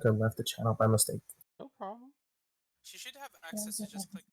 Rebecca left the channel by mistake. No problem. She should have access to just click.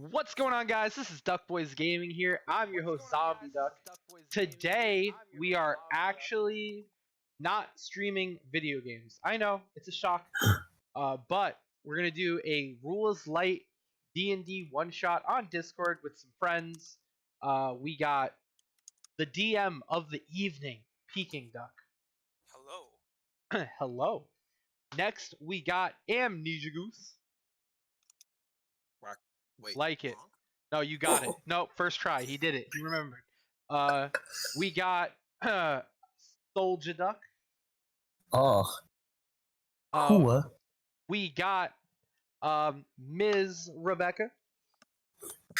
What's going on, guys? This is Duck Boys Gaming here. I'm your host, Zombie Duck. Today, we are actually not streaming video games. I know, it's a shock, but we're going to do a Rules Light D&D one-shot on Discord with some friends. We got the DM of the evening, Peking Duck. Hello. Hello. Next, we got Amnesia Goose. Wait, like it. wrong? No, you got it. No, first try. He did it. He remembered. We got Soldier Duck. Oh. Cool. We got Ms. Rebecca.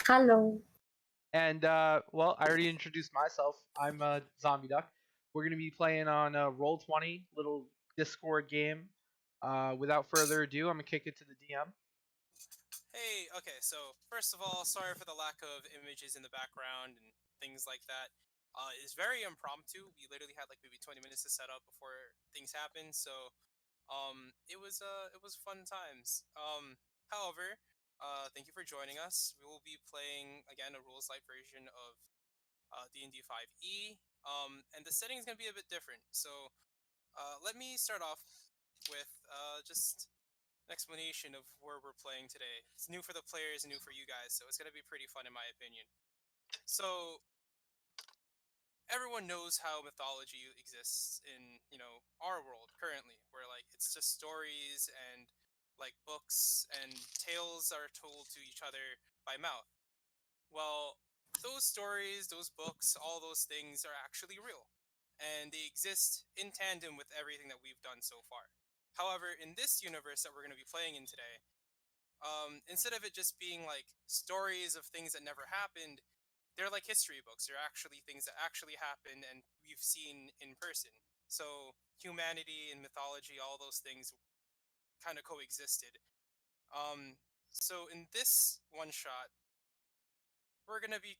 Hello. And well, I already introduced myself. I'm Zombie Duck. We're gonna be playing on Roll20, little Discord game. Without further ado, I'm gonna kick it to the DM. Hey, okay, so first of all, sorry for the lack of images in the background and things like that. It's very impromptu. We literally had like maybe 20 minutes to set up before things happened, so it was fun times. However, thank you for joining us. We will be playing again a rules light version of D&D 5e. And the setting is going to be a bit different. So, let me start off with just an explanation of where we're playing today. It's new for the players and new for you guys, so it's going to be pretty fun in my opinion. So, everyone knows how mythology exists in, our world currently, where like it's just stories and like books and tales are told to each other by mouth. Well, those stories, those books, all those things are actually real, and they exist in tandem with everything that we've done so far. However, in this universe that we're going to be playing in today, instead of it just being like stories of things that never happened, they're like history books. They're actually things that actually happened and we've seen in person. So humanity and mythology, all those things kind of coexisted. So in this one shot, we're gonna be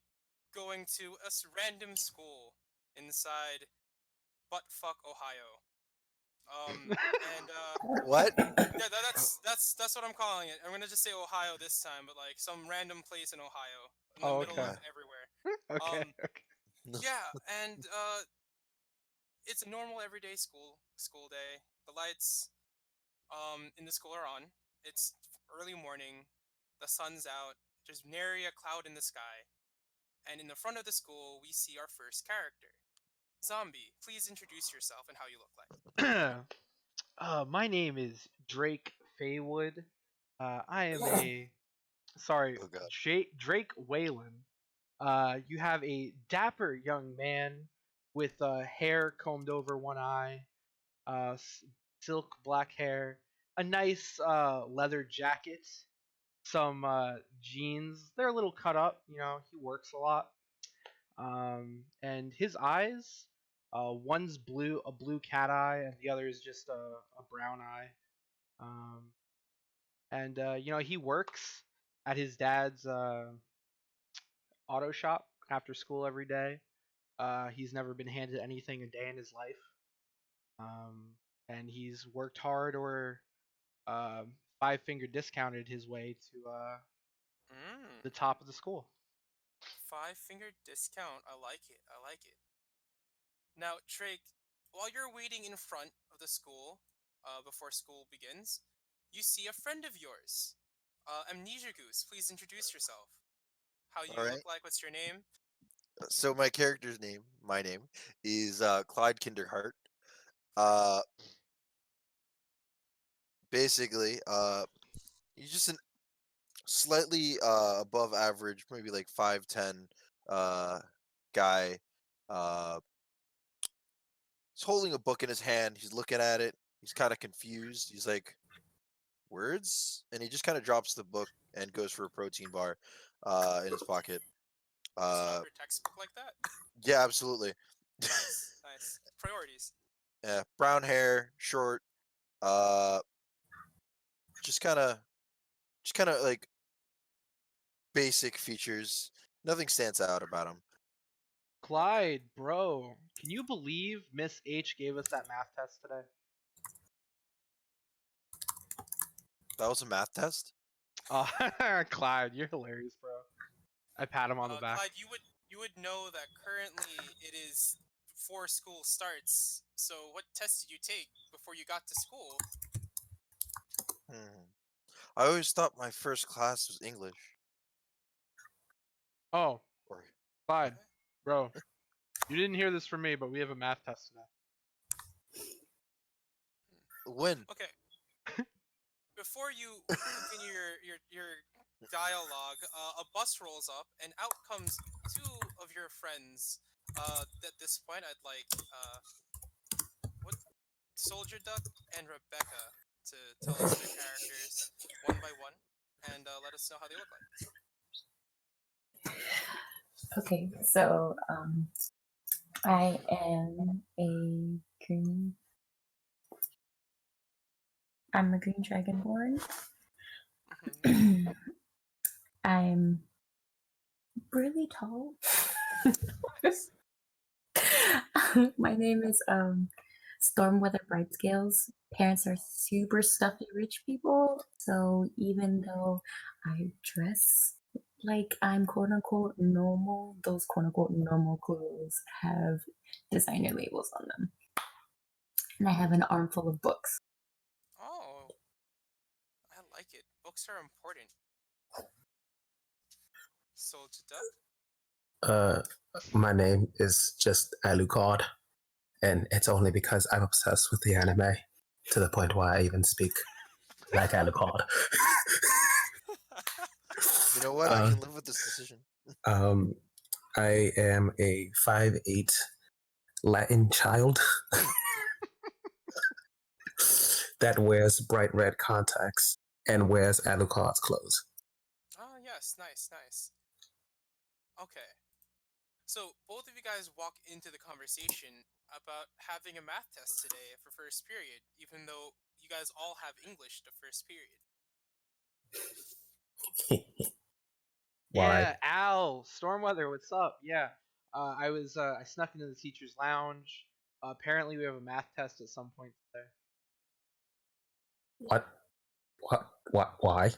going to a random school inside buttfuck Ohio. And What? yeah, that's what I'm calling it. I'm gonna just say Ohio this time, but like some random place in Ohio, in the Oh, middle okay. of everywhere. Okay. Um, Yeah, and it's a normal everyday school day. The lights in the school are on. It's early morning. The sun's out. There's nary a cloud in the sky. And in the front of the school, we see our first character. Zombie, please introduce yourself and how you look like. My name is Drake Faywood. I am a sorry, Oh god. Drake Whalen. You have a dapper young man with hair combed over one eye, silk black hair, a nice leather jacket, some jeans. They're a little cut up. You know, he works a lot. And his eyes, one's blue, a blue cat eye, and the other is just a brown eye. Um, and you know, he works at his dad's auto shop after school every day. He's never been handed anything a day in his life. And he's worked hard or five finger discounted his way to Mm, the top of the school. 5 finger discount. I like it. I like it. Now, Drake, while you're waiting in front of the school, before school begins, you see a friend of yours. Amnesia Goose, please introduce yourself. How you All look right. like? What's your name? So my name is Clyde Kinderhart. Uh, basically, he's just an slightly above average, maybe like 5'10" guy. Uh, he's holding a book in his hand. He's looking at it. He's kind of confused. He's like, "Words?" And he just kind of drops the book and goes for a protein bar in his pocket. Stop Uh, your textbook like that. yeah, absolutely. Nice, nice. Priorities. Yeah, brown hair, short. Uh, just kind of, like basic features. Nothing stands out about him. Clyde, bro, can you believe Miss H gave us that math test today? That was a math test. Oh, Clyde, you're hilarious, bro. I pat him on the back. Clyde, you would know that currently it is before school starts. So, what test did you take before you got to school? Hmm. I always thought my first class was English. Oh, Or Clyde, bro, you didn't hear this from me, but we have a math test today. when? Okay. Before you continue your dialogue, a bus rolls up, and out comes two of your friends. At this point, I'd like what Soldier Duck and Rebecca to tell us their characters one by one, and let us know how they look like. Okay, so I am a green. I'm a green dragonborn. Mhm. I'm really tall. Nice. My name is Stormweather Brightscales. Parents are super stuffy rich people, so even though I dress like I'm quote unquote normal, those quote unquote normal clothes have designer labels on them. And I have an armful of books. Oh, I like it. Books are important. Soldier Duck. My name is just Alucard, and it's only because I'm obsessed with the anime to the point where I even speak like Alucard. You know what? I can live with this decision. I am a 5'8" Latin child that wears bright red contacts and wears Alucard's clothes. Oh, yes, nice, nice. Okay. So, both of you guys walk into the conversation about having a math test today for first period, even though you guys all have English the first period. Why? Yeah, Al, Stormweather, what's up? Yeah, I snuck into the teacher's lounge. Apparently, we have a math test at some point today. What? What? Why?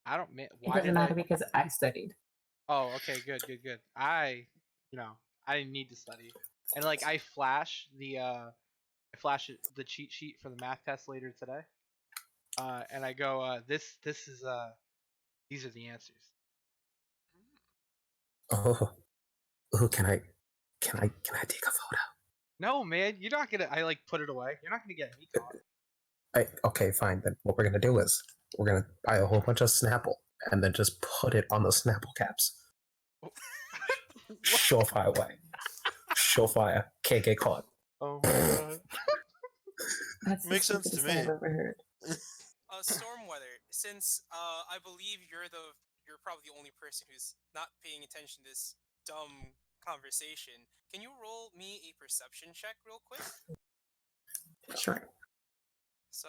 I don't. It Why doesn't did matter I? because I studied. Oh, okay, good. You know, I didn't need to study, and like I flash the cheat sheet for the math test later today, and I go, this is these are the answers. Oh, oh, can I take a photo? No, man, you're not gonna. I like put it away. You're not gonna get me caught. Okay, fine. Then what we're gonna do is we're gonna buy a whole bunch of Snapple and then just put it on the Snapple caps. Surefire way. Surefire. Can't get caught. Oh my god. That's the Makes sense to stupidest thing I've me. ever heard. Stormweather, since I believe you're probably the only person who's not paying attention to this dumb conversation, can you roll me a perception check real quick? Sure. So,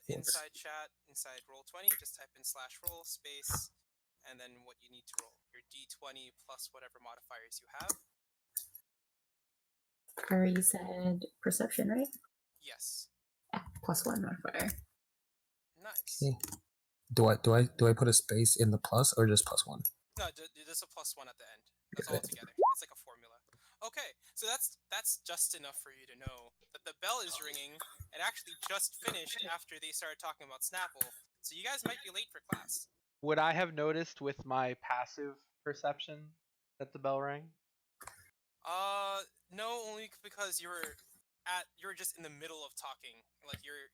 Yes. inside chat, inside roll20, just type in /roll space, and then what you need to roll. Your d20 plus whatever modifiers you have. You said perception, right? Yes. +1 modifier. Nice. Okay. Do I put a space in the plus or just +1? No, there's a +1 at the end. That's all together. It's like a formula. Okay, so that's just enough for you to know that the bell is ringing. It actually just finished after they started talking about Snapple, so you guys might be late for class. Would I have noticed with my passive perception that the bell rang? No, only because you were just in the middle of talking. Like you're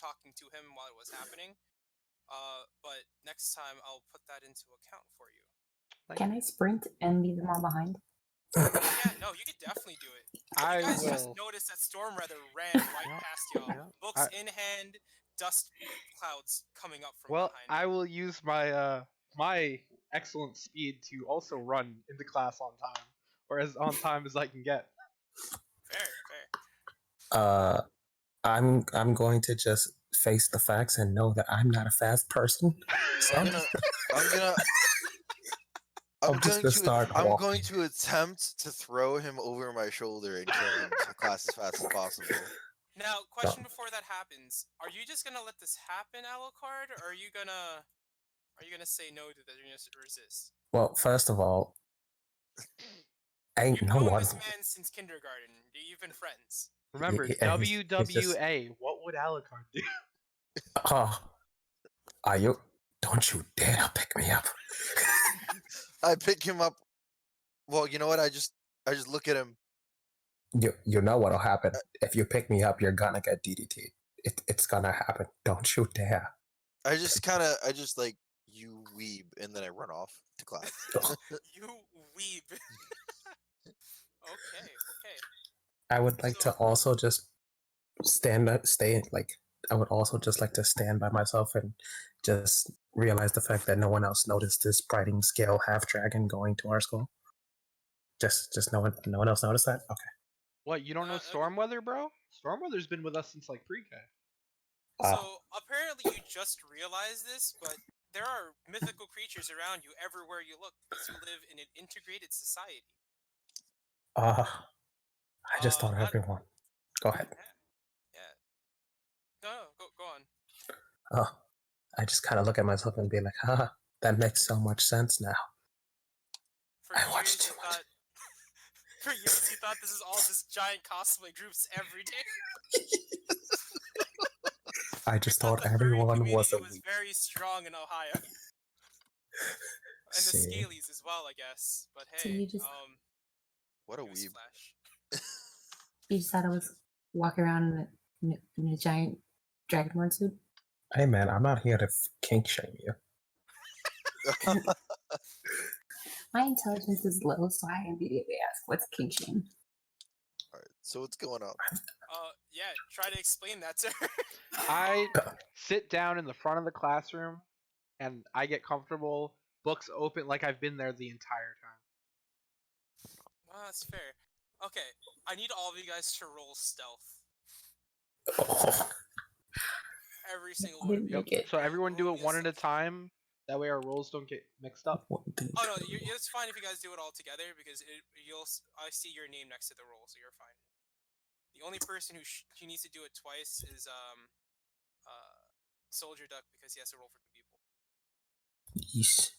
talking to him while it was happening. But next time I'll put that into account for you. Can I sprint and leave them all behind? Yeah, no, you could definitely do it. I You guys will. just noticed that Stormweather ran right Yeah, past y'all. yeah. Books in hand, dust clouds coming up from Well, behind. I will use my my excellent speed to also run into class on time, or as on time as I can get. Fair. I'm going to just face the facts and know that I'm not a fast person. So I'm just gonna start I'm walking. going to attempt to throw him over my shoulder and kill him to class as fast as possible. Now, question before that happens: are you just gonna let this happen, Alucard, or are you gonna say no to this? Are you gonna resist? Well, first of all, ain't You've no known one. this man since kindergarten. You've been friends. Remember, Yeah, he's just- WWA. What would Alucard do? Are you? Don't you dare pick me up. I pick him up. Well, you know what? I just look at him. You know what'll happen if you pick me up. You're gonna get DDT. It's gonna happen. Don't you dare. I just like you weeb, and then I run off to class. You weeb. Okay. I would like to also just I would also just like to stand by myself and just realize the fact that no one else noticed this Brighting Scale half dragon going to our school. Just no one else noticed that? Okay. What, you don't know Stormweather, bro? Stormweather's been with us since like pre-K. So apparently you just realized this, but there are mythical creatures around you everywhere you look because you live in an integrated society. I just thought everyone. Go ahead. Yeah. No, go on. Oh, I just kind of look at myself and be like, that makes so much sense now. For I years watched too you much. thought, for years you thought this is all just giant cosplay groups every day. I just You thought the furry everyone community was a was weep. very strong in Ohio. And the See. Scalies as well, I guess. But So hey, you just- What a news weeb. flash. You just thought I was walking around in a giant dragonborn suit? Hey man, I'm not here to kink shame you. My intelligence is low, so I immediately ask, what's kink shame? Alright, so what's going on? Yeah, try to explain that to her. I sit down in the front of the classroom and I get comfortable, books open, like I've been there the entire time. Well, that's fair. Okay, I need all of you guys to roll stealth. Oh, Every single one of you. Make it. So everyone do Roll it me one at a stealth check. time. That way our roles don't get mixed up. Oh no, it's fine if you guys do it all together because I see your name next to the roll, so you're fine. The only person who needs to do it twice is Soldier Duck because he has to roll for 2 people. Yeesh.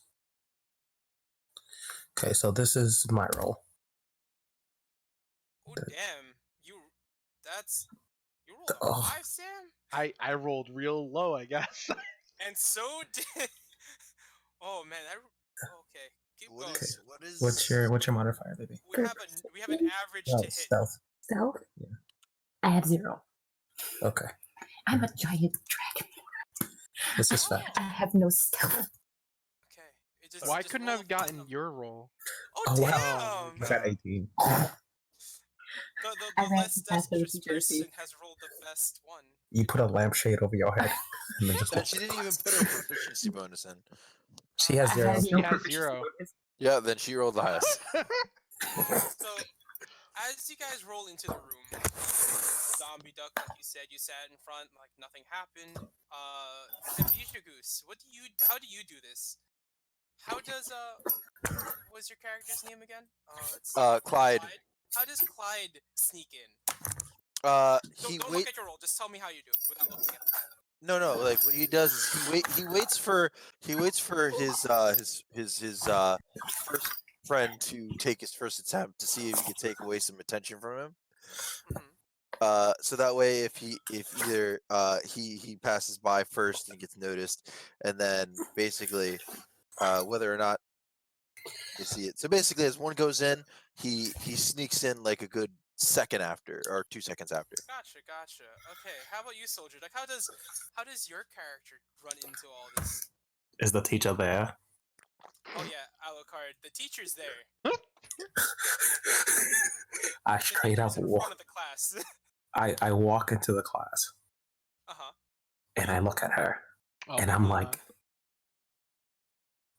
Okay, so this is my role. Oh damn, you rolled a Oh. 5, Sam, I rolled real low, I guess. and so did. Oh man, okay. Keep going. What is? What's your modifier, baby? We have an average to hit. Stealth. Stealth? Yeah. I have 0. Okay, I'm a giant dragon. this is fine. I have no stealth. Okay. Why just couldn't I roll have gotten a- your roll? Oh, Oh, damn! wow. You got 18. I The ran less too fast for the dexterous teacher's person seat. has rolled the best one. You put a lampshade over your head. And then just That she didn't even put her proficiency bonus in. She has I 0. have She no has proficiency 0. bonus. Yeah, then she rolled the highest. So, as you guys roll into the room, Zombie Duck, like you said, you sat in front like nothing happened. Amnesia Goose, how do you do this? How does what's your character's name again? Clyde. How does Clyde sneak in? Don't Wait. look at your roll. Just tell me how you do it without looking at it. No, like what he does is he waits for his first friend to take his first attempt to see if he can take away some attention from him. Mhm. So that way if either he passes by first and gets noticed, and then basically whether or not they see it. So basically, as one goes in, he sneaks in like a good second after or 2 seconds after. Gotcha. Okay, how about you, Soldier? Like, how does your character run into all this? Is the teacher there? Oh yeah, Alucard, the teacher's there. I The straight up teacher's in front of the class. I walk into the class Uh-huh. and I look at her Oh and my I'm God. like,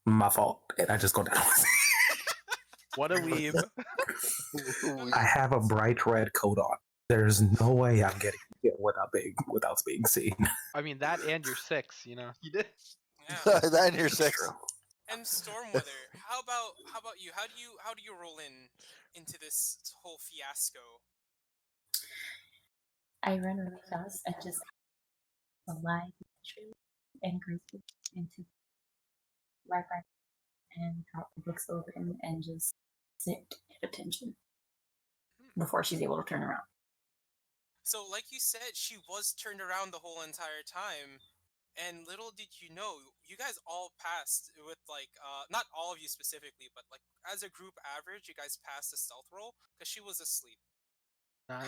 my fault. And I just go down. What a weeb. I have a bright red coat on. There's no way I'm getting it without being seen. I mean, that and you're 6, you know. You did. Yeah. That in your 6. And Stormweather, how about you? How do you roll into this whole fiasco? I run really fast and just slide naturally and gracefully into right back and drop the books open and just sit at attention before she's able to turn around. So, like you said, she was turned around the whole entire time, and little did you know, you guys all passed with like, not all of you specifically, but like as a group average, you guys passed the stealth roll because she was asleep. Nice.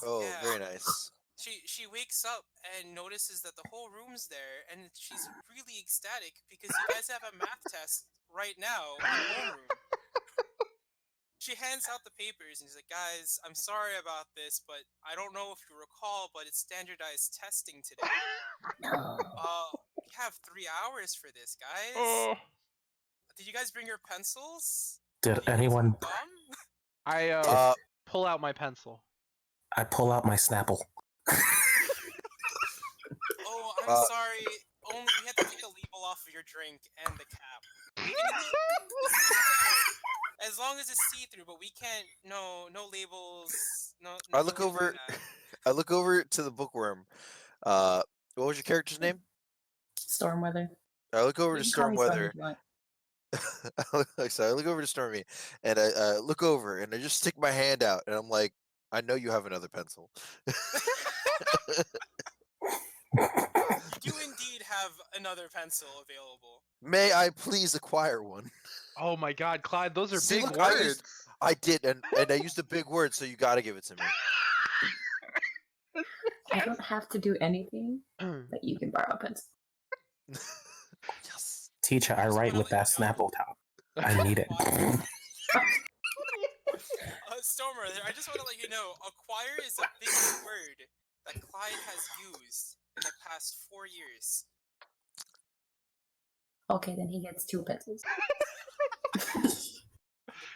Oh, Yeah. very nice. She wakes up and notices that the whole room's there, and she's really ecstatic because you guys have a math test right now in homeroom. She hands out the papers and she's like, "Guys, I'm sorry about this, but I don't know if you recall, but it's standardized testing today. We have 3 hours for this, guys. Oh. Did you guys bring your pencils? Did you guys anyone? have gum?" I pull out my pencil. I pull out my Snapple. Oh, I'm sorry. Only we had to take the label off of your drink and the cap. We can as long as it's see-through, but we can't. No labels. No. I look over. I look over to the bookworm. What was your character's name? Stormweather. I look over You to can call me Storm Stormweather. if you want. I look over to Stormy, and I look over, and I just stick my hand out, and I'm like, I know you have another pencil. You indeed have another pencil available. May I please acquire one? Oh my God, Clyde, those are See, big look, I words. used- I did, and I used a big word, so you gotta give it to me. I don't have to do anything, but you can borrow a pencil. Yes. Teacher, I just write wanna with let that you know- Snapple top. I need it. Stormer, I just want to let you know, acquire is the biggest word that Clyde has used in the past 4 years. Okay, then he gets 2 pencils. The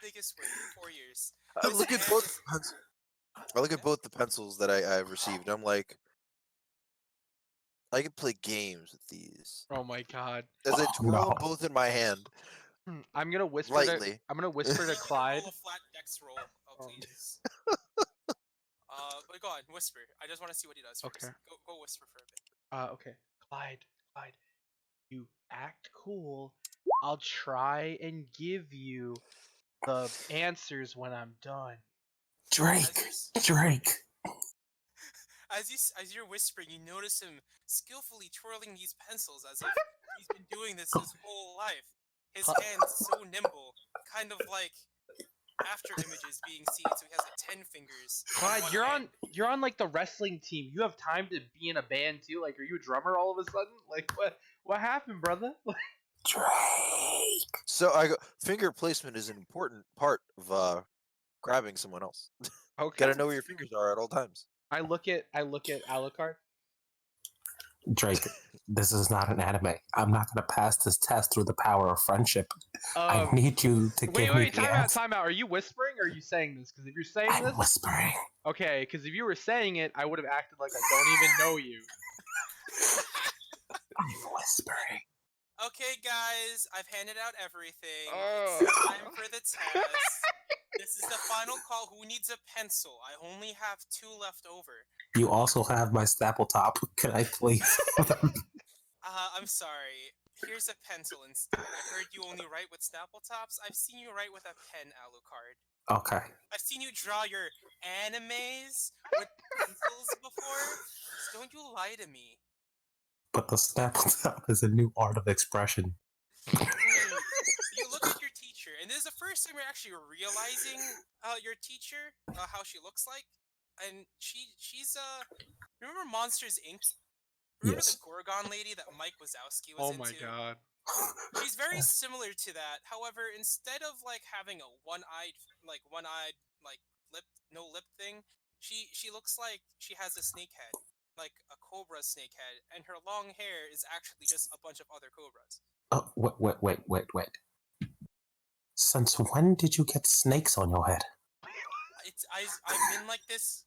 biggest word in 4 years. I look at both the pencils that I've received. I'm like, I can play games with these. Oh my god. As I Oh, twirl them no. both in my hand, I'm gonna whisper lightly. to I'm gonna whisper to Can Clyde. roll a flat dex roll, Oh. please. But go on, whisper. I just want to see what he does first. Okay. Go whisper for a bit. Okay. Clyde, you act cool. I'll try and give you the answers when I'm done. Drake. Drake. As you're whispering, you notice him skillfully twirling these pencils as if he's been doing this his whole life. His hands so nimble, kind of like after images being seen, so he has like 10 fingers. in Clyde, one you're hand. on like the wrestling team. You have time to be in a band too. Like, are you a drummer all of a sudden? Like, what happened, brother? Drake. So I go, finger placement is an important part of grabbing someone else. Okay. Gotta know where your fingers are at all times. I look at Alucard. Drake, this is not an anime. I'm not gonna pass this test through the power of friendship. I need you to give me Wait, the time answer. out. Are you whispering or are you saying this? Because if you're saying I'm this, whispering. okay. Because if you were saying it, I would have acted like I don't even know you. I'm whispering. Okay, guys, I've handed out everything. Oh. It's time for the test. This is the final call. Who needs a pencil? I only have 2 left over. You also have my Snapple top. Can I please? I'm sorry. Here's a pencil instead. I heard you only write with Snapple tops. I've seen you write with a pen, Alucard. Okay. I've seen you draw your animes with pencils before. So don't you lie to me. But the Snapple top is a new art of expression. You look at your teacher, and this is the first time you're actually realizing your teacher, how she looks like. And she's remember Monsters Inc? Remember Yes. the Gorgon lady that Mike Wazowski was Oh into? my god. She's very similar to that. However, instead of like having a one-eyed like no lip thing, she looks like she has a snake head, like a cobra snake head, and her long hair is actually just a bunch of other cobras. Oh, wait. Since when did you get snakes on your head? I've been like this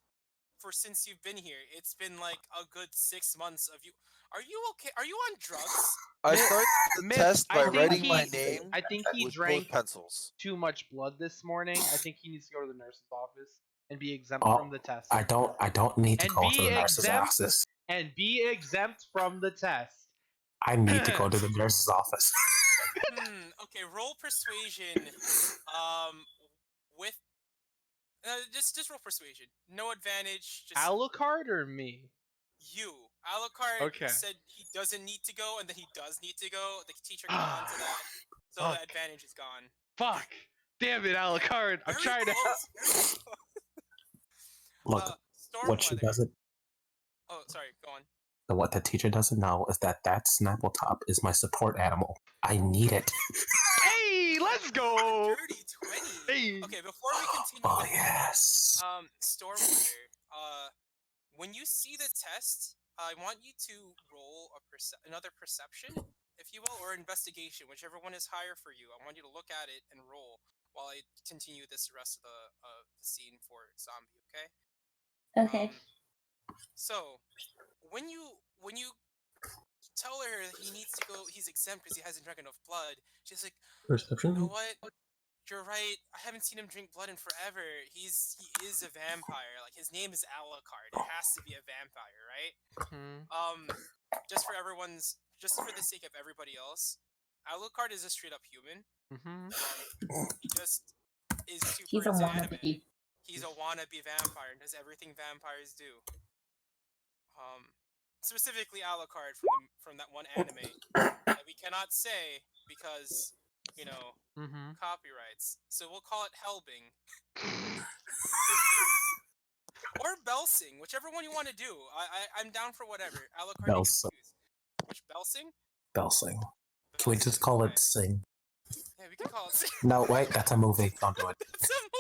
since you've been here. It's been like a good 6 months of you. Are you okay? Are you on drugs? I start the Miss, test I by think writing he- my name I think he with drank both pencils. too much blood this morning. I think he needs to go to the nurse's office and be exempt Oh, from the test. I don't need to And go to be the nurse's exempt? office. And be exempt from the test. I need to go to the nurse's office. Okay, roll persuasion. With just roll persuasion. No advantage. Just Alucard or me? you. Alucard Okay. said he doesn't need to go, and then he does need to go. The teacher got onto that, so Fuck. the advantage is gone. Fuck. Damn it, Alucard. I'm Very trying to. close, very close. Look, what she Stormweather. doesn't, Oh, sorry. Go on. what the teacher doesn't know is that Snapple top is my support animal. I need it. Hey, let's go. Dirty 20. Hey. Okay, before we continue Oh with yes. Stormweather, when you see the test, I want you to roll another perception, if you will, or investigation, whichever one is higher for you. I want you to look at it and roll while I continue this rest of the scene for Zombie. Okay. Okay. So, when you tell her that he needs to go, he's exempt because he hasn't drank enough blood. She's like, Perception. you know what? You're right. I haven't seen him drink blood in forever. He is a vampire. Like, his name is Alucard. It has to be a vampire, right? Just for the sake of everybody else, Alucard is a straight up human. He just is super He's a into anime. wannabe. He's a wannabe vampire and does everything vampires do. Specifically Alucard from that one anime that we cannot say because, copyrights. So we'll call it Helbing. Or Belsing, whichever one you want to do. I'm down for whatever. Alucard, you can Belsing. choose. Which Belsing? Belsing. Can we just call it Sing? Yeah, we can call it Sing. No, wait, that's a movie. Don't do it. It's a movie.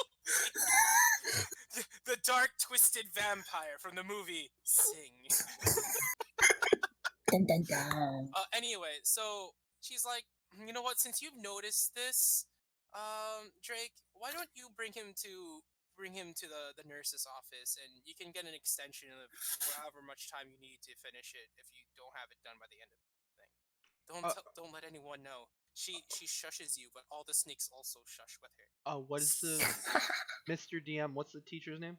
The dark, twisted vampire from the movie Sing. Dun, dun, dun. Anyway, so she's like, you know what? Since you've noticed this, Drake, why don't you bring him to bring him to the nurse's office, and you can get an extension of however much time you need to finish it if you don't have it done by the end of the thing. Don't let anyone know. She shushes you, but all the snakes also shush with her. What is the Mr. DM? What's the teacher's name?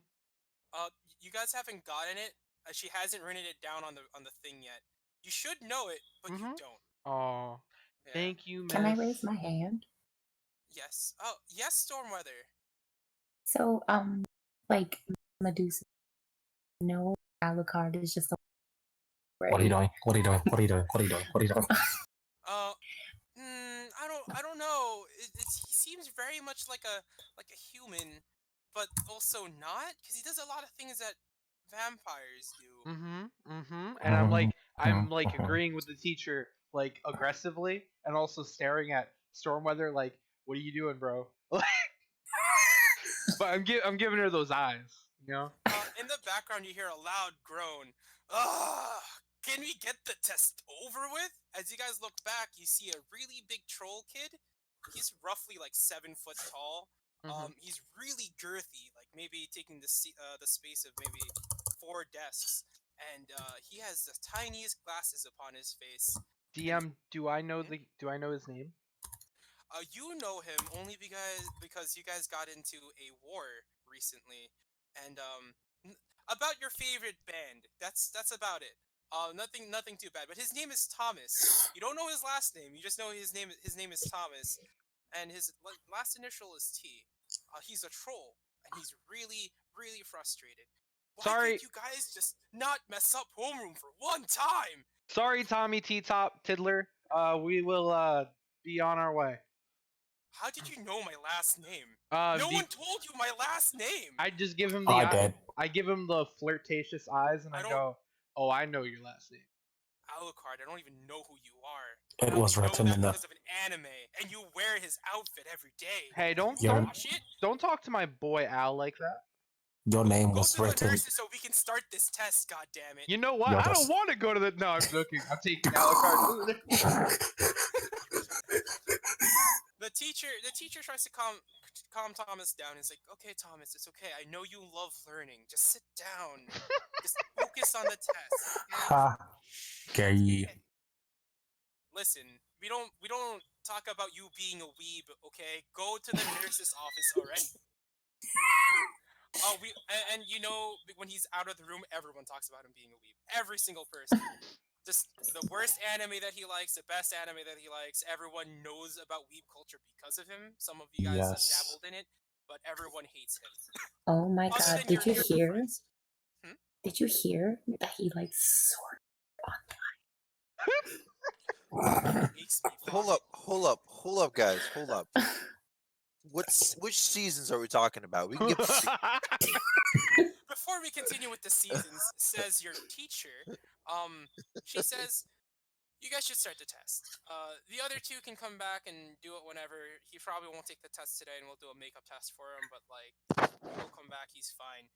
You guys haven't gotten it. She hasn't written it down on the thing yet. You should know it, but you don't. Oh, Yeah. thank you, Miss. Can I raise my hand? Yes. Oh, yes, Stormweather. So, like Medusa, no, Alucard is just a What are you doing? What are you doing? What are you doing? What are you doing? What are you doing? I don't know. He seems very much like a human, but also not, because he does a lot of things that vampires do. And I'm like agreeing with the teacher, like aggressively, and also staring at Stormweather, like, what are you doing, bro? But I'm giving her those eyes, you know. In the background, you hear a loud groan. Ugh! Can we get the test over with? As you guys look back, you see a really big troll kid. He's roughly like 7 foot tall. He's really girthy, like maybe taking the space of maybe 4 desks, and he has the tiniest glasses upon his face. DM, do I know his name? You know him only because you guys got into a war recently, and about your favorite band. That's about it. Nothing too bad. But his name is Thomas. You don't know his last name. You just know his name is Thomas, and his last initial is T. He's a troll, and he's really frustrated. Why Sorry. can't you guys just not mess up homeroom for one time? Sorry, Tommy T Top Tiddler. We will be on our way. How did you know my last name? No one told you my last name. I just give him I give him the flirtatious eyes, and I go, "Oh, I know your last name." Alucard, I don't even know who you are. It was written in the. Because of an anime, and you wear his outfit every day. Hey, don't talk to my boy Al like that. Your name Go was to the written. nurses so we can start this test. God damn it! You know what? I don't want to go to the. No, I'm joking. I'm taking Alucard. The teacher tries to calm Thomas down. He's like, "Okay, Thomas, it's okay. I know you love learning. Just sit down. Just focus on the test." Ha. Gay. Listen, we don't talk about you being a weeb, okay? Go to the nurse's office, alright? And you know, when he's out of the room, everyone talks about him being a weeb. Every single person. Just the worst anime that he likes, the best anime that he likes. Everyone knows about weeb culture because of him. Some of you guys have dabbled in it, but everyone hates him. Oh my god, did you hear? Did you hear that he likes sword online? Hold up, guys. Hold up. Which seasons are we talking about? We can get Before we continue with the seasons, says your teacher, she says, you guys should start the test. The other 2 can come back and do it whenever. He probably won't take the test today, and we'll do a makeup test for him, but, like, he'll come back, he's fine.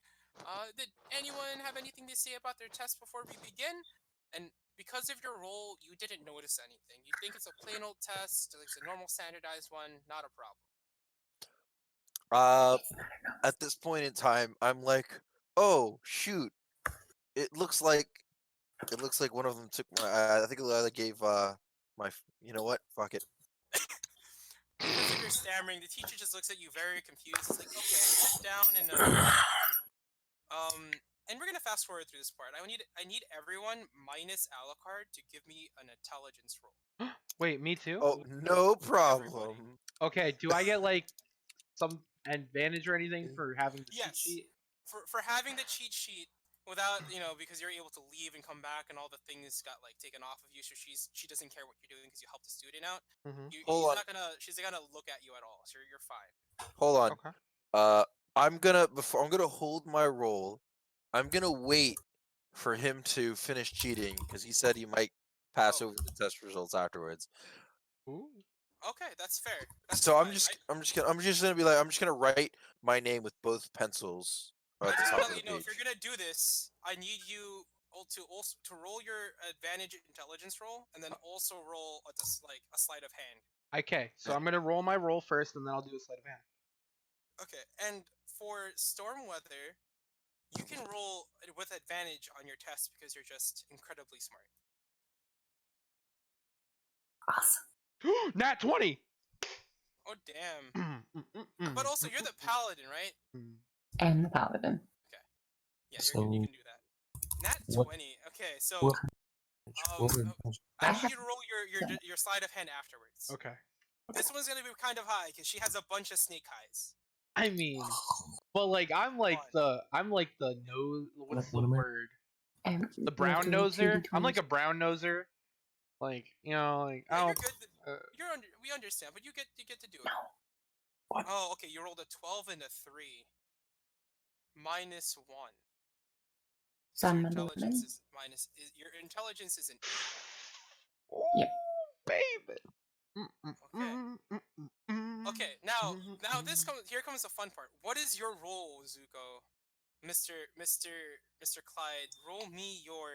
Did anyone have anything to say about their test before we begin? And because of your role, you didn't notice anything. You think it's a plain old test, it's a normal standardized one, not a problem. At this point in time, I'm like, oh shoot! It looks like one of them took my. I think I gave my. You know what? Fuck it. Because if you're stammering, the teacher just looks at you very confused. It's like, okay, sit down and we're gonna fast forward through this part. I need everyone minus Alucard to give me an intelligence roll. Wait, me too? Oh, no problem. Okay, do I get like some advantage or anything for having the cheat sheet? For having the cheat sheet without, because you're able to leave and come back and all the things got like taken off of you, so she doesn't care what you're doing because you helped the student out. She's not gonna look at you at all, so you're fine. Hold on. Okay. I'm gonna hold my roll. I'm gonna wait for him to finish cheating because he said he might pass over the test results afterwards. Ooh. Okay, that's fair. I'm just gonna write my name with both pencils at the top of the page. If you're gonna do this, I need you to roll your advantage intelligence roll, and then also roll a sleight of hand. Okay, so I'm gonna roll my roll first, and then I'll do a sleight of hand. Okay, and for Stormweather, you can roll with advantage on your test because you're just incredibly smart. Awesome. Nat 20. Oh damn! But also, you're the paladin, right? And the paladin. Yeah, you're good. You So can do that. Nat what- 20. Okay, so what- um, what- I I need have- you to roll your sleight of hand afterwards. Okay. This one's gonna be kind of high because she has a bunch of snake eyes. I mean, but like I'm like the nose. What's What the am I? word? And The you brown have to roll noser. I'm like 2d20s. a brown noser. Like like I Yeah, you're don't. good. We understand, but you get to do it. No. What? Oh, okay. You rolled a 12 and a 3. -1. So your I'm an intelligence 11. is your intelligence is an Yep. Baby. Okay, now here comes the fun part. What is your role, Zuko? Mr. Clyde, roll me your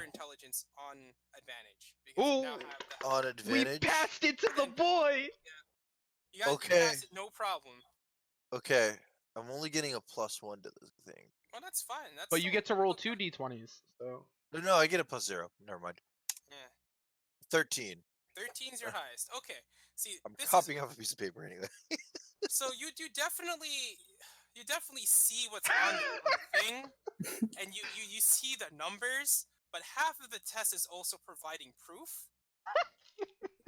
intelligence on advantage because you now Ooh. have the On We advantage. passed it to the boy. you guys Okay. pass it, no problem. Okay, I'm only getting a +1 to this thing. Well, that's fine. That's But you still- get to roll 2 d20s. So No, I get a +0. Never mind. Yeah. 13. 13's your highest. Okay. See, I'm this copying off a piece of paper anyway. so you definitely see what's on the thing, and you see the numbers, but half of the test is also providing proof,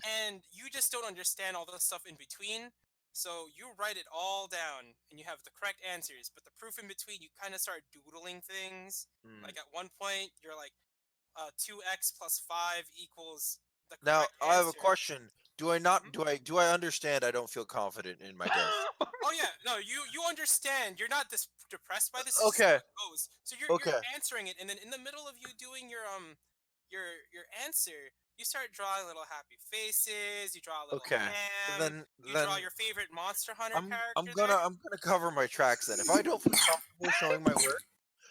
and you just don't understand all the stuff in between. So you write it all down, and you have the correct answers, but the proof in between, you kind of start doodling things. Hmm. Like at one point, you're like, 2x plus 5 equals the correct Now I have a answer. question. Do I not? Do I understand? I don't feel confident in my guess. Oh yeah, no, you understand. You're not depressed by this. Okay. This is how it goes. So you're Okay. answering it, and then in the middle of you doing your answer, you start drawing little happy faces. You draw a little Okay. ham. You Then draw your favorite Monster Hunter I'm character. gonna cover my tracks then. If I don't feel comfortable showing my work,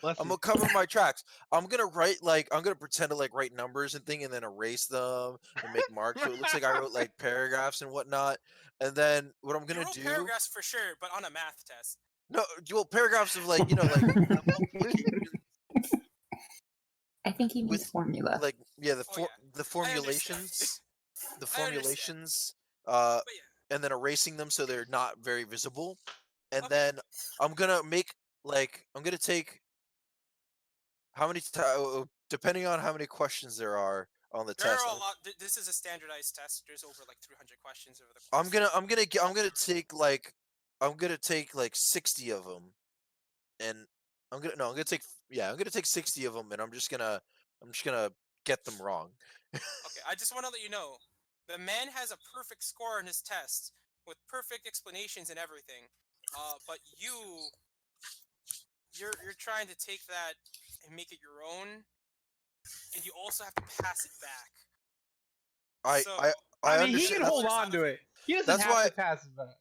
Let's I'm see. gonna cover my tracks. I'm gonna pretend to like write numbers and thing, and then erase them and make marks so it looks like I wrote like paragraphs and whatnot. And then what I'm You gonna wrote do? paragraphs for sure, but on a math test. No, well, paragraphs of like I think he means with, formula. like yeah the Oh, yeah. the formulations, the I understand. formulations, But yeah, and then erasing them so they're not very visible. And Okay. then I'm gonna take how many depending on how many questions there are on the there test. are a lot. This is a standardized test. There's over like 300 questions over the course. I'm gonna take like 60 of them, and I'm gonna take 60 of them, and I'm just gonna get them wrong. Okay, I just want to let you know, the man has a perfect score on his test with perfect explanations and everything. But you're trying to take that and make it your own, and you also have to pass it back. I So- I mean, he understand. can That's- hold on to it. He doesn't that's have why- to pass it back.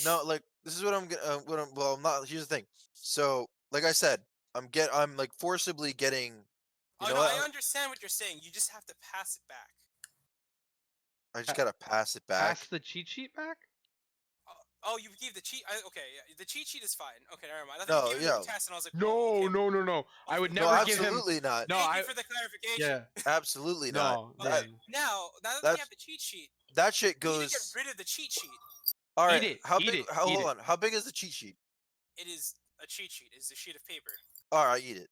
No, like this is what I'm gonna. Well, I'm not. Here's the thing. So, like I said, I'm like forcibly getting. You know no, what? I understand what you're saying. You just have to pass it back. I just gotta pass it back. Pass the cheat sheet back. Oh, you gave the cheat. Okay, yeah, the cheat sheet is fine. Okay, never mind. I No, thought you gave him yeah. the test, and I was like, No, okay, no. I would No, never give him. absolutely not. No, Thank I. you for the clarification. Yeah. Absolutely not. No. Okay, dang. now that That's- we have the cheat sheet, That shit we need to get goes. rid of the cheat sheet. All right. it, How eat big? it, eat Hold it. on. How big is the cheat sheet? It is a cheat sheet. It's a sheet of paper. All right, eat it.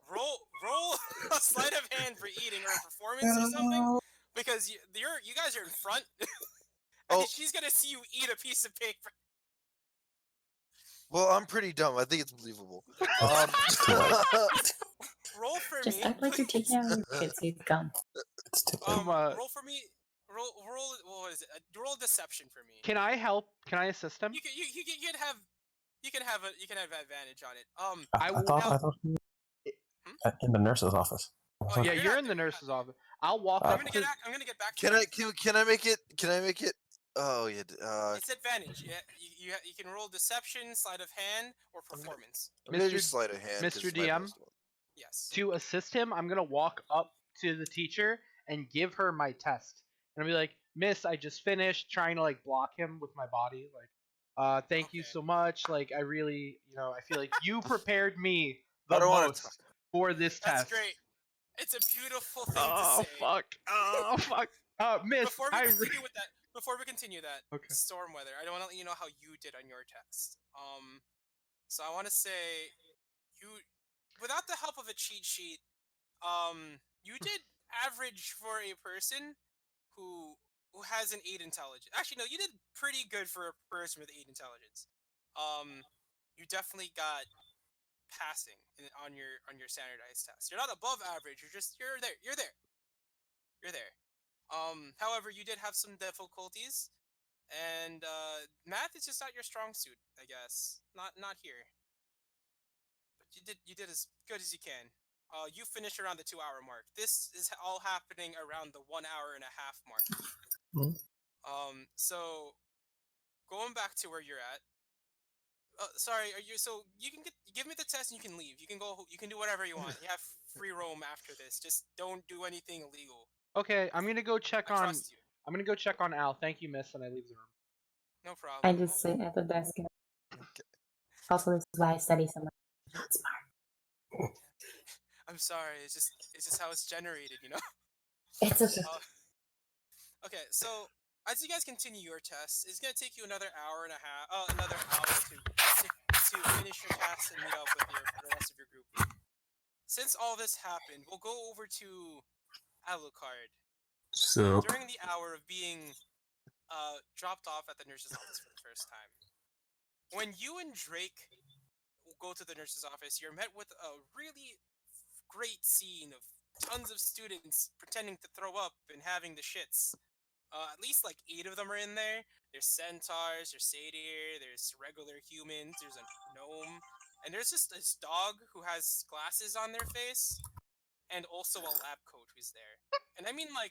Roll a sleight of hand for eating or a performance or something, because you guys are in front. And Oh. she's gonna see you eat a piece of paper. Well, I'm pretty dumb. I think it's believable. Roll for Just me. act like you're taking out your kids' gum. It's tickling. Roll for me. Roll. What is it? Roll deception for me. Can I help? Can I assist him? You can have advantage on it. I will I now- thought in the nurse's office. Oh, Yeah, You're you're not in the there, you're nurse's not office. I'll walk I'm up I'm to. gonna get back. To Can I make it? Can I make it? Oh yeah. It's advantage. Yeah, you can roll deception, sleight of hand, or I'm gonna- performance. I'm gonna do Mr. sleight of hand. 'cause Mr. it's my DM? best one. Yes. To assist him, I'm gonna walk up to the teacher and give her my test. And I'll be like, "Miss, I just finished," trying to like block him with my body. Like, Thank you Okay. so much. Like, I really, I feel like you prepared me I the don't wanna most for this That's test. great. It's a beautiful thing to Oh say. fuck! Oh fuck! Miss, Before we continue that, Okay. Stormweather, I want to let you know how you did on your test. So I want to say you, without the help of a cheat sheet, you did average for a person who has an 8 intelligence. Actually, no, you did pretty good for a person with 8 intelligence. You definitely got passing on your standardized test. You're not above average. You're there. You're there. However, you did have some difficulties, and math is just not your strong suit, I guess. Not here. But you did as good as you can. You finished around the 2-hour mark. This is all happening around the 1 hour and a half mark. Mhm. So going back to where you're at. Sorry, are you? So you can give me the test and you can leave. You can go. You can do whatever you want. You have free roam after this. Just don't do anything illegal. Okay, I'm gonna go check I on. trust you. I'm gonna go check on Al. Thank you, Miss, and I leave the room. No I problem. just sit at the desk. And also, this is why I study so much. Not smart. I'm sorry. It's just how it's generated, you know. It's okay. Okay, so as you guys continue your test, it's gonna take you another hour and a half, another hour to finish your task and meet up with the rest of your group. Since all this happened, we'll go over to Alucard. So During the hour of being dropped off at the nurse's office for the first time, when you and Drake go to the nurse's office, you're met with a really great scene of tons of students pretending to throw up and having the shits. At least like 8 of them are in there. There's centaurs, there's satyr, there's regular humans, there's a gnome, and there's just this dog who has glasses on their face, and also a lab coat who's there. And I mean like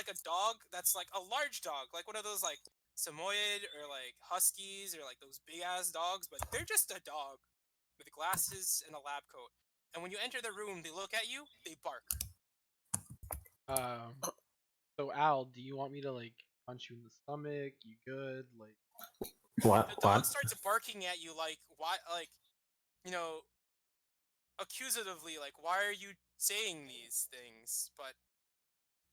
a dog that's like a large dog, like one of those like Samoyed or like huskies or like those big ass dogs, but they're just a dog with glasses and a lab coat. And when you enter the room, they look at you, they bark. So Al, do you want me to like punch you in the stomach? You good? Like, what? The dog What? starts barking at you like why, like, you know, accusatively, like why are you saying these things? But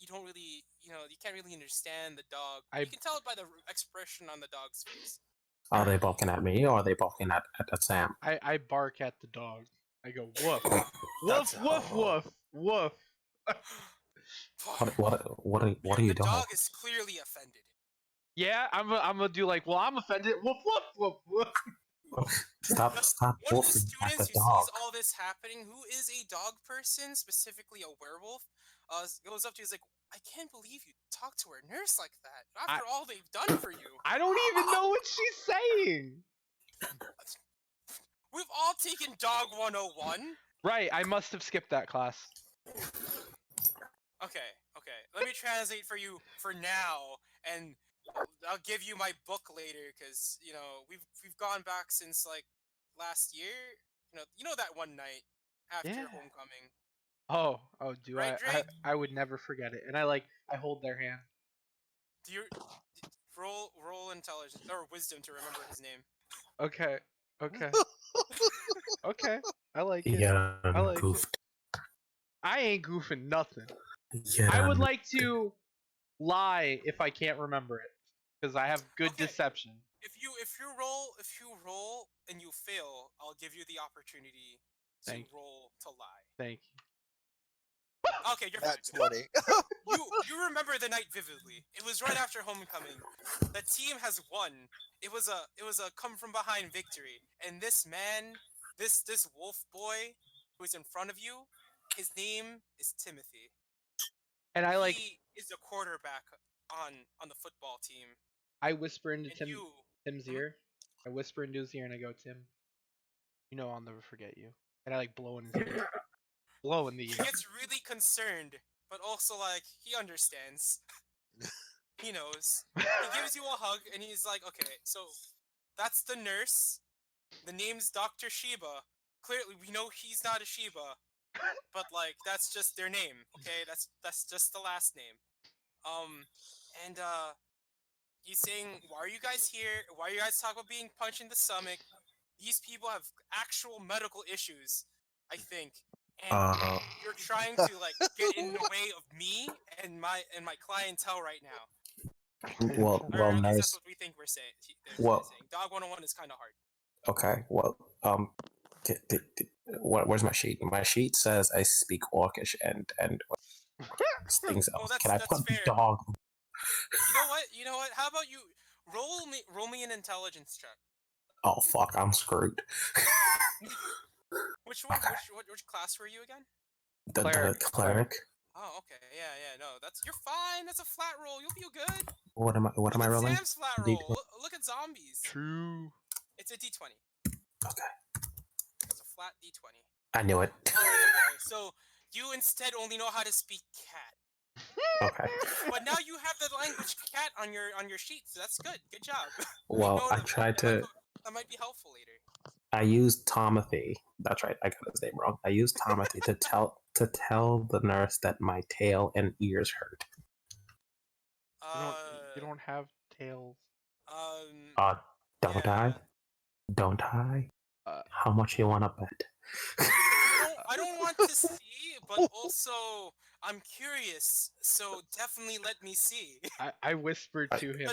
you don't really, you can't really understand the dog. You can tell it by the expression on the dog's face. Are they barking at me or are they barking at Sam? I bark at the dog. I go woof, That's- woof, woof, woof, woof. What are you The doing? dog is clearly offended. Yeah, I'm gonna do like, well, I'm offended. Woof, woof, woof, woof. Stop One of the woofing at students the who dog. sees all this happening, who is a dog person, specifically a werewolf, goes up to you, he's like, I can't believe you talk to our nurse like that. After all they've done for you. I don't even know what she's saying. We've all taken Dog 101. Right, I must have skipped that class. Okay. Let me translate for you for now, and I'll give you my book later, because we've gone back since like last year. You know that one night after Yeah. homecoming. Oh, do Right, I? Drake? I would never forget it. And I hold their hand. Do you roll intelligence or wisdom to remember his name? Okay. Okay. I like it. Yeah, I like goofed. it. I ain't goofing nothing. Yeah, I would like to lie if I can't remember it, because I have good Okay. deception. If you roll and you fail, I'll give you the opportunity to Thank you. roll to lie. Thank you. Okay, you're fine. That's funny. You remember the night vividly. It was right after homecoming. The team has won. It was a come from behind victory. And this man, this wolf boy who's in front of you, his name is Timothy. And I like. He is a quarterback on the football team. I whisper into And Tim's ear. I whisper into his ear and I go, Tim, you know I'll never forget you. And I like blow in his ear. Blow in the he ear. gets really concerned, but also like he understands. He knows. He gives you a hug and he's like, okay, so that's the nurse. The name's Dr. Shiba. Clearly, we know he's not a Shiba, but like that's just their name. Okay, that's just the last name. And He's saying, "Why are you guys here? Why are you guys talking about being punched in the stomach? These people have actual medical issues, I think, and Uh, you're trying to like get in the way of me and my clientele right now." well, Or well, at least that's nurse. what we think we're saying. Well, Saying. Dog 101 is kind of hard. okay. Well, where's my sheet? My sheet says I speak Orcish and things Well, else. that's Can I put fair. dog? You know what? How about you roll me an intelligence check? Oh fuck! I'm screwed. Which one? Okay. Which class were you again? The Cleric. cleric. Oh, okay. Yeah. No, you're fine. That's a flat roll. You'll be good. What am I? What am I Look at rolling? Sam's flat D20. roll. Look at zombies. True. It's a D20. Okay. It's a flat D20. I knew it. Okay. So you instead only know how to speak cat. Okay. But now you have the language cat on your sheet, so that's good. Good job. Well, know I that- tried that might to. go- That might be helpful later. I used Tomothy. That's right. I got his name wrong. I used Tomothy to tell the nurse that my tail and ears hurt. You don't have tails. Don't yeah. I? Don't I? Uh, How much you want to bet? I don't want to see, but also I'm curious, so definitely let me see. I whispered to him.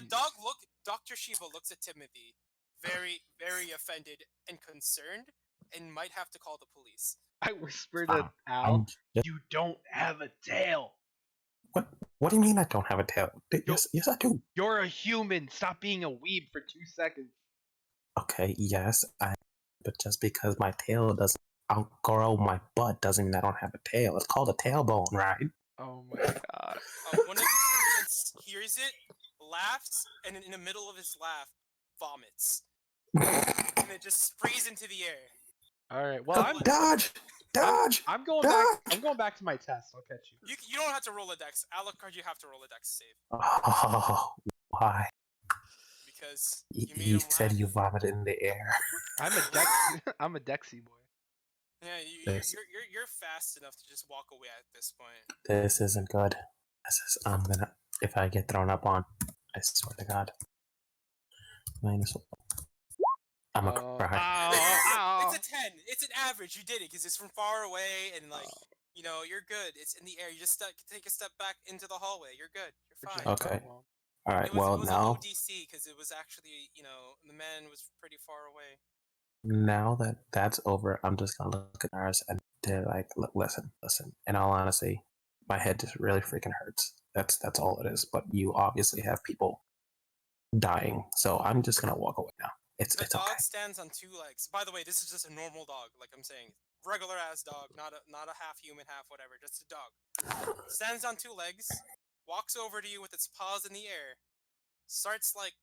Dr. Shiva looks at Timothy, very, very offended and concerned, and might have to call the police. I whispered at Al. You don't have a tail. What do you mean I don't have a tail? Yes, I do. You're a human. Stop being a weeb for 2 seconds. Okay, yes, but just because my tail doesn't outgrow my butt doesn't mean I don't have a tail. It's called a tailbone, right? Oh my god. One of the students hears it, laughs, and in the middle of his laugh, vomits. And it just sprays into the air. All right. Well, Dodge! I'm going Dodge! back. I'm going back to my test. I'll catch you. You don't have to roll a dex. Alucard, you have to roll a dex save. Oh, why? Because you made He him said laugh. you vomited in the air. I'm a Dexy boy. Yeah, you're fast enough to just walk away at this point. This isn't good. I'm gonna. If I get thrown up on, I swear to God. -1. I'm a cry. Ow. It's a 10. It's an average. You did it because it's from far away and like you're good. It's in the air. You just take a step back into the hallway. You're good. You're fine. Okay. All right. It Well, was now a low DC because it was actually the man was pretty far away. now that that's over, I'm just gonna look at ours and they're like, listen. In all honesty, my head just really freaking hurts. That's all it is. But you obviously have people dying, so I'm just gonna walk away now. It's The dog okay. stands on 2 legs. By the way, this is just a normal dog. Like I'm saying, regular ass dog, not a half human, half whatever. Just a dog. Stands on 2 legs, walks over to you with its paws in the air, starts like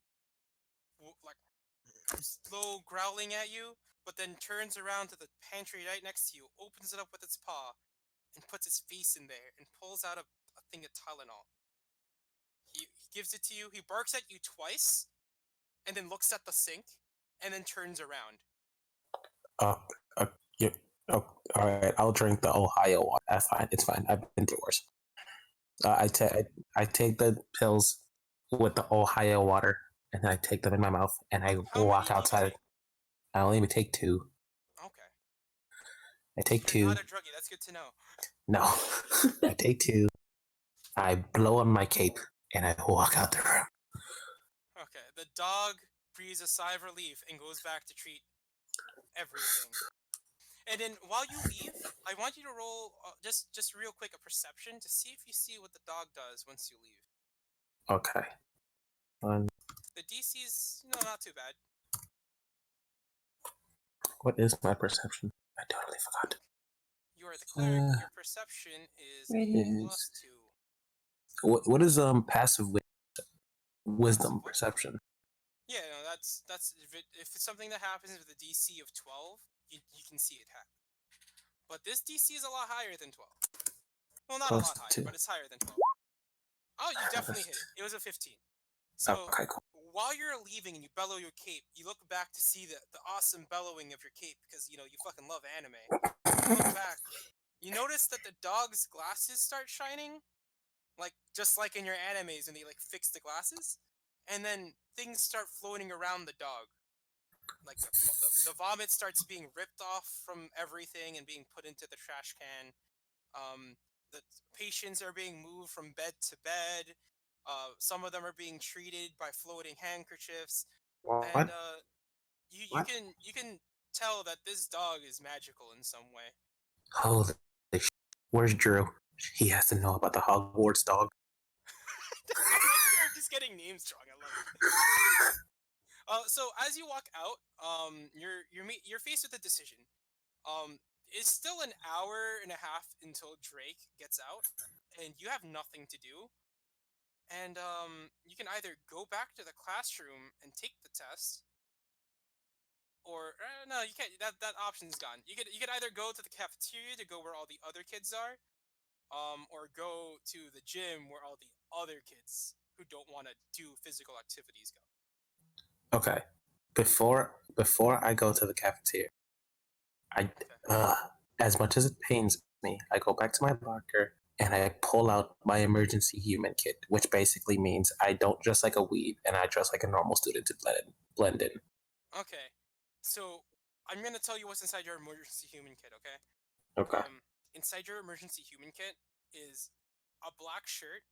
slow growling at you, but then turns around to the pantry right next to you, opens it up with its paw, and puts its face in there and pulls out a thing of Tylenol. He gives it to you. He barks at you twice, and then looks at the sink, and then turns around. Yeah. Oh, all right. I'll drink the Ohio water. That's fine. It's fine. I've been through worse. I take the pills with the Ohio water, and then I take them in my mouth, and I walk outside. I only take 2. Okay. I take You're 2. not a druggie. That's good to know. No, I take 2. I blow on my cape, and I walk out the room. Okay. The dog breathes a sigh of relief and goes back to treat everything. And then while you leave, I want you to roll just real quick a perception to see if you see what the dog does once you leave. Okay. The DC's not too bad. What is my perception? I totally forgot. You are the cleric. Your perception is Radiant. +2. What is passive wisdom perception? Yeah, no, that's if it's something that happens with a DC of 12, you can see it happen. But this DC is a lot higher than 12. Well, not a lot higher, but it's higher than 12. Oh, you definitely hit it. It was a 15. So Okay, cool. while you're leaving and you bellow your cape, you look back to see the awesome bellowing of your cape because you fucking love anime. You look back, you notice that the dog's glasses start shining, like just like in your animes when they like fix the glasses. and then things start floating around the dog. Like the vomit starts being ripped off from everything and being put into the trash can. The patients are being moved from bed to bed. Some of them are being treated by floating handkerchiefs, and What? What? you can tell that this dog is magical in some way. Holy shit. Where's Drew? He has to know about the Hogwarts dog. I like you're just getting names wrong. I love it. So as you walk out, you're faced with a decision. It's still an hour and a half until Drake gets out, and you have nothing to do. And you can either go back to the classroom and take the test, or no, you can't. That option's gone. You could either go to the cafeteria to go where all the other kids are, or go to the gym where all the other kids who don't want to do physical activities go. Okay. Before I go to the cafeteria, as much as it pains me, I go back to my locker and I pull out my emergency human kit, which basically means I don't dress like a weeb and I dress like a normal student to blend in. Okay, so I'm gonna tell you what's inside your emergency human kit. Okay. Okay. Inside your emergency human kit is a black shirt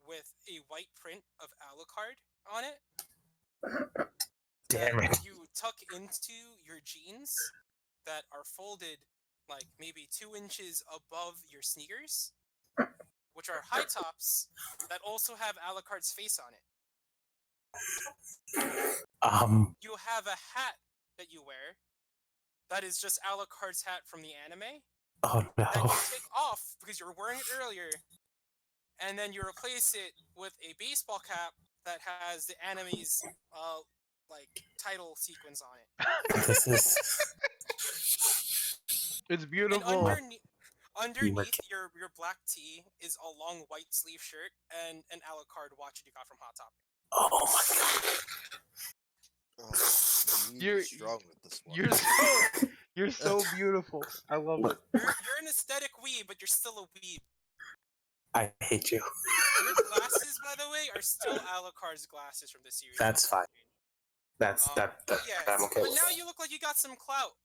with a white print of Alucard on it. Damn it. You tuck into your jeans that are folded like maybe 2 inches above your sneakers, which are high tops that also have Alucard's face on it. You have a hat that you wear that is just Alucard's hat from the anime. Oh no. That you take off because you were wearing it earlier, and then you replace it with a baseball cap that has the anime's like title sequence on it. This is It's And beautiful. underneath your black tee is a long white sleeve shirt and an Alucard watch that you got from Hot Topic. Oh my god. Oh, You're- strong with this one. You're so beautiful. I love it. You're an aesthetic weeb, but you're still a weeb. I hate you. Your glasses, by the way, are still Alucard's glasses from the series. That's fine. That's that Yeah, I'm okay but with now that. you look like you got some clout.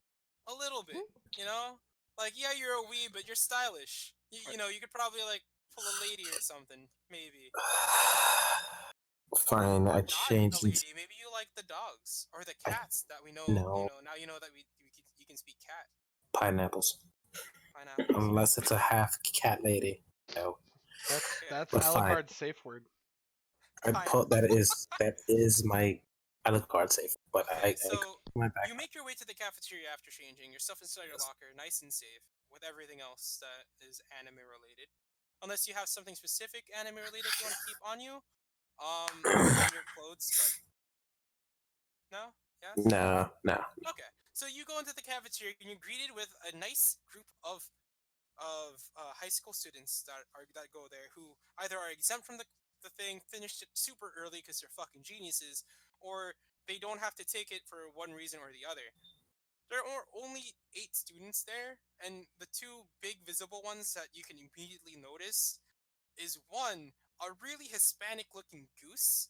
A little bit, you know? Like, yeah, you're a weeb, but you're stylish. You know, you could probably, like, pull a lady or something, maybe. Fine, I Not changed. a lady, maybe you like the dogs. Or the cats that we know, No. now you know that you can speak cat. Pineapples. Pineapple. Unless it's a half cat lady. No. That's But fine. Alucard's safe word. That is my Alucard safe. But I So, my back. you make your way to the cafeteria after changing. Your stuff inside your locker, nice and safe, with everything else that is anime related. Unless you have something specific anime related you want to keep on you. On your clothes, but no? Yes? No. Okay. So you go into the cafeteria and you're greeted with a nice group of high school students that go there who either are exempt from the thing, finished it super early because they're fucking geniuses, or they don't have to take it for one reason or the other. There are only 8 students there, and the 2 big visible ones that you can immediately notice is one, a really Hispanic-looking goose.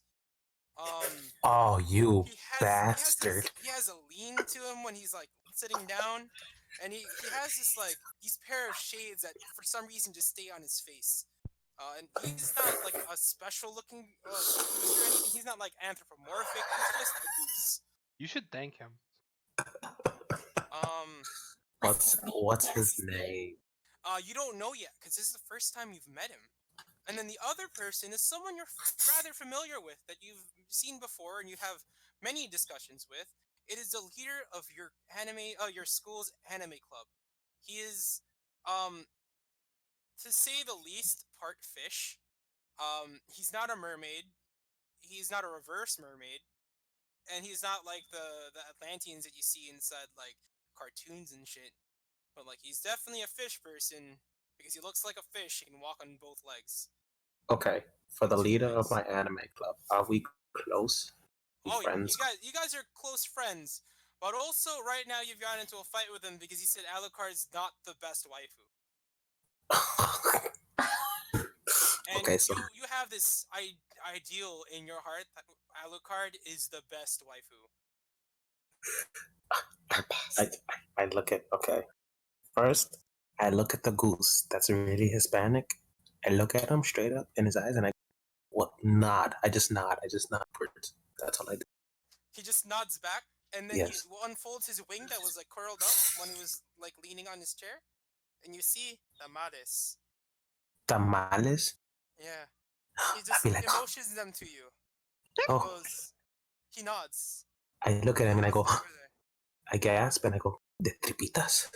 Oh, you He has bastard. he has a lean to him when he's like sitting down, and he has this like these pair of shades that for some reason just stay on his face. And he's not like a special looking goose or anything. He's not like anthropomorphic. He's just a goose. You should thank him. What's his name? You don't know yet because this is the first time you've met him. And then the other person is someone you're rather familiar with that you've seen before and you have many discussions with. It is the leader of your school's anime club. He is, to say the least, part fish. He's not a mermaid. He's not a reverse mermaid. And he's not like the Atlanteans that you see inside like cartoons and shit. But like he's definitely a fish person because he looks like a fish. He can walk on both legs. Okay, for the leader of my anime club, are we close? Friends? You guys are close friends. But also, right now, you've gotten into a fight with him because he said Alucard's not the best waifu. And Okay, so you have this ideal in your heart that Alucard is the best waifu. I look at first. I look at the goose. That's really Hispanic. I look at him straight up in his eyes, and I nod. I just nod. Upwards. That's all I do. He just nods back, and then Yes. he unfolds his wing that was like curled up when he was like leaning on his chair, and you see tamales. Tamales. Yeah, he I'd just be like, emotions them to you. oh. He nods. I look at him and I go, Over there. I gasp and I go, de tripitas.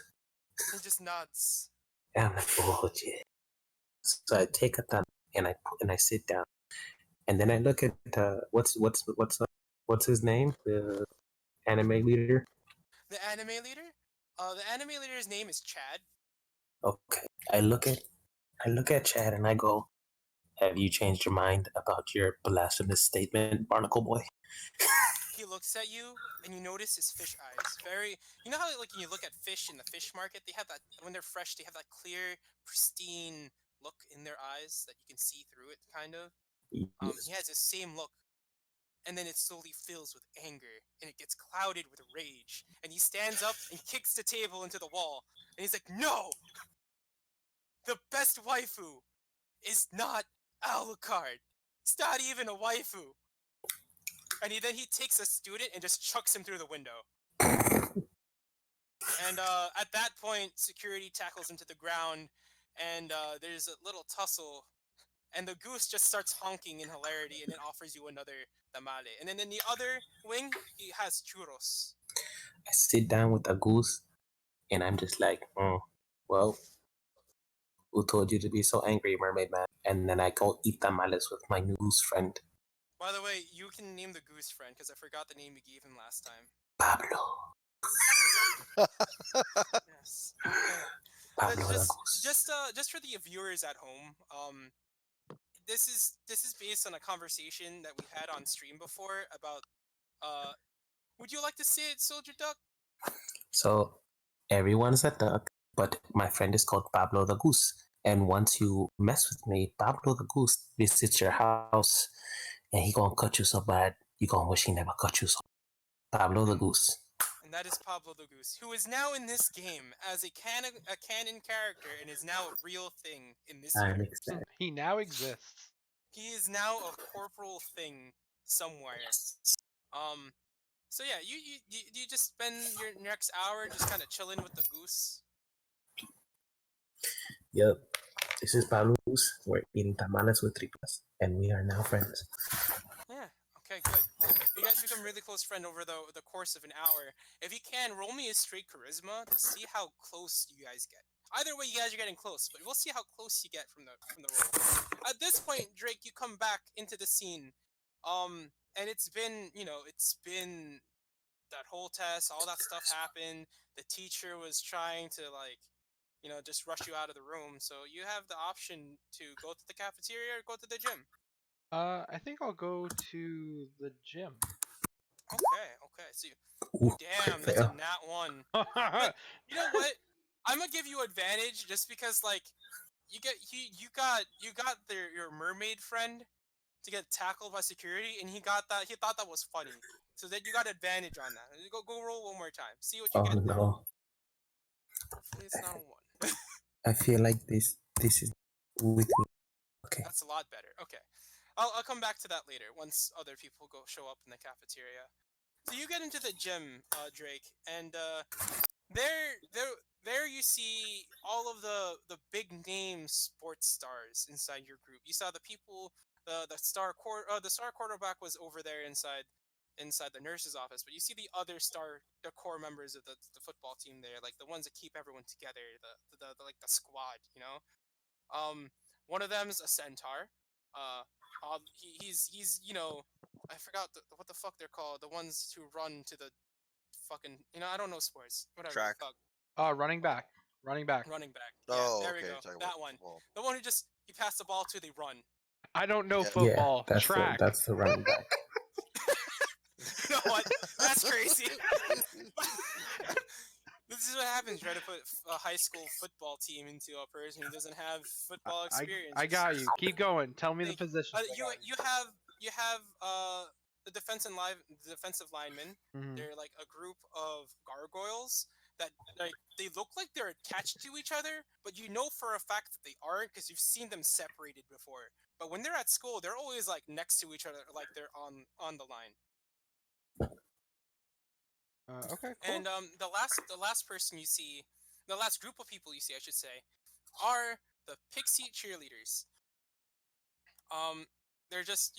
He just nods. And I'm like, oh yeah. So I take a time and I sit down, and then I look at what's his name, the anime leader. The anime leader. The anime leader's name is Chad. Okay, I look at Chad and I go, have you changed your mind about your blasphemous statement, Barnacle Boy? He looks at you and you notice his fish eyes. You know how like when you look at fish in the fish market, they have that when they're fresh, they have that clear, pristine look in their eyes that you can see through it, kind of. Yes. He has the same look, and then it slowly fills with anger, and it gets clouded with rage. And he stands up and kicks the table into the wall, and he's like, "No, the best waifu is not Alucard. It's not even a waifu." And then he takes a student and just chucks him through the window. And at that point, security tackles him to the ground, and there's a little tussle. And the goose just starts honking in hilarity, and then offers you another tamale. And then in the other wing, he has churros. I sit down with the goose, and I'm just like, well, who told you to be so angry, Mermaid Man? And then I go eat tamales with my goose friend, By the way, you can name the goose friend, because I forgot the name you gave him last time. Pablo. Yes. Okay. Pablo the goose. Just for the viewers at home, this is based on a conversation that we had on stream before about would you like to say it, Soldier Duck? So everyone's a duck, but my friend is called Pablo the goose. And once you mess with me, Pablo the goose visits your house, and he gonna cut you so bad you gonna wish he never cut you so. Pablo the goose. And that is Pablo the Goose, who is now in this game as a canon character and is now a real thing in this I'm universe. excited. He now exists. He is now a corporal thing somewhere. So yeah, you just spend your next hour just kind of chilling with the goose. Yep. This is Pablo Goose. We're eating tamales with tripas, and we are now friends. Yeah. Okay. Good. You guys become really close friend over the course of an hour. If you can, roll me a straight charisma to see how close you guys get. Either way, you guys are getting close, but we'll see how close you get from the roll. At this point, Drake, you come back into the scene, and it's been that whole test, all that stuff happened. The teacher was trying to just rush you out of the room. So you have the option to go to the cafeteria or go to the gym. I think I'll go to the gym. Okay. So damn, that's a nat 1. But you know what? I'm gonna give you advantage just because you got your mermaid friend to get tackled by security, and he thought that was funny. So then you got advantage on that. Go roll one more time. See what you get. Oh no. Hopefully it's not a 1. I feel like this is with me. Okay. That's a lot better. Okay. I'll come back to that later once other people show up in the cafeteria. So you get into the gym, Drake, and there you see all of the big name sports stars inside your group. You saw the people, the star quarterback was over there inside the nurse's office, but you see the core members of the football team there, like the ones that keep everyone together, the squad, you know. One of them is a centaur. He's I forgot what the fuck they're called. The ones who run to the fucking I don't know sports. Whatever. Track. Fuck. Running back. Running back. Yeah, Oh, there okay. we you're go. talking That about one. football. The one who he passed the ball to, they run. I don't know Yeah. football. Yeah, Track. that's the running back. You know what? That's crazy. This is what happens. Try to put a high school football team into a person who doesn't have football experience. I got you. Keep going. Tell me the Like, positions. you have the defensive linemen. Mhm. They're like a group of gargoyles that like they look like they're attached to each other, but you know for a fact that they aren't because you've seen them separated before. But when they're at school, they're always like next to each other, like they're on the line. Okay, cool. And the last person you see, the last group of people you see, I should say, are the pixie cheerleaders. They're just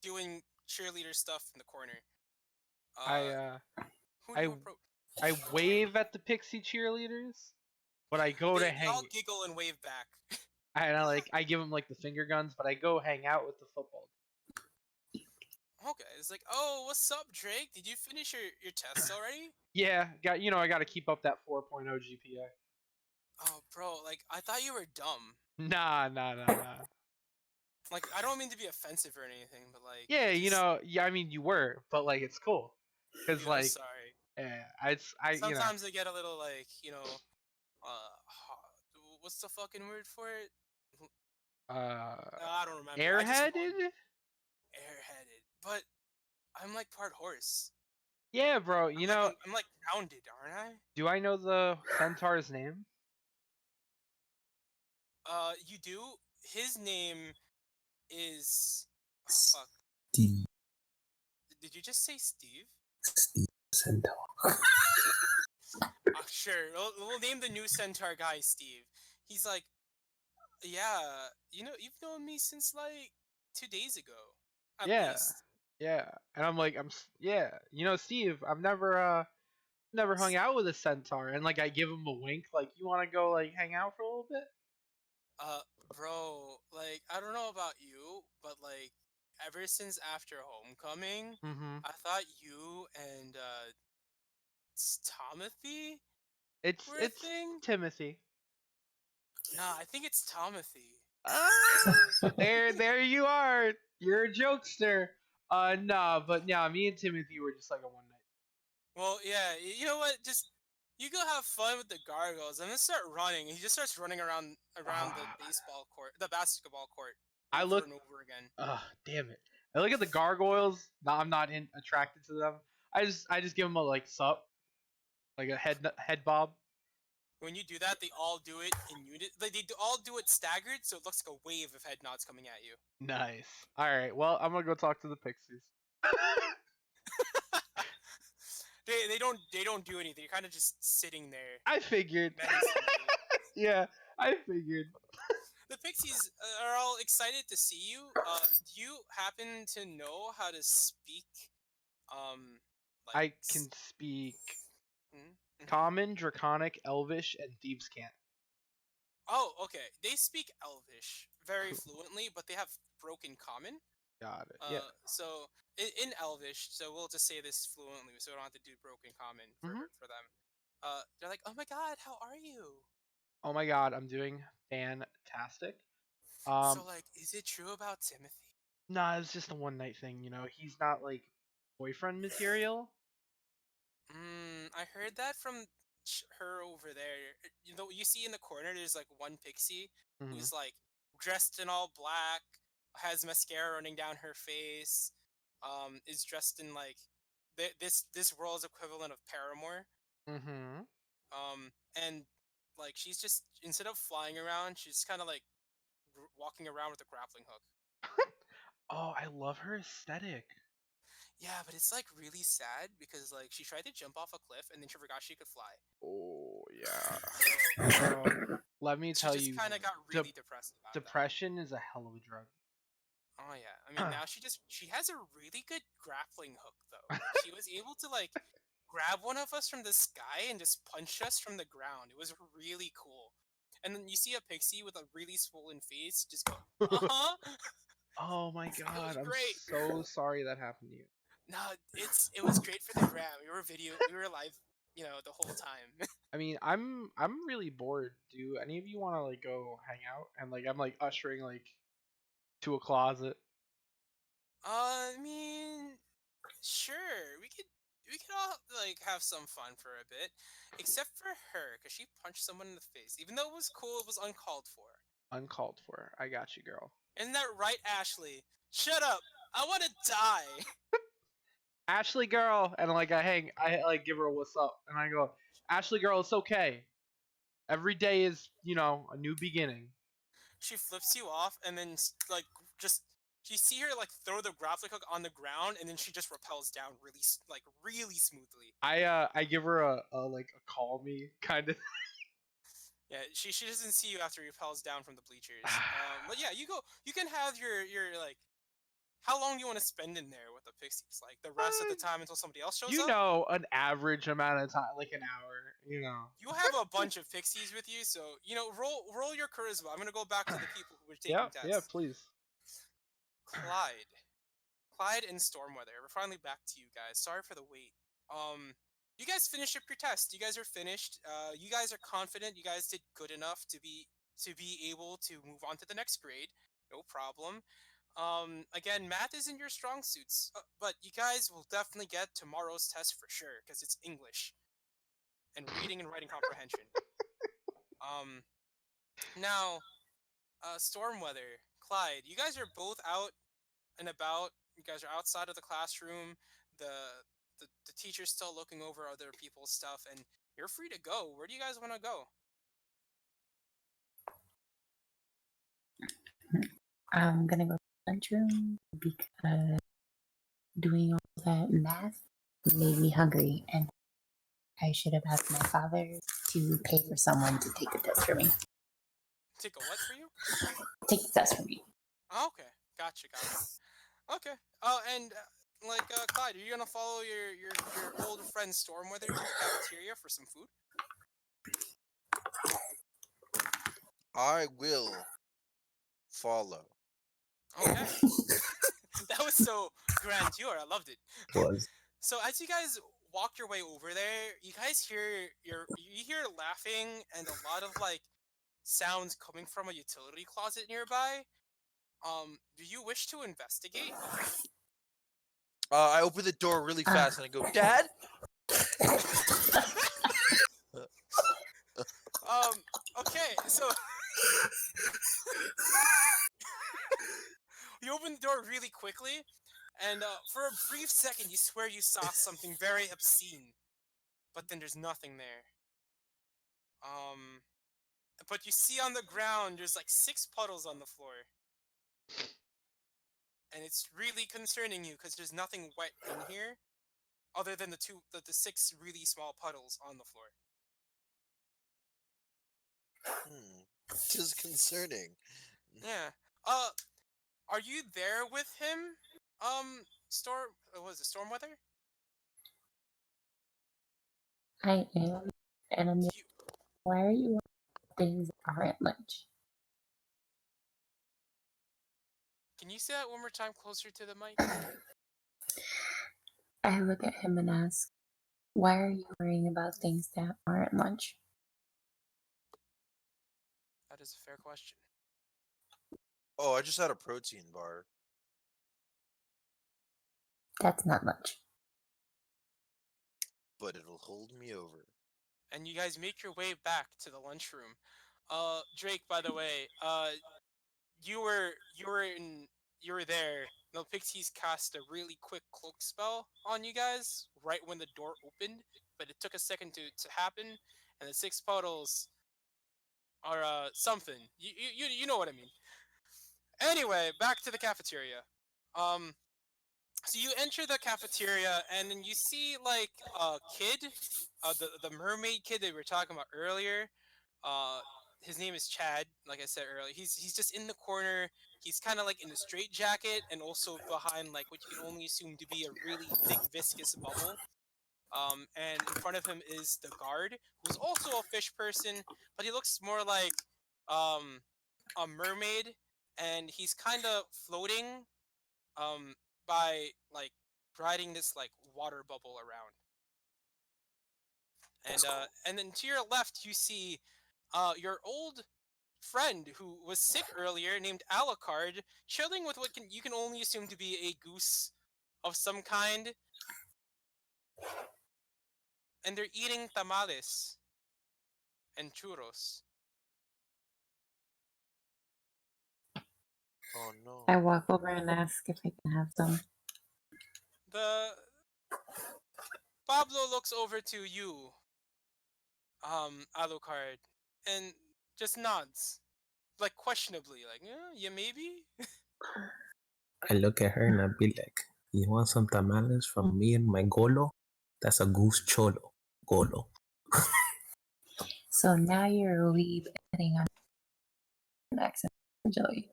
doing cheerleader stuff in the corner. Who do I you approach? I wave at the pixie cheerleaders, but I go to They hang. all giggle and wave back. I give them like the finger guns, but I go hang out with the football. Okay, it's like, oh, what's up, Drake? Did you finish your tests already? Yeah, I got to keep up that 4.0 GPA. Oh, bro, like I thought you were dumb. Nah. Like I don't mean to be offensive or anything, but like Yeah, just, I mean you were, but like it's cool, cause dude, I'm like sorry. yeah, I Sometimes I get a little like what's the fucking word for it? I don't remember. I just airheaded. airheaded, but I'm like part horse. Yeah, bro. I'm like grounded, aren't I? Do I know the centaur's name? You do. His name is. Oh, fuck. Steve. Did you just say Steve? Steve Centaur. Sure. We'll name the new centaur guy Steve. He's like, yeah, you've known me since like 2 days ago, at Yeah, least. yeah. And I'm like, yeah. Steve, I've never hung out with a centaur, and like I give him a wink, like you want to go like hang out for a little bit. Bro, like I don't know about you, but like ever since after homecoming, Mm-hmm. I thought you and Tomothy It's were a thing. Timothy. Nah, I think it's Tomothy. There you are. You're a jokester. Nah, but yeah, me and Timothy were just like a one night. Well, yeah, you know what? Just you go have fun with the gargoyles. I'm gonna start running. He just starts running around the baseball court, the basketball court, over and over again. Damn it! I look at the gargoyles. No, I'm not attracted to them. I just give them a like sup, like a head bob. When you do that, they all do it in unit. Like all do it staggered, so it looks like a wave of head nods coming at you. Nice. All right. Well, I'm gonna go talk to the pixies. They don't do anything. You're kind of just sitting there. I figured. Yeah, I figured. The pixies are all excited to see you. Do you happen to know how to speak? I can speak Mm-hmm. Common, Draconic, Elvish, and Thieves' Cant. Oh, okay. They speak Elvish very fluently, but they have broken Common. Got it. Yeah. So in Elvish, so we'll just say this fluently, so we don't have to do broken Common for them. They're like, "Oh my God, how are you?" Oh my God, I'm doing fantastic. So like, is it true about Timothy? Nah, it's just a one night thing. He's not like boyfriend material. I heard that from her over there. You see in the corner, there's like one pixie who's like dressed in all black, has mascara running down her face, is dressed in like this world's equivalent of Paramore. And like she's just instead of flying around, she's kind of like walking around with a grappling hook. Oh, I love her aesthetic. Yeah, but it's like really sad because like she tried to jump off a cliff and then she forgot she could fly. Oh yeah. Let me tell you, she just kind of got really depressed about depression is a hell of a drug. Oh yeah, I mean now she has a really good grappling hook though. She was able to like grab one of us from the sky and just punch us from the ground. It was really cool. And then you see a pixie with a really swollen face just go, Oh my God, I'm great. so sorry that happened to you. No, it was great for the gram. We were live, the whole time. I mean, I'm really bored. Do any of you want to like go hang out? And like I'm like ushering like to a closet. I mean, sure, we can all like have some fun for a bit, except for her, because she punched someone in the face. Even though it was cool, it was uncalled for. Uncalled for. I got you, girl. Isn't that right, Ashley? Shut up! I want to die. Ashley, girl, and like I like give her a what's up, and I go, Ashley, girl, it's okay. Every day is, a new beginning. She flips you off, and then like just you see her like throw the grappling hook on the ground, and then she just repels down really smoothly. I give her a call me kind of. Yeah, she doesn't see you after he repels down from the bleachers. But yeah, you can have your like. How long do you want to spend in there with the pixies? Like the rest of the time until somebody else shows up? An average amount of time, like an hour. You have a bunch of pixies with you, so roll your charisma. I'm gonna go back to the people who were taking tests. Yeah, please. Clyde and Stormweather. We're finally back to you guys. Sorry for the wait. You guys finished up your test. You guys are finished. You guys are confident. You guys did good enough to be able to move on to the next grade. No problem. Again, math isn't your strong suits, but you guys will definitely get tomorrow's test for sure because it's English and reading and writing comprehension. Now, Stormweather, Clyde, you guys are both out and about. You guys are outside of the classroom. The teacher's still looking over other people's stuff, and you're free to go. Where do you guys want to go? I'm gonna go to the lunchroom because doing all that math made me hungry, and I should have asked my father to pay for someone to take the test for me. Take a what for you? Take the test for me. Oh, okay, gotcha. Okay. And Clyde, are you gonna follow your old friend Stormweather to the cafeteria for some food? I will follow. Okay. That was so grandeur. I loved it. Was So as you guys walk your way over there, you guys hear laughing and a lot of like sounds coming from a utility closet nearby. Do you wish to investigate? I open the door really fast and I go, Dad? Okay, so you open the door really quickly, and for a brief second you swear you saw something very obscene, but then there's nothing there. But you see on the ground there's like 6 puddles on the floor. And it's really concerning you because there's nothing wet in here other than the 6 really small puddles on the floor. It is concerning. Yeah. Are you there with him? Stormweather? I am, and I'm. Why are you things aren't lunch? Can you say that one more time closer to the mic? I look at him and ask, why are you worrying about things that aren't lunch? That is a fair question. Oh, I just had a protein bar. That's not lunch. But it'll hold me over. And you guys make your way back to the lunchroom. Drake, by the way, you were there. The pixies cast a really quick cloak spell on you guys right when the door opened, but it took a second to happen, and the 6 puddles are something. You know what I mean. Anyway, back to the cafeteria. So you enter the cafeteria and then you see like a kid, the mermaid kid that we were talking about earlier. His name is Chad. Like I said earlier, he's just in the corner. He's kind of like in a straight jacket and also behind like what you can only assume to be a really thick viscous bubble. And in front of him is the guard, who's also a fish person, but he looks more like a mermaid, and he's kind of floating by like riding this like water bubble around. And and then to your left you see your old friend who was sick earlier named Alucard chilling with what you can only assume to be a goose of some kind. And they're eating tamales and churros. Oh no. I walk over and ask if I can have some. The Pablo looks over to you, Alucard, and just nods, like questionably, like, yeah, maybe. I look at her and I be like, "You want some tamales from me and my golo? That's a goose cholo, golo." So now you're a weeb adding on an accent, Joey.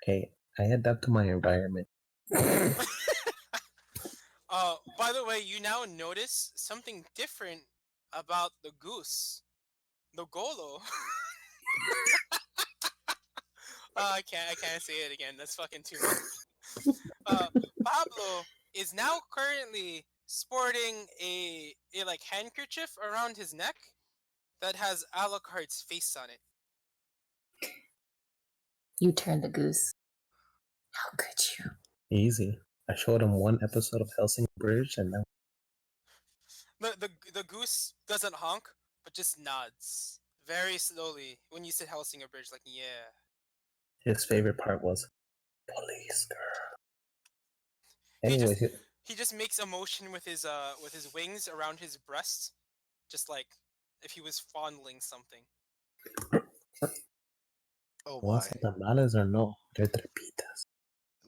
Hey, I adapt to my environment. By the way, you now notice something different about the goose, the golo. I can't say it again. That's fucking too much. Pablo is now currently sporting a like handkerchief around his neck that has Alucard's face on it. You turned the goose. How could you? Easy. I showed him one episode of Helsing Bridge, and now The goose doesn't honk, but just nods very slowly when you said Helsinger Bridge, like yeah. his favorite part was police girl. He Anyways, He just makes a motion with his wings around his breast, just like if he was fondling something. Oh want my. some tamales or no? They're trepitas.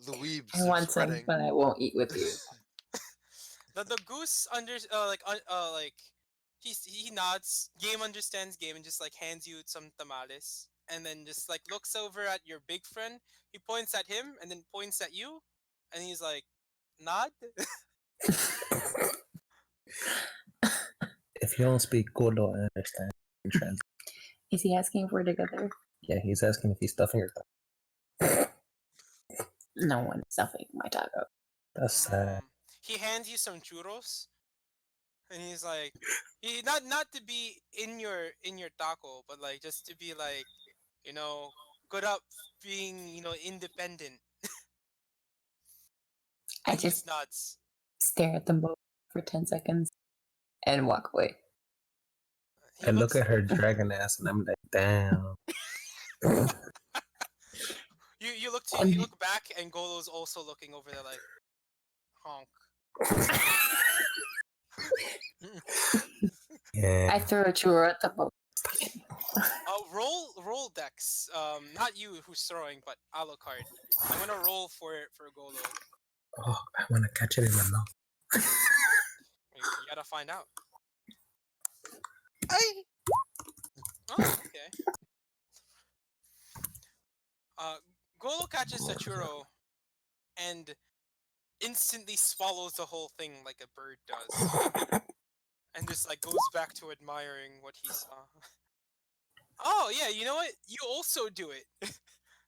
The weebs I are want some, spreading. but I won't eat with you. The goose he nods. Game understands game and just like hands you some tamales, and then just like looks over at your big friend. He points at him and then points at you, and he's like, nod. If you don't speak golo, I understand. Trans. Is he asking for together? Yeah, he's asking if he's stuffing your thumb. No one is stuffing my taco. That's sad. He hands you some churros, and he's like, he not to be in your taco, but like just to be like, you know, good up being independent. I And he just just nods. stare at them both for 10 seconds and walk away. He I look looks. at her dragon ass, and I'm like, damn. You look back, and Golo's also looking over there like, honk. Yeah. I throw a churro at the boat. Roll Dex. Not you who's throwing, but Alucard. I'm gonna roll for Golo. Oh, I want to catch it in my mouth. You gotta find out. I Oh, okay. Golo catches the churro and instantly swallows the whole thing like a bird does, and just like goes back to admiring what he saw. Oh yeah, you know what? You also do it. Do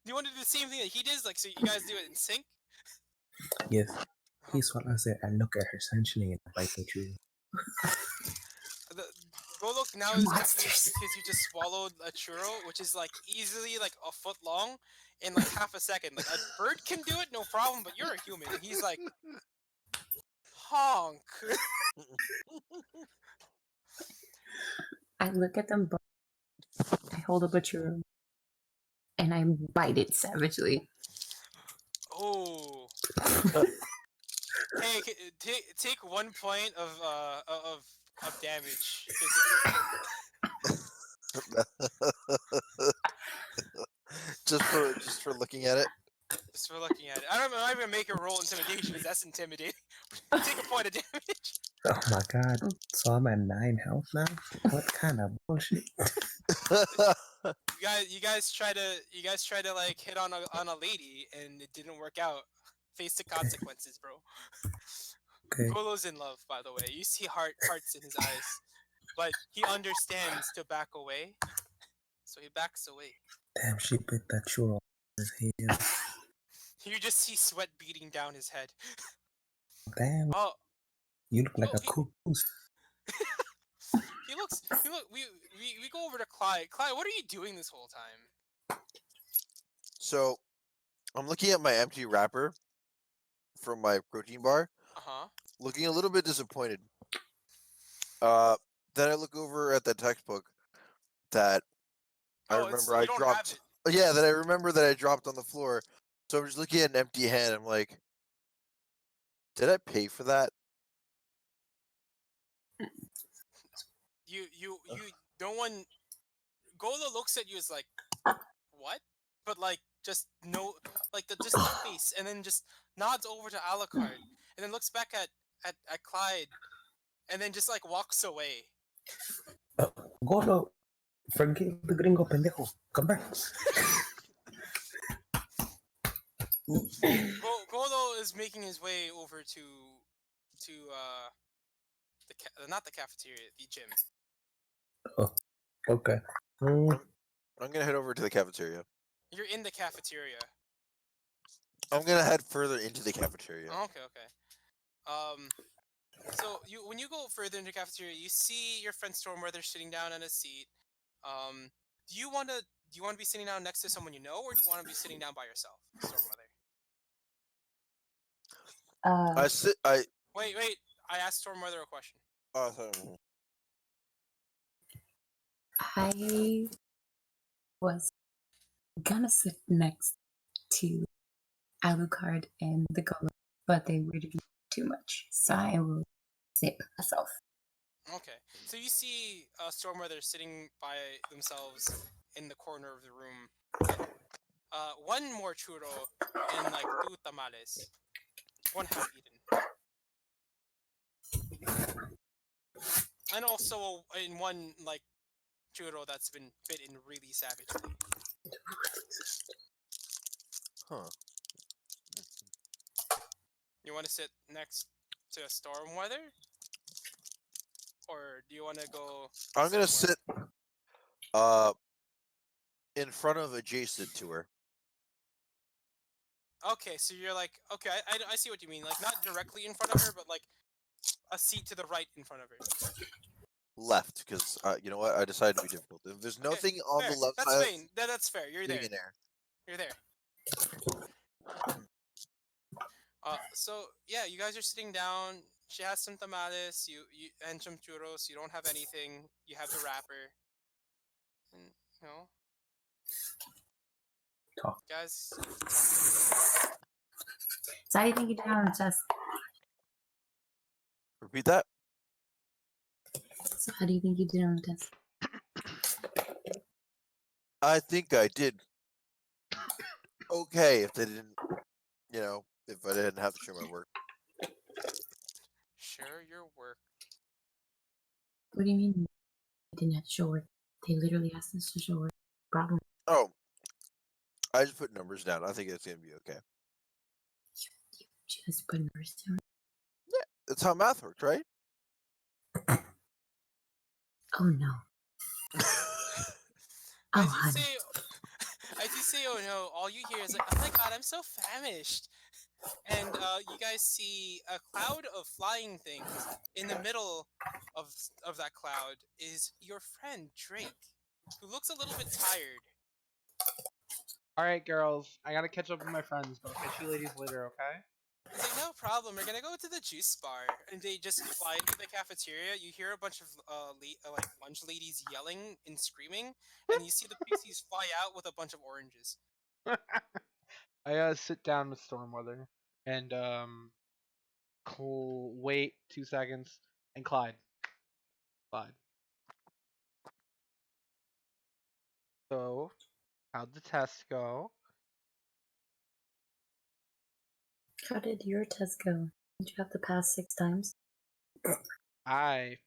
you want to do the same thing that he does? Like, so you guys do it in sync? Yes. He swallows it. I look at her sensually and I bite the tree. Golok now is Monsters. confused because you just swallowed a churro, which is like easily like a foot long in like half a second. Like a bird can do it, no problem, but you're a human. And he's like, honk. I look at them both. I hold up a churro and I bite it savagely. Oh. Hey, take 1 point of damage. just for looking at it. Just for looking at it. I don't know. I'm gonna make a roll intimidation because that's intimidating. Take a point of damage. Oh my god. So I'm at 9 health now? What kind of bullshit? You guys try to like hit on a lady and it didn't work out. Face the consequences, bro. Okay. Golo's in love, by the way. You see hearts in his eyes, but he understands to back away, so he backs away. Damn, she bit that churro on his head. You just see sweat beating down his head. Damn, Oh, you look like oh, a cool goose. he looks. We go over to Clyde. Clyde, what are you doing this whole time? So, I'm looking at my empty wrapper from my protein bar, Uh huh. looking a little bit disappointed Then I look over at the textbook that I Oh, remember you I don't have dropped. it. Yeah, that I remember that I dropped on the floor. So I'm just looking at an empty hand. I'm like, did I pay for that? You. No one. Gola looks at you as like, what? But like, just no, like just the face, and then just nods over to Alucard, and then looks back at Clyde, and then just like walks away. Gordo, forgive the gringo pendejo. Come back. Golo is making his way over to not the cafeteria, the gym. Okay. Mm, I'm gonna head over to the cafeteria. You're in the cafeteria. I'm gonna head further into the cafeteria. Okay, okay. So when you go further into the cafeteria, you see your friend Stormweather sitting down on a seat. Do you want to be sitting down next to someone you know, or do you want to be sitting down by yourself, Stormweather? I sit. I. Wait. I asked Stormweather a question. Oh, sorry. I was gonna sit next to Alucard and the Golem, but they weirded me too much, so I will sit by myself. Okay, so you see Stormweather sitting by themselves in the corner of the room. One more churro and like 2 tamales. One half eaten. And also in one like churro that's been bitten really savagely. Huh. You want to sit next to Stormweather? Or do you want to go I'm gonna somewhere? sit. In front of adjacent to her. Okay, so you're like, okay, I see what you mean. Like, not directly in front of her, but like a seat to the right in front of her. Left, because you know what? I decided to be difficult. If there's nothing on fair. the left That's side, fine. That's fair. You're there. sitting in there. You're there. So yeah, you guys are sitting down. She has some tamales, you and some churros. You don't have anything. You have the wrapper, and you know, Talk. guys. So how do you think you did on the test? Repeat that. So how do you think you did on the test? I think I did okay if they didn't, you know, if I didn't have to show my work. Share your work. What do you mean you didn't have to show work? They literally asked us to show work. Problem. Oh, I just put numbers down. I think it's gonna be okay. You just put numbers down. That's how math works, right? Oh no. As Oh, you honey. say, as you say, oh no, all you hear is like, oh my god, I'm so famished. And you guys see a cloud of flying things. In the middle of that cloud is your friend Drake, who looks a little bit tired. All right, girls, I gotta catch up with my friends, but I'll catch you ladies later, okay? He's like, no problem. We're gonna go to the juice bar, and they just fly into the cafeteria. You hear a bunch of like lunch ladies yelling and screaming, and you see the PCs fly out with a bunch of oranges. I gotta sit down with Stormweather and wait 2 seconds and Clyde. So, how'd the test go? How did your test go? Did you have to pass 6 times? I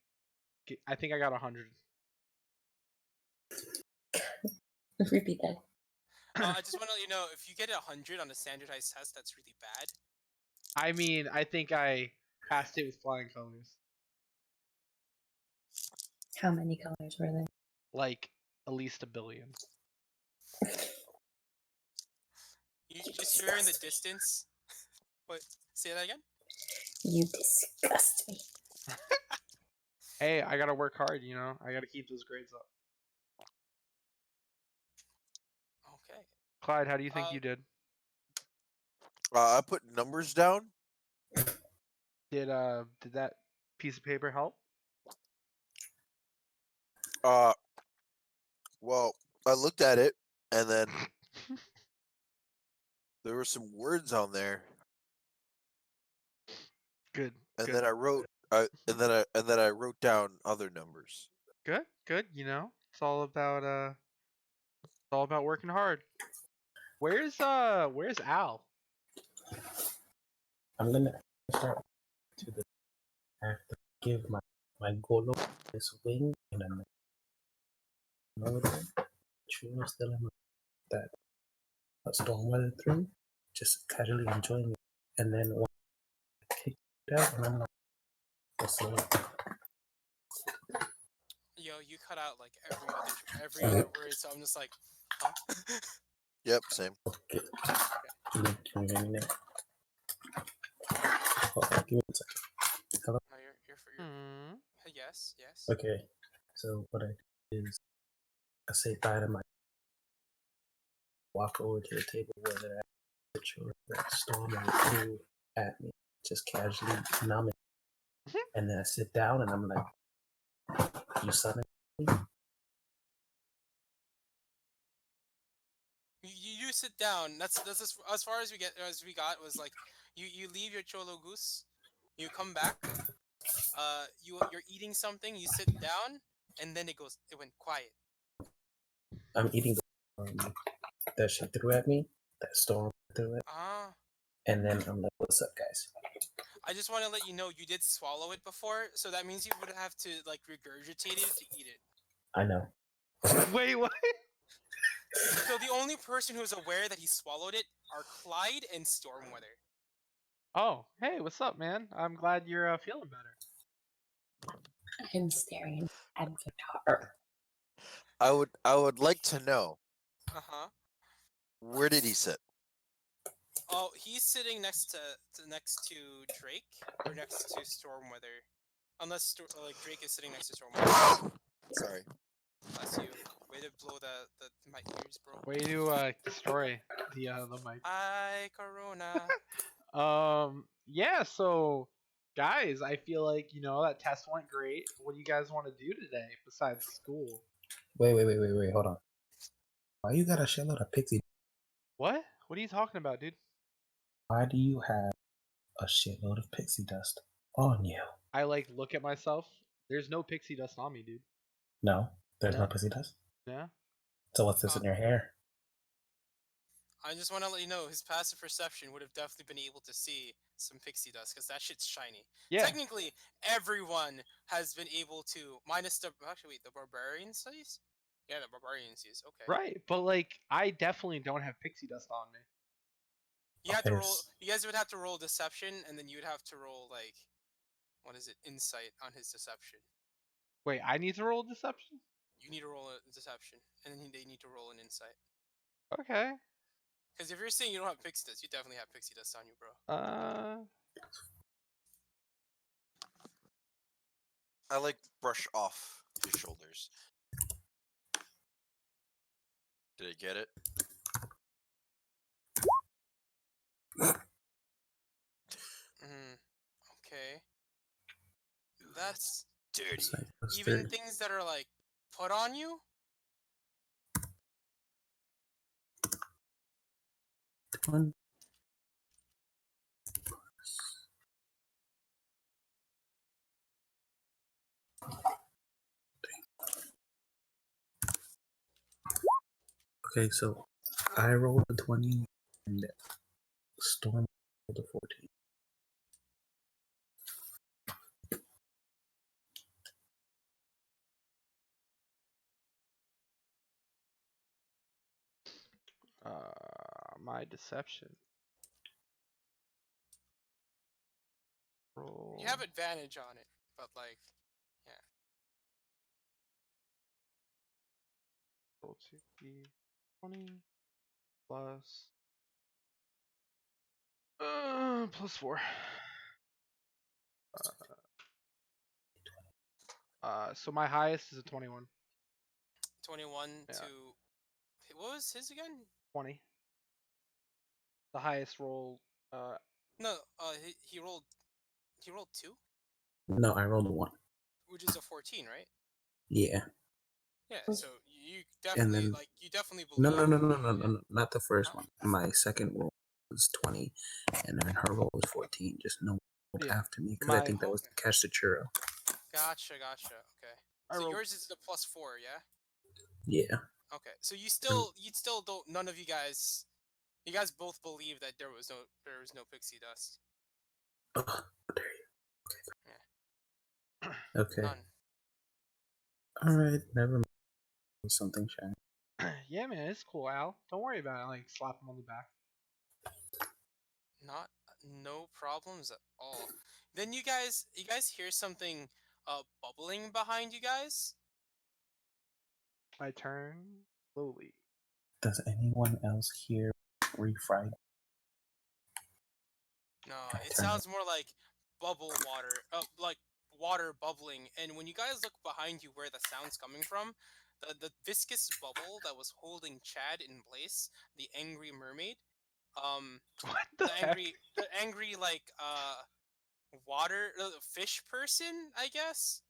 think I got 100. Repeat that. I just want to let you know, if you get 100 on a standardized test, that's really bad. I mean, I think I passed it with flying colors. How many colors were there? Like, at least 1 billion. You just hear in the distance. What? Say that again? You disgust me. Hey, I gotta work hard, you know? I gotta keep those grades up. Okay. Clyde, how do you think you did? I put numbers down. Did that piece of paper help? Well, I looked at it, and then there were some words on there, Good. and Good. then I wrote, and then I wrote down other numbers. Good. Good. You know, it's all about working hard. Where's Al? I'm gonna start to the. I have to give my Golo this wing, and then know that Chuno still in that storm weather through, just casually enjoying it, and then when I kick it out, and I'm like, what's up? Yo, you cut out like every other word, so I'm just like, huh? Yep, same. Okay. Can you hear me now? Hold on, give me a second. Hello? No, you're Hmm. yes, yes. Okay. So what I do is I say bye to my walk over to the table where they're at the children that storm and threw at me, just casually numbing. And then I sit down and I'm like, you summoned me? You sit down. That's as far as we got was like you leave your cholo goose, you come back, you're eating something, you sit down, and then it went quiet. I'm eating that she threw at me, that storm threw at, Ah, and then I'm like, what's up, guys? I just want to let you know you did swallow it before, so that means you would have to like regurgitate it to eat it. I know. Wait, what? So the only person who's aware that he swallowed it are Clyde and Stormweather. Oh, hey, what's up, man? I'm glad you're feeling better. I'm staring at a guitar. I would like to know, Uh-huh. where did he sit? Oh, he's sitting next to Drake or next to Stormweather. Unless like Drake is sitting next to Stormweather. Sorry. Bless you. Way to blow my ears, bro. Way to destroy the mic. Ay, Corona. Yeah, so guys, I feel like, that test went great. What do you guys want to do today besides school? Wait, hold on. Why you got a shitload of pixie? What? What are you talking about, dude? Why do you have a shitload of pixie dust on you? I look at myself. There's no pixie dust on me, dude. No, there's no No. pixie dust. Yeah. So what's this in your hair? I just want to let you know his passive perception would have definitely been able to see some pixie dust because that shit's shiny. Yeah. Technically, everyone has been able to, minus the barbarian sees. Yeah, the barbarian sees. Okay. Right, but I definitely don't have pixie dust on me. You have to Okay, roll. You guys would have to roll deception, and then you would have to roll like, what is it? Insight on his deception. Wait, I need to roll deception? You need to roll a deception, and then they need to roll an insight. Okay. Because if you're saying you don't have pixie dust, you definitely have pixie dust on you, bro. I like brush off his shoulders. Did I get it? Okay. That's dirty. that's Even dirty. things that are like put on you. One. Okay, so I rolled a 20 and Storm rolled a 14. My deception. Roll. You have advantage on it, but like, yeah. Roll 2d 20 plus plus 4. So my highest is a 21. 21 Yeah. to what was his again? 20. The highest roll. No, he rolled 2, No, I rolled a 1. which is a 14, right? Yeah. Yeah, Was- so you And definitely then you definitely no, believe. no, not the first Huh? one. My second roll was 20, and then her roll was 14. Just no rolled Yeah, after me because I my- think that was to catch the churro. Gotcha. Okay. I So rolled- yours is the +4, yeah? Yeah. Okay. So you still don't. None of you guys both believe that there was no pixie dust. Oh, how dare Yeah. you. Okay. None. All right. Never mind. Something shiny. Yeah, man, it's cool, Al. Don't worry about it. I, like, slap him on the back. No problems at all. Then you guys hear something bubbling behind you guys? I turn slowly. Does anyone else hear refried? No, I it turn sounds more like bubble water, like water bubbling. And when you guys look behind you where the sound's coming from, the viscous bubble that was holding Chad in place, the angry mermaid, um, What the heck? the angry like water fish person, I guess,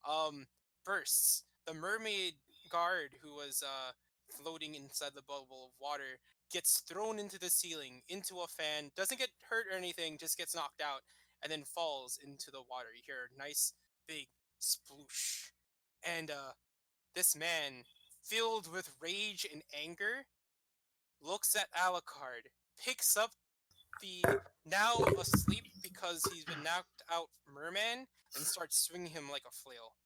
um, bursts. The mermaid guard who was floating inside the bubble of water gets thrown into the ceiling, into a fan, doesn't get hurt or anything, just gets knocked out, and then falls into the water. You hear a nice big sploosh. And this man, filled with rage and anger, looks at Alucard, picks up the now asleep because he's been knocked out merman, and starts swinging him like a flail.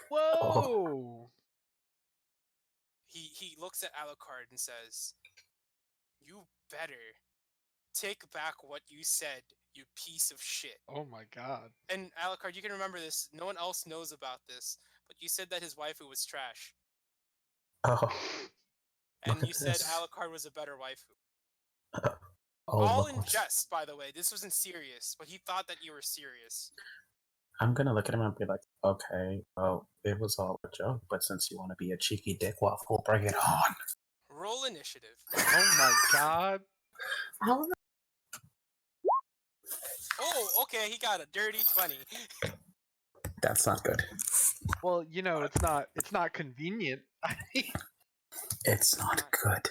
Whoa! He looks at Alucard and says, "You better take back what you said, you piece of shit." Oh my god. And Alucard, you can remember this. No one else knows about this, but you said that his waifu was trash, Oh, and look you at said this. Alucard was a better waifu. Oh, All look in what's- jest, by the way. This wasn't serious, but he thought that you were serious. I'm gonna look at him and be like, okay, well, it was all a joke, but since you want to be a cheeky dick waffle, bring it on. Roll initiative. Oh my god. All of Oh, okay, he got a dirty 20. That's not good. Well, you know, it's not convenient. It's not good.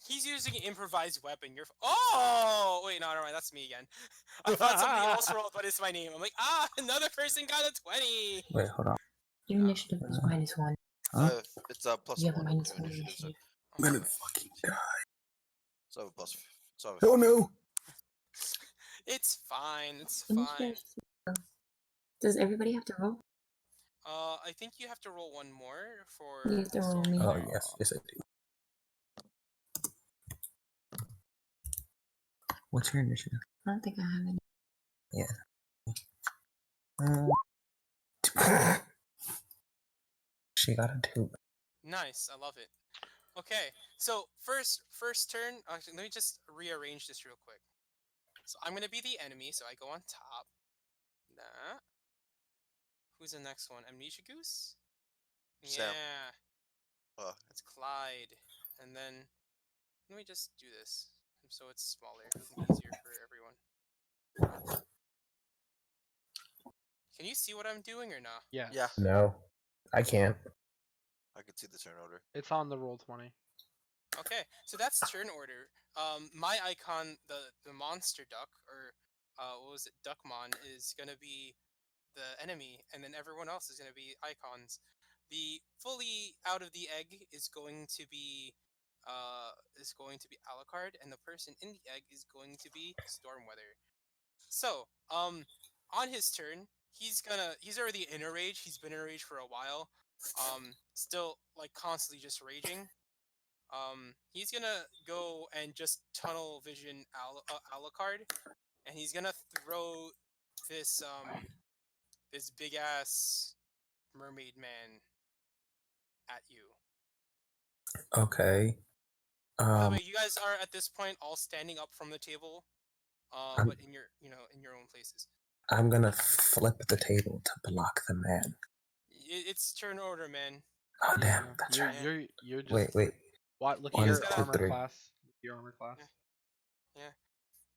He's using an improvised weapon. Oh! Wait, no, never mind. That's me again. I thought somebody else rolled, but it's my name. I'm like, another person got a 20! Wait, hold on. your initiative was -1. Huh? It's plus You have a 1 on -1 your in initiative, so, initiative. I'm gonna fucking die. so I have a plus. So I have Oh no! It's fine. It's Let me fine. hear- Does everybody have to roll? I think you have to roll one more for. You have to roll Storm me. Oh Cloud. yes, I do. What's your initiative? I don't think I have any. She got a 2. Nice. I love it. Okay, so first turn. Actually, let me just rearrange this real quick. So I'm gonna be the enemy, so I go on top. Nah. Who's the next one? Amnesia Goose? Sam. Yeah, Uh, that's Clyde. And then let me just do this so it's smaller and easier for everyone. Can you see what I'm doing or not? Yes. Yeah. No, I can't. I can see the turn order. It's on the roll 20. Okay, so that's turn order. My icon, the monster duck, or what was it, Duckmon, is gonna be the enemy, and then everyone else is gonna be icons. The fully out of the egg is going to be Alucard, and the person in the egg is going to be Stormweather. So, on his turn, he's already in a rage. He's been in a rage for a while. Still like constantly just raging. He's gonna go and just tunnel vision Alucard, and he's gonna throw this this big ass mermaid man at you. Okay. By the way, you guys are at this point all standing up from the table, but in your in your own places. I'm gonna flip the table to block the man. It's turn order, man. Oh damn, Yeah, that's you're, right. you're just Wait. What? Look at 1, your 2, armor 3. class. Look at your armor class. Yeah.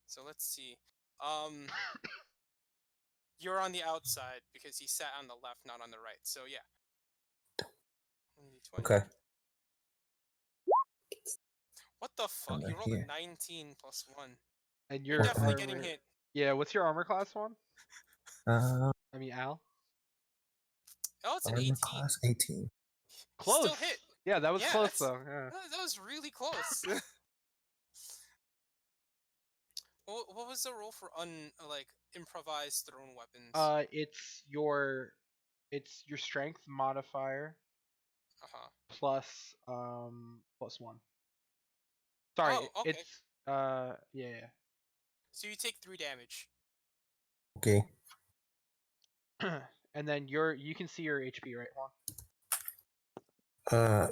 So let's see. You're on the outside because he sat on the left, not on the right. So yeah. 1d20. Okay. What the fuck? I'm You rolled here. a 19 plus 1. And You're your definitely armor. getting hit. Yeah, what's your armor class one? Uh, I mean, Al. Oh, it's an armor 18. class 18. Close. Still hit. Yeah, that was Yeah, close that's- though. Yeah. That was really close. What was the roll for improvised thrown weapons? It's your strength modifier Uh-huh. plus +1. Sorry, Oh, okay. it's yeah. So you take 3 damage. Okay. And then you can see your HP, right, Juan?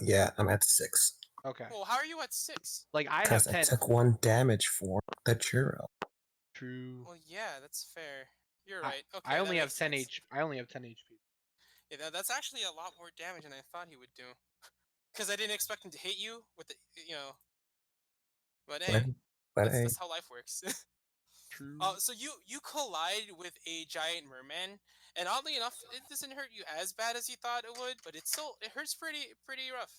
Yeah, I'm at 6. Okay. Well, how are you at 6? Like I have Because I 10. took 1 damage for the churro. True. Well, yeah, that's fair. You're I- right. Okay, I only that have makes 10 sense. HP. I only have 10 HP. Yeah, that's actually a lot more damage than I thought he would do. Because I didn't expect him to hit you with the, But hey, that's how life works. True. So you collide with a giant merman, and oddly enough, it doesn't hurt you as bad as you thought it would, but it hurts pretty rough,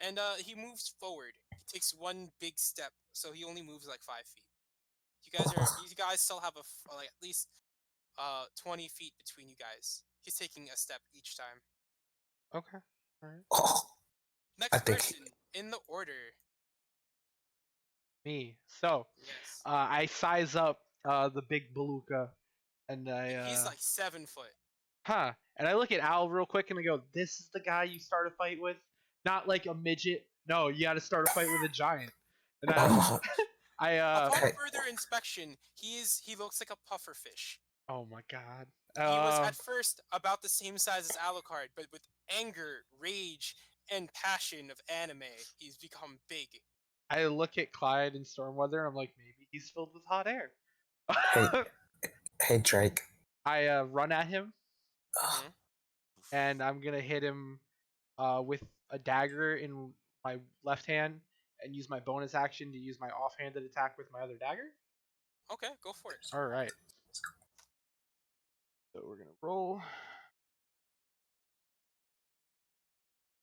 And he moves forward. He takes 1 big step, so he only moves like 5 feet. You guys still have at least 20 feet between you guys. He's taking a step each time. Okay. All right. Oh, Next think- person in the order. Me. So, Yes. I size up the big Beluga, and He's like 7 foot. And I look at Al real quick and I go, "This is the guy you start a fight with, not like a midget. No, you got to start a fight with a giant." And Oh, Upon Okay. further inspection, he looks like a puffer fish. oh my god. He was at first about the same size as Alucard, but with anger, rage, and passion of anime, he's become big. I look at Clyde and Stormweather and I'm like, maybe he's filled with hot air. Hey. Hey, Drake. I run at him Mhm. and I'm gonna hit him with a dagger in my left hand and use my bonus action to use my offhanded attack with my other dagger. Okay, go for it. All right. So we're gonna roll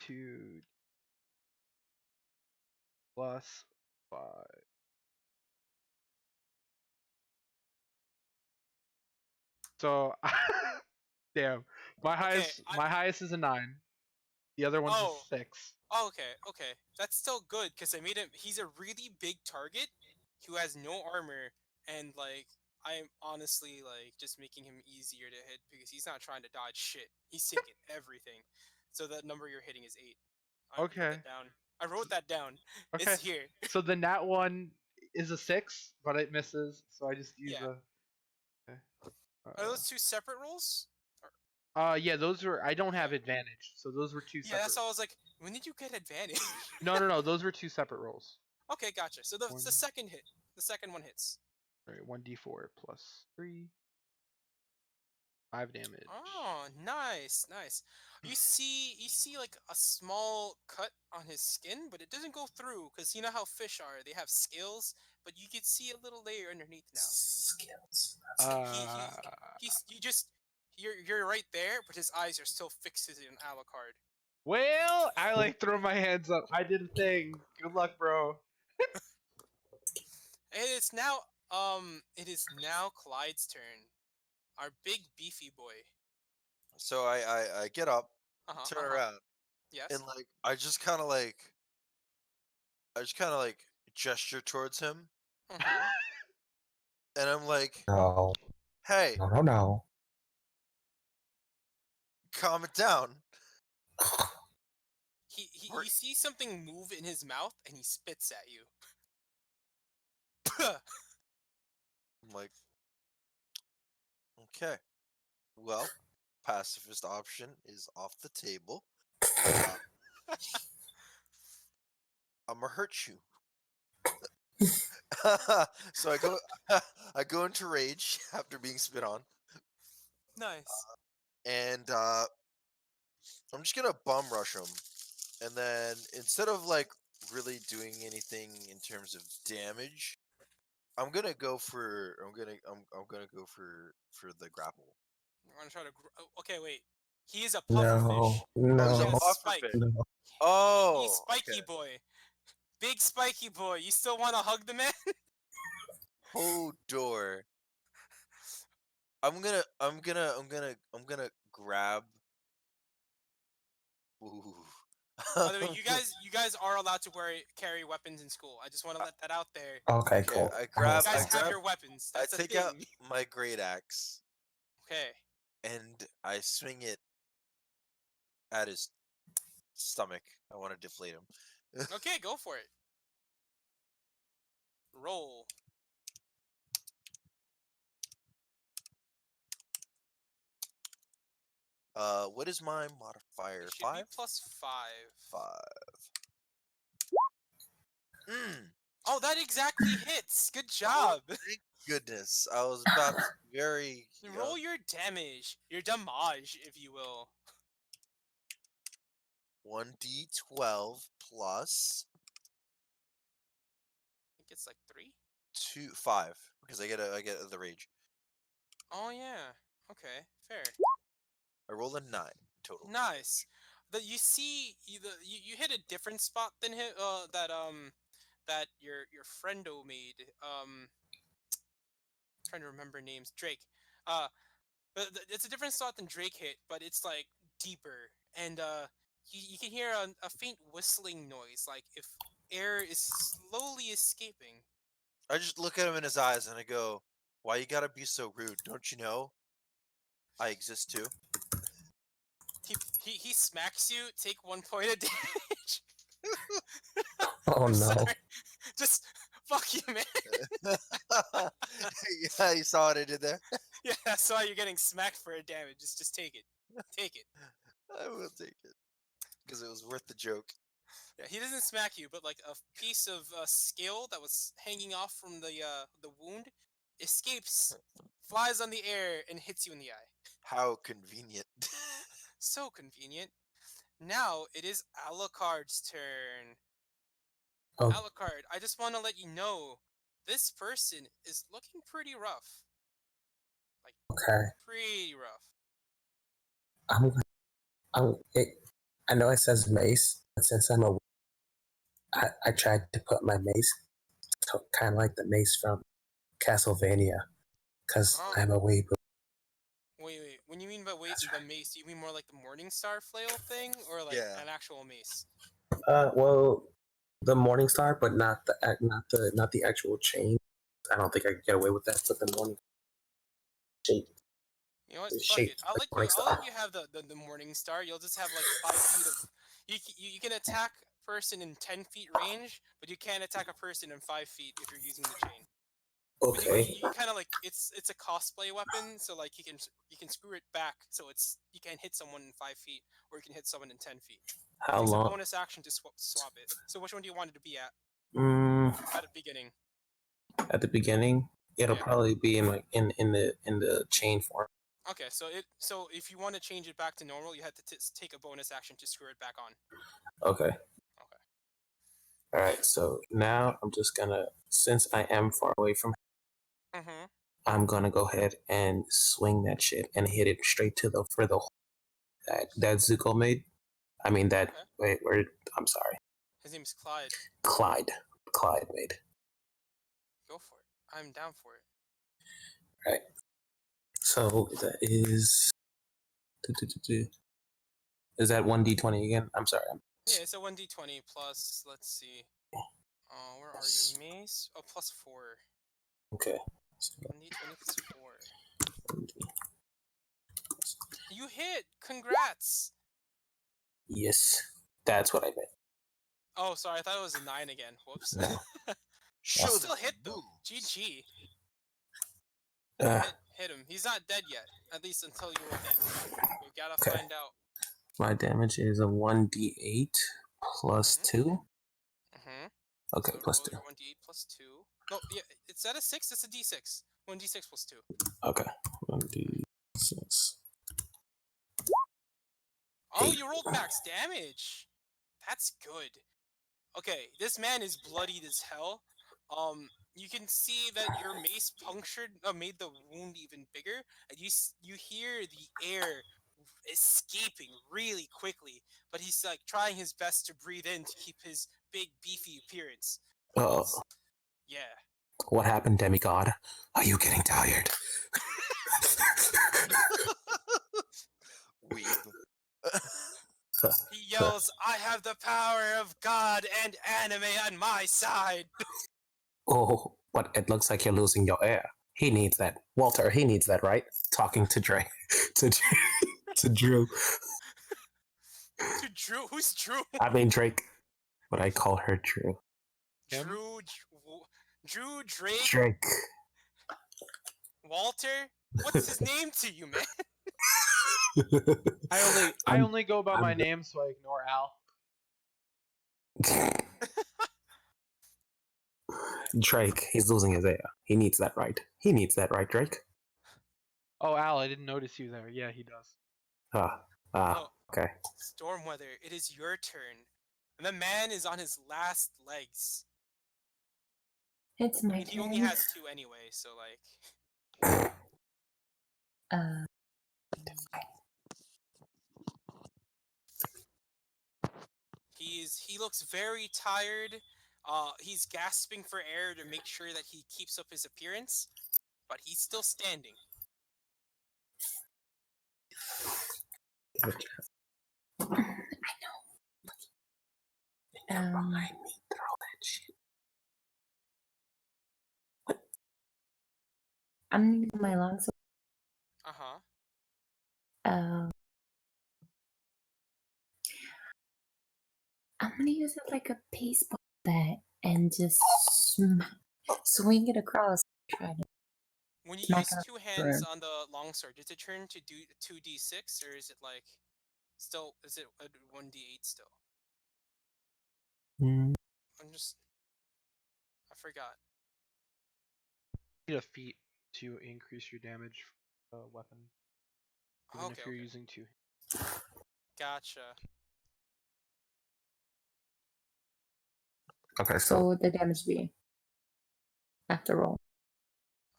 2 plus 5. So, damn, my highest is a 9. The other one's Oh. a 6. Oh, okay. That's still good because I made him. He's a really big target who has no armor, and I'm honestly just making him easier to hit because he's not trying to dodge shit. He's taking everything. So that number you're hitting is 8. I wrote Okay. that down. I wrote that down. Okay. It's here. So the nat one is a 6, but it misses. So I just use Yeah. Okay. Are those 2 separate rolls? Yeah, those were. I don't have advantage, so those were 2 Yeah, separate. that's why I was like, when did you get advantage? No, those were 2 separate rolls. Okay, gotcha. So the One. second hit, the second one hits. All right, 1d4 plus 3, 5 damage. Oh, nice. You see like a small cut on his skin, but it doesn't go through because you know how fish are. They have scales, but you can see a little layer underneath now. Skills. You're right there, but his eyes are still fixated on Alucard. Well, I throw my hands up. I did a thing. Good luck, bro. And it is now Clyde's turn. Our big beefy boy. So I get up, turn around, Yes. and I just kind of gesture towards him, Mhm. and I'm like, No. "Hey, No. calm it down." You see something move in his mouth, and he spits at you. I'm like, "Okay, well, pacifist option is off the table. I'm gonna hurt you." So I go into rage after being spit on, Nice. and I'm just gonna bum rush him, and then instead of really doing anything in terms of damage, I'm gonna go for the grapple. I'm gonna try to. Okay, wait. He is a No, pufferfish. Oh, he's He a no, has spike. pufferfish. no. He's Oh, spiky okay. boy. Big spiky boy. You still want to hug the man? Hold door. I'm gonna grab. Ooh. By the way, you guys are allowed to carry weapons in school. I just want to let that out there. Okay, Okay, cool. I You grab. guys I have grab. your weapons. I That's a take thing. out my great axe Okay. and I swing it at his stomach. I want to deflate him. Okay, go for it. Roll. What is my modifier? It should 5. be +5. 5. Mm. Oh, that exactly hits. Good job. Thank goodness. I was about to very. Roll your damage. Your damage, if you will. 1d12 plus I think it's like 3. 5 because I get the rage. Oh, yeah. Okay, fair. I roll a 9 total. Nice. You see, you hit a different spot than that your friendo made. Trying to remember names. Drake. Uh, it's a different spot than Drake hit, but it's like deeper, and you can hear a faint whistling noise, like if air is slowly escaping. I just look at him in his eyes and I go, "Why you gotta be so rude? Don't you know I exist too?" He smacks you. Take 1 point of damage. Oh I'm no. sorry. Just fuck you, man. Yeah, you saw what I did there. Yeah, I saw you're getting smacked for a damage. Just take it. Take it. I will take it because it was worth the joke. Yeah, he doesn't smack you, but like a piece of scale that was hanging off from the wound escapes, flies on the air, and hits you in the eye. How convenient. So convenient. Now it is Alucard's turn. Oh, Alucard, I just want to let you know this person is looking pretty rough. Like okay. pretty rough. I know it says mace, but since I tried to put my mace kind of like the mace from Castlevania, because Oh. I'm a weeb. Wait. When you mean by the mace, do you mean more like the Morningstar flail thing, or like Yeah. an actual mace? Well, the Morningstar, but not the actual chain. I don't think I could get away with that. But the morning shape, You know what? the Fuck shape, it. I'll like let Morningstar. you have the Morningstar. You'll just have like 5 feet of. You can attack a person in 10 feet range, but you can't attack a person in 5 feet if you're using the chain. But Okay. you kind of like it's a cosplay weapon, so like you can screw it back, so you can hit someone in 5 feet, or you can hit someone in 10 feet. How It takes a long? bonus action to swap it. So which one do you want it to be at? Mm, At the beginning. at the beginning, it'll Yeah. probably be in like in the chain form. Okay, so if you want to change it back to normal, you have to take a bonus action to screw it back on. Okay. Okay. All right. So now I'm just gonna, since I am far away from, Mm-hmm. I'm gonna go ahead and swing that shit and hit it straight to the that Zuko made. I mean that. Okay. Wait, where? I'm sorry. His name's Clyde. Clyde made. Go for it. I'm down for it. Right. So that is. Is that 1d20 again? I'm sorry. Yeah, it's a 1d20 plus. Let's see. Where are you? Mace. Oh, +4. Okay. 1d20 plus 4. You hit! Congrats! Yes, that's what I meant. Oh, sorry. I thought it was a 9 again. Whoops. No. Show Still them hit the though. moves. GG. Uh, Hit him. He's not dead yet. At least until you roll hit. We gotta Okay. find out. my damage is a 1d8 plus 2. Mm-hmm. Okay, So plus roll 2. your 1d8 plus 2. No, yeah, it's at a 6. It's a d6. 1d6 plus 2. Okay, 1d6. Oh, 8. you rolled max damage. That's good. Okay, this man is bloodied as hell. you can see that your mace punctured, made the wound even bigger, and you hear the air escaping really quickly. But he's like trying his best to breathe in to keep his big beefy appearance. Oh, Yeah. what happened, demigod? Are you getting tired? Weeb. He yells, "I have the power of God and anime on my side." Oh, but it looks like you're losing your air. He needs that. Walter, he needs that, right? Talking to Dre. to Drew. To Drew, who's Drew? I mean, Drake. But I call her Drew. Him? Drew Drake, Drake. Walter. What's his name to you, man? I I'm- only go by my I'm- name, so I ignore Al. Drake, he's losing his air. He needs that, right? He needs that, right, Drake? Oh, Al, I didn't notice you there. Yeah, he does. Oh, Okay. Stormweather, it is your turn. And the man is on his last legs. It's I my mean, he turn. only has 2 anyway, so like. Uh, He looks very tired. He's gasping for air to make sure that he keeps up his appearance, but he's still standing. Behind me, throw that shit. I'm using my longsword. Uh-huh. I'm gonna use it like a baseball bat and just swing it across. Try to When you Smack use it up 2 hands for- on the longsword, does it turn to do 2d6, or is it like still? Is it a 1d8 still? Mm, I forgot. You need a feat to increase your damage weapon, even Okay, if you're okay. using 2. Gotcha. Okay, So so what would the damage be? After roll.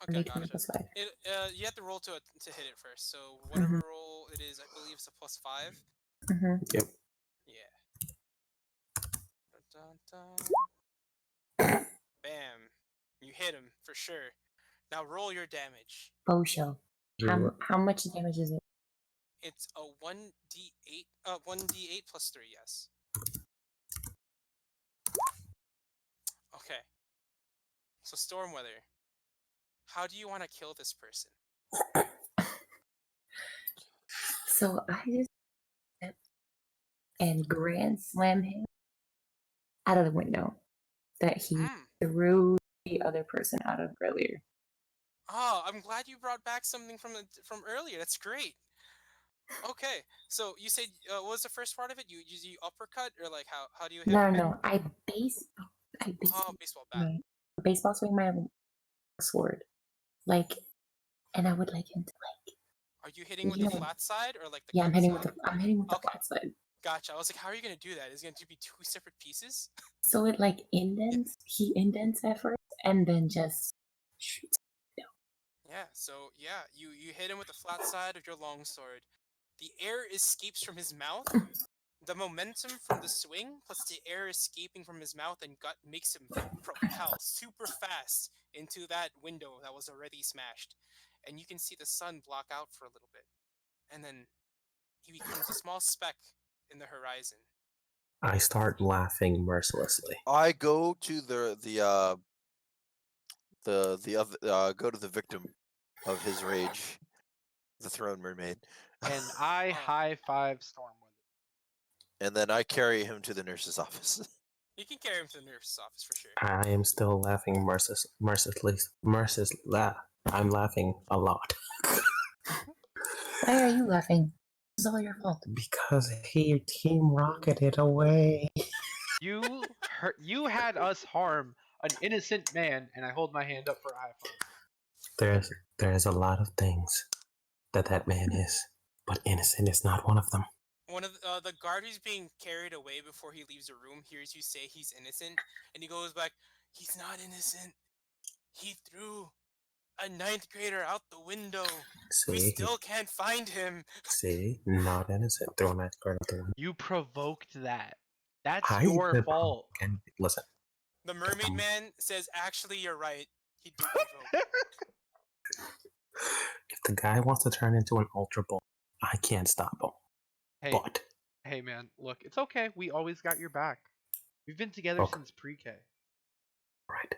Okay, Making gotcha. it +5. You have to roll to hit it first. So whatever roll it is, I believe it's a +5. Mm-hmm. yep. Yeah. Dun, dun. Bam. You hit him for sure. Now roll your damage. Bow shell. Drew, How much damage is it? It's a 1d8. 1d8 plus 3. Yes. Okay. So Stormweather, how do you want to kill this person? So I just step and grand slam him out of the window that he Hmm. threw the other person out of earlier. Oh, I'm glad you brought back something from earlier. That's great. Okay, so you said what was the first part of it? You uppercut, or like how do you hit? No, I Oh, baseball bat. my baseball swing my sword, like, and I would like him to like. Are you hitting with You the know- flat side or like the? Yeah, I'm cut hitting side? with the Okay. flat side. Gotcha. I was like, how are you gonna do that? Is it going to be 2 separate pieces? So it like indents. He indents at first, and then just shoots. Yeah. So yeah, you hit him with the flat side of your longsword. The air escapes from his mouth. The momentum from the swing plus the air escaping from his mouth and gut makes him propel super fast into that window that was already smashed. And you can see the sun block out for a little bit. And then he becomes a small speck in the horizon. I start laughing mercilessly. I go to the other go to the victim of his rage, the throne mermaid, And I Oh. high five Stormweather. and then I carry him to the nurse's office. You can carry him to the nurse's office for sure. I am still laughing mercilessly. I'm laughing a lot. Why are you laughing? It's all your fault. Because he team rocketed away. You had us harm an innocent man, and I hold my hand up for a high five. There's a lot of things that man is, but innocent is not one of them. One of the guard who's being carried away before he leaves the room hears you say he's innocent, and he goes back, "He's not innocent." he threw a ninth grader out the window. We See, still can't find him. see, not innocent. Throw a ninth grade out the window. You provoked that. That's I your did fault. provoke anything. Listen, The mermaid man says, actually, you're right. He did provoke. if the guy wants to turn into an Ultra Ball, I can't stop him. Hey, But hey, man, look, it's okay. We always got your back. We've been together Okay. since pre-K. right,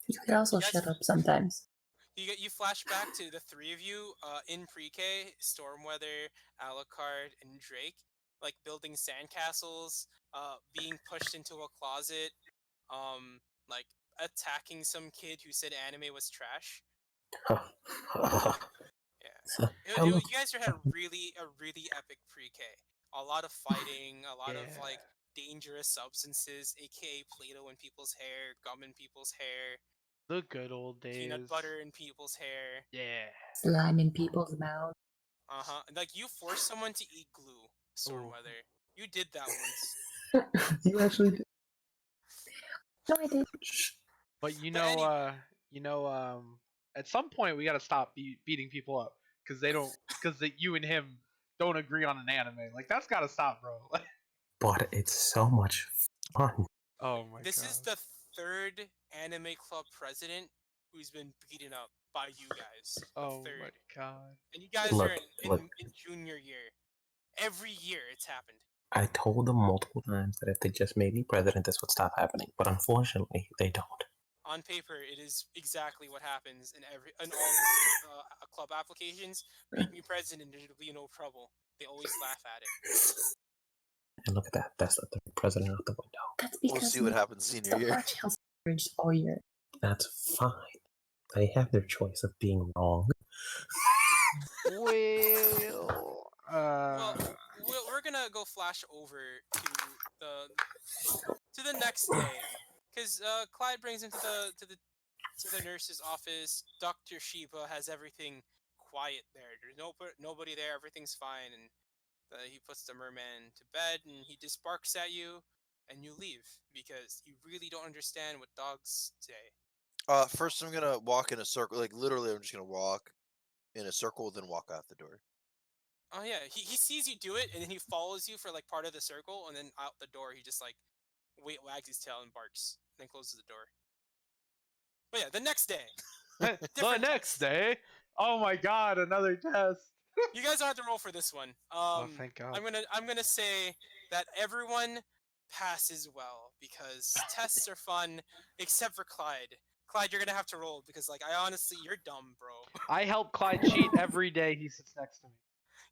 You could also You guys- shut up sometimes. You flash back to the three of you in pre-K, Stormweather, Alucard, and Drake, like building sandcastles, being pushed into a closet, like attacking some kid who said anime was trash. Yeah. Hello. You guys had a really epic pre-K. A lot of fighting, a lot of like dangerous substances, aka Play-Doh in people's hair, gum in people's hair, The good old days. peanut butter in people's hair. Yeah. Slime in people's mouths. Like you forced someone to eat glue, Stormweather. You did that once. You actually did. No, I did. But you But know, at some point we gotta stop beating people up because you and him don't agree on an anime. Like that's gotta stop, bro. But it's so much fun. Oh my This god. is the third anime club president who's been beaten up by you guys. The Oh my third. god. And you guys Look, are look. in junior year. Every year it's happened. I told them multiple times that if they just made me president, this would stop happening. But unfortunately, they don't. On paper, it is exactly what happens in all the club applications. Make me president, there'll be no trouble. They always laugh at it. And look at that. That's the president out the window. That's because We'll see what happens senior the year. Arch House averaged all year. That's fine. They have their choice of being wrong. Well, Well, we're gonna go flash over to the next day, because Clyde brings him to the nurse's office. Dr. Shiba has everything quiet there. There's nobody there. Everything's fine, and he puts the merman to bed, and he just barks at you, and you leave because you really don't understand what dogs say. First, I'm gonna walk in a circle. Like literally, I'm just gonna walk in a circle, then walk out the door. Oh yeah, he sees you do it, and then he follows you for like part of the circle, and then out the door he just like wags his tail and barks, then closes the door. But yeah, the next day. the different next test. day. Oh my god, another test. You guys don't have to roll for this one. Oh, thank God. I'm gonna say that everyone passes well because tests are fun, except for Clyde. Clyde, you're gonna have to roll because like I honestly, you're dumb, bro. I help Clyde cheat every day he sits next to me.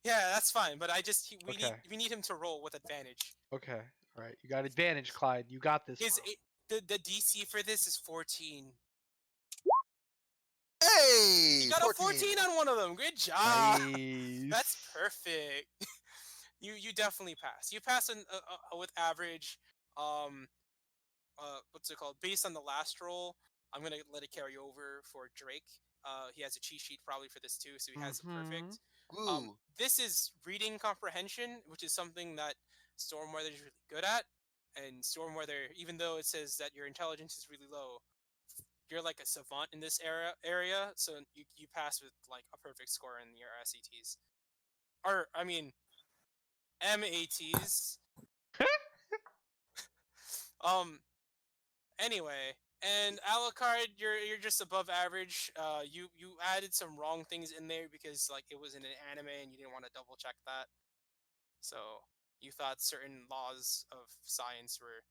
Yeah, that's fine, but Okay. we need him to roll with advantage. Okay, all right. You got advantage, Clyde. You got this. bro. The DC for this is 14. Hey, You got 14. a 14 on one of them. Good job. Nice. That's perfect. you definitely pass. You pass with average. What's it called? Based on the last roll, I'm gonna let it carry over for Drake. He has a cheat sheet probably for this too, so he has it perfect. Ooh. This is reading comprehension, which is something that Stormweather is really good at. And Stormweather, even though it says that your intelligence is really low, you're like a savant in this area, so you pass with like a perfect score in your SATs. Or I mean MATs. Anyway, and Alucard, you're just above average. You added some wrong things in there because like it was in an anime and you didn't want to double check that. So you thought certain laws of science were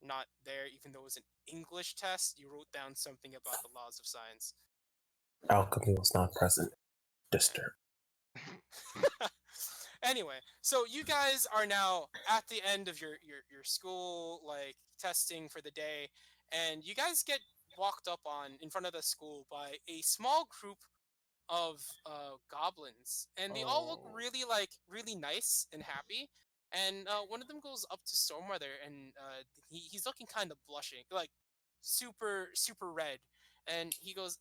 not there, even though it was an English test. You wrote down something about the laws of science. Alchemy was not present. Disturb. Anyway, so you guys are now at the end of your school like testing for the day, and you guys get walked up on in front of the school by a small group of goblins, and they all look Oh. really nice and happy. And one of them goes up to Stormweather, and he's looking kind of blushing, like super red. And he goes,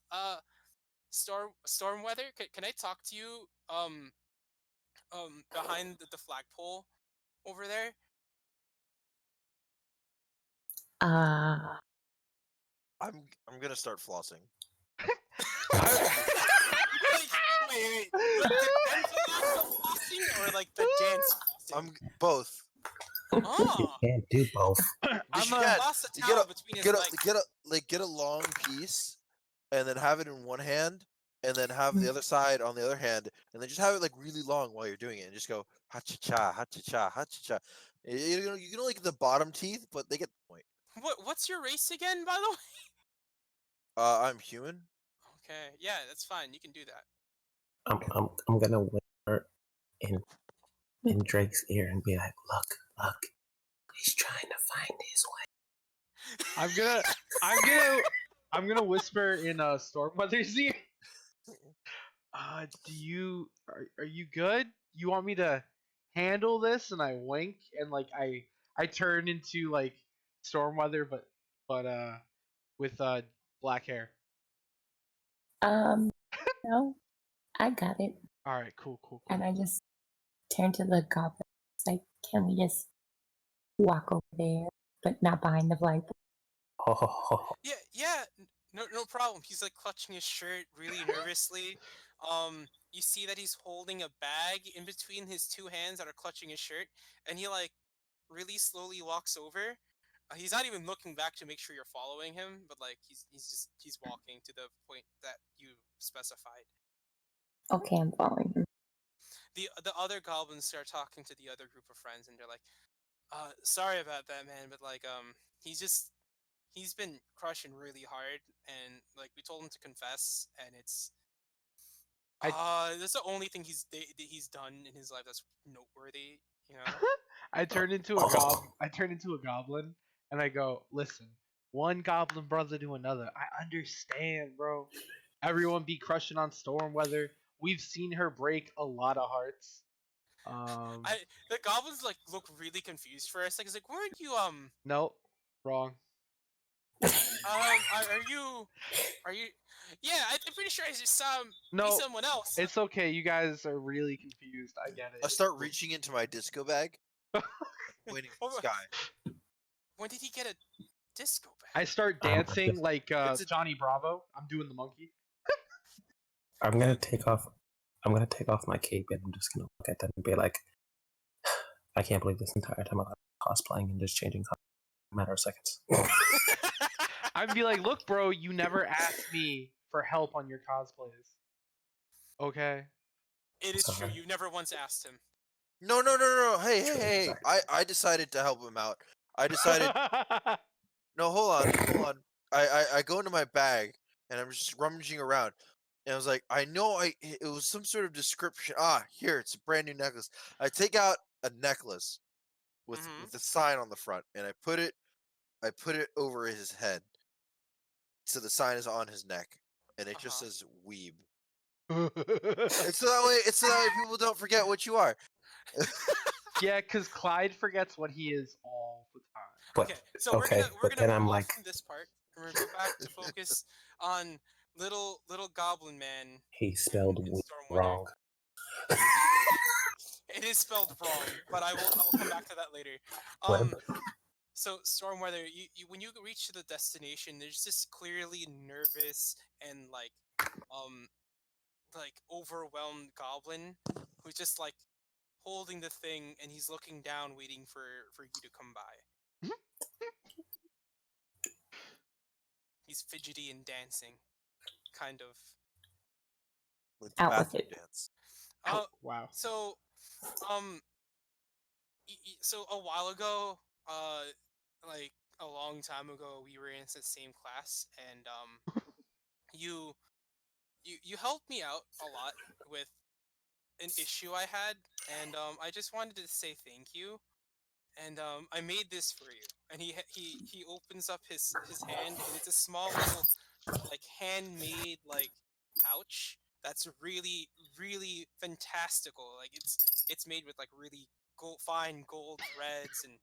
Stormweather, can I talk to you behind the flagpole over there? I'm gonna start flossing. Like, wait. Like the dental flossing or like the dance flossing? I'm both. Oh, You can't do both. I'm you a- can. floss the You get towel a between his get a legs. get a long piece, and then have it in one hand, and then have Mm. the other side on the other hand, and then just have it like really long while you're doing it, and just go ha cha cha ha cha cha ha cha cha. You can only get the bottom teeth, but they get the point. What's your race again, by the way? I'm human. Okay, yeah, that's fine. You can do that. I'm gonna whisper in Drake's ear and be like, look, he's trying to find his way. I'm gonna whisper in Stormweather's ear. Are you good? You want me to handle this? And I wink and like I turn into like Stormweather, but with black hair. No, I got it. All right, cool. And I just turn to the goblin. It's like, can we just walk over there, but not behind the flagpole? Yeah, no problem. He's like clutching his shirt really nervously. You see that he's holding a bag in between his two hands that are clutching his shirt, and he like really slowly walks over. He's not even looking back to make sure you're following him, but like he's walking to the point that you specified. Okay, I'm following him. The other goblins start talking to the other group of friends, and they're like, sorry about that, man, but like he's been crushing really hard, and like we told him to confess, and that's the only thing he's done in his life that's noteworthy, you know. I turn into a goblin and I go, listen, one goblin brother to another. I understand, bro. Everyone be crushing on Stormweather. We've seen her break a lot of hearts. The goblins like look really confused for us. Like, it's like, weren't you Nope, wrong. are you? Yeah, I'm pretty sure I just saw him No, be someone else. it's okay. You guys are really confused. I get I it. start reaching into my disco bag, and pointing at the sky. When did he get a disco bag? I start dancing like It's a- Johnny Bravo. I'm doing the monkey. I'm gonna take off my cape and I'm just gonna look at them and be like, I can't believe this entire time I've been cosplaying and just changing colors in a matter of seconds. I'd be like, look, bro, you never asked me for help on your cosplays. Okay. It is true. Sorry. You never once asked him. No. Hey. Sorry. I decided to help him out. I decided. No, hold on. I go into my bag and I'm just rummaging around, and I was like, it was some sort of description. Here, it's a brand new necklace. I take out a necklace with Mhm. a sign on the front, and I put it over his head, so the sign is on his neck, and it just Uh-huh. says "Weeb." It's so that way people don't forget what you are. Yeah, because Clyde forgets what he is all the time. But Okay, so we're but gonna then move I'm on like, from this part, and we're gonna go back to focus on little Goblin Man. he spelled in weeb Stormweather. wrong. It is spelled wrong, but I will come back to that later. Web. So Stormweather, you when you reach the destination, there's this clearly nervous and like overwhelmed goblin who's just like holding the thing, and he's looking down waiting for you to come by. He's fidgety and dancing, kind of. With Out with bathroom it. dance. Wow. So so a while ago, like a long time ago, we were in the same class, and you helped me out a lot with an issue I had, and I just wanted to say thank you. And I made this for you. And he opens up his hand, and it's a small little like handmade like pouch that's really fantastical. Like it's made with like really fine gold threads, and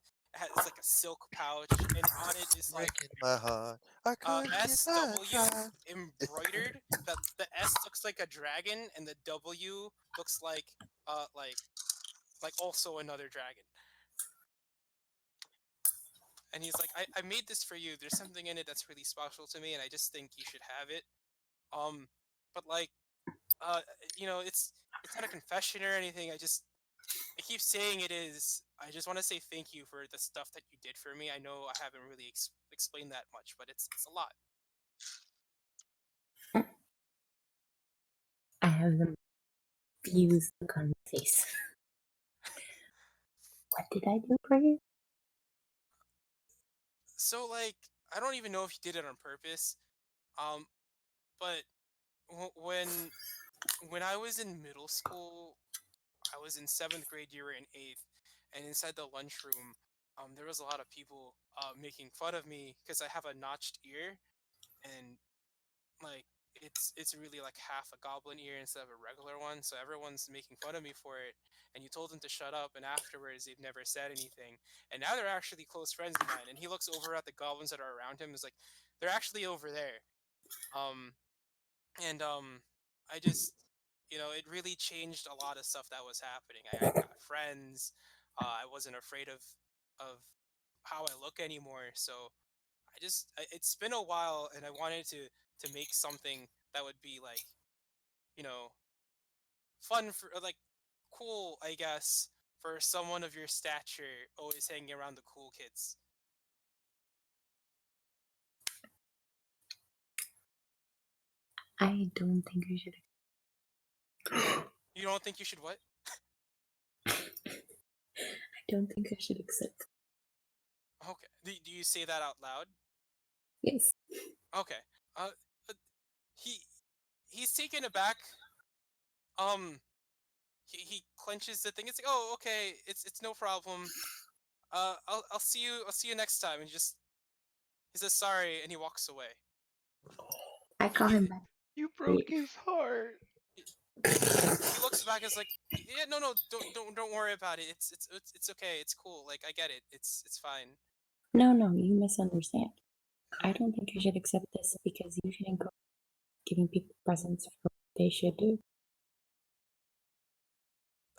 it's like a silk pouch, and on it is like Breaking my heart. I couldn't get SW that. embroidered. The S looks like a dragon, and the W looks like like also another dragon. and he's like, I made this for you. There's something in it that's really special to me, and I just think you should have it. But like, uh, it's not a confession or anything. I keep saying it is. I just want to say thank you for the stuff that you did for me. I know I haven't really explained that much, but it's a lot. I have the views look on my face. What did I do for you? So like, I don't even know if you did it on purpose. Um, but when I was in middle school, I was in 7th grade. You were in 8th, and inside the lunchroom, there was a lot of people making fun of me because I have a notched ear, and like it's really like half a goblin ear instead of a regular one. So everyone's making fun of me for it. And you told them to shut up, and afterwards they've never said anything. And now they're actually close friends of mine. And he looks over at the goblins that are around him, and is like, they're actually over there. Um, and I just, it really changed a lot of stuff that was happening. I got friends. I wasn't afraid of how I look anymore. So it's been a while, and I wanted to make something that would be like, you know, fun for like cool, I guess, for someone of your stature, always hanging around the cool kids. I don't think you should. You don't think you should what? I don't think I should accept. Okay. Do you say that out loud? Yes. Okay. Uh, uh, he's taken aback. He clenches the thing. It's like, oh, okay, it's no problem. I'll see you next time. And he says sorry, and he walks away. I call him back. You broke his heart. He looks back and is like, yeah, no, don't worry about it. It's okay. It's cool. Like, I get it. It's fine. No, you misunderstand. I don't think you should accept this because you shouldn't go giving people presents for what they should do.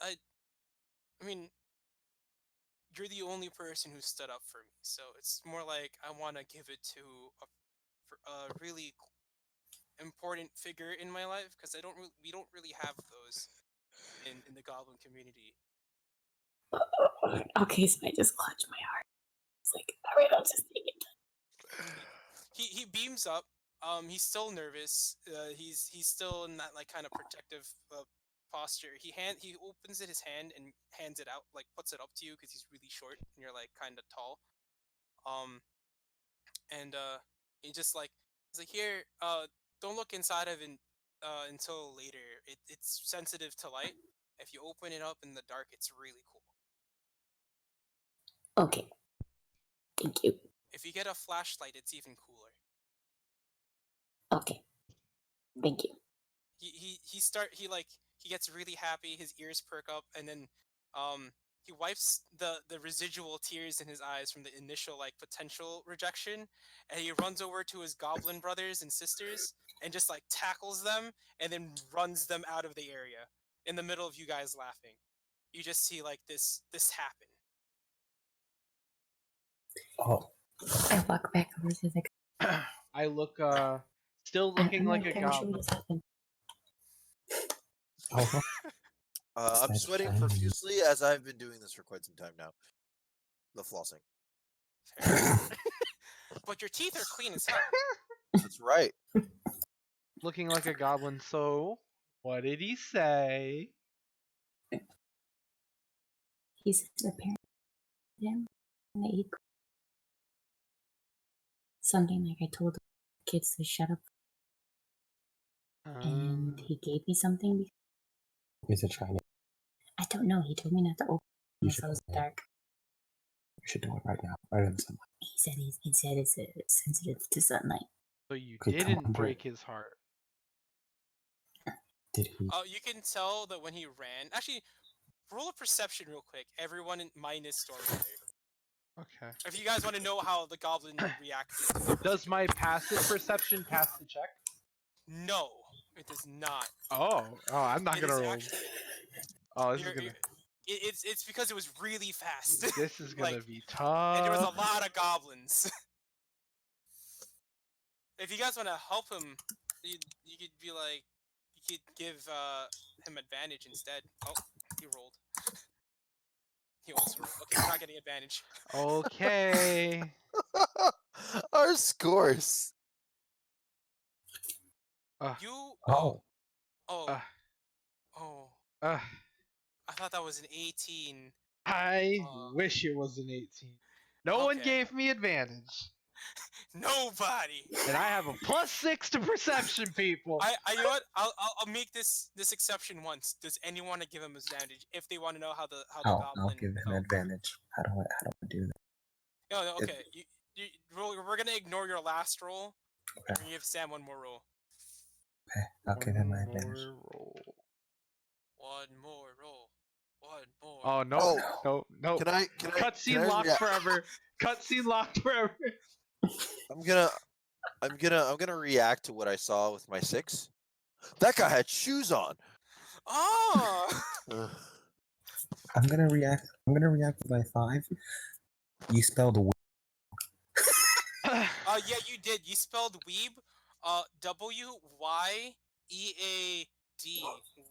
I mean, you're the only person who stood up for me. So it's more like I want to give it to a really important figure in my life, because we don't really have those in the goblin community. Okay, so I just clutched my heart. It's like, alright, I'll just take it. He beams up. He's still nervous. He's still in that like kind of protective posture. He opens his hand and hands it out, like puts it up to you because he's really short and you're like kind of tall. And he just like he's like, here, don't look inside of it until later. It's sensitive to light. If you open it up in the dark, it's really cool. Okay. Thank you. If you get a flashlight, it's even cooler. Okay. Thank you. He gets really happy, his ears perk up, and then he wipes the residual tears in his eyes from the initial like potential rejection, and he runs over to his goblin brothers and sisters and just like tackles them and then runs them out of the area in the middle of you guys laughing. You just see like this happen. Oh, I walk back over to the. I look, still looking like a goblin. oh. I'm That's sweating fine. profusely as I've been doing this for quite some time now. The flossing. But your teeth are clean as hell. That's right. Looking like a goblin. So, what did he say? He said the parent him in the 8th grade. Something like I told the kids to shut up, and he gave me something. Is it trying to? I don't know. He told me not to open You it should so it was open it. dark. You should do it right now, right in the sunlight. He said it's sensitive to sunlight. So you Okay, come didn't on, bro. break his heart. Did he? You can tell that when he ran. Actually, roll a perception real quick. Everyone minus Stormweather. Okay. If you guys want to know how the goblin reacted. Does my passive perception pass the check? No, it does not. Oh, I'm not It gonna is roll. actually- Oh, this is you're- gonna. you're- it's because it was really fast. This is gonna Like, be and there was a tough. lot of goblins. If you guys want to help him, you could be like, you could give him advantage instead. Oh, he rolled. He also rolled. Okay, you're not getting advantage. Okay. Our scores. You Oh, oh Uh, oh. uh, I thought that was an 18. I Uh, wish it was an 18. No one Okay. gave me advantage. Nobody. And I have a +6 to perception, people. You know what? I'll make this exception once. Does anyone want to give him advantage if they want to know how the I'll goblin give him felt? advantage. How do I do that? No, okay. We're gonna ignore your last roll. Okay. We're gonna give Sam one more roll. Okay, I'll give him my One advantage. more roll. One more roll. One more. Oh no! Oh, No! No! Can I Cutscene locked rea- forever. Cutscene locked forever. I'm gonna react to what I saw with my 6. That guy had shoes on. Oh. Ugh. I'm gonna react with my 5. You spelled Yeah, you did. You spelled weeb. WYEAD.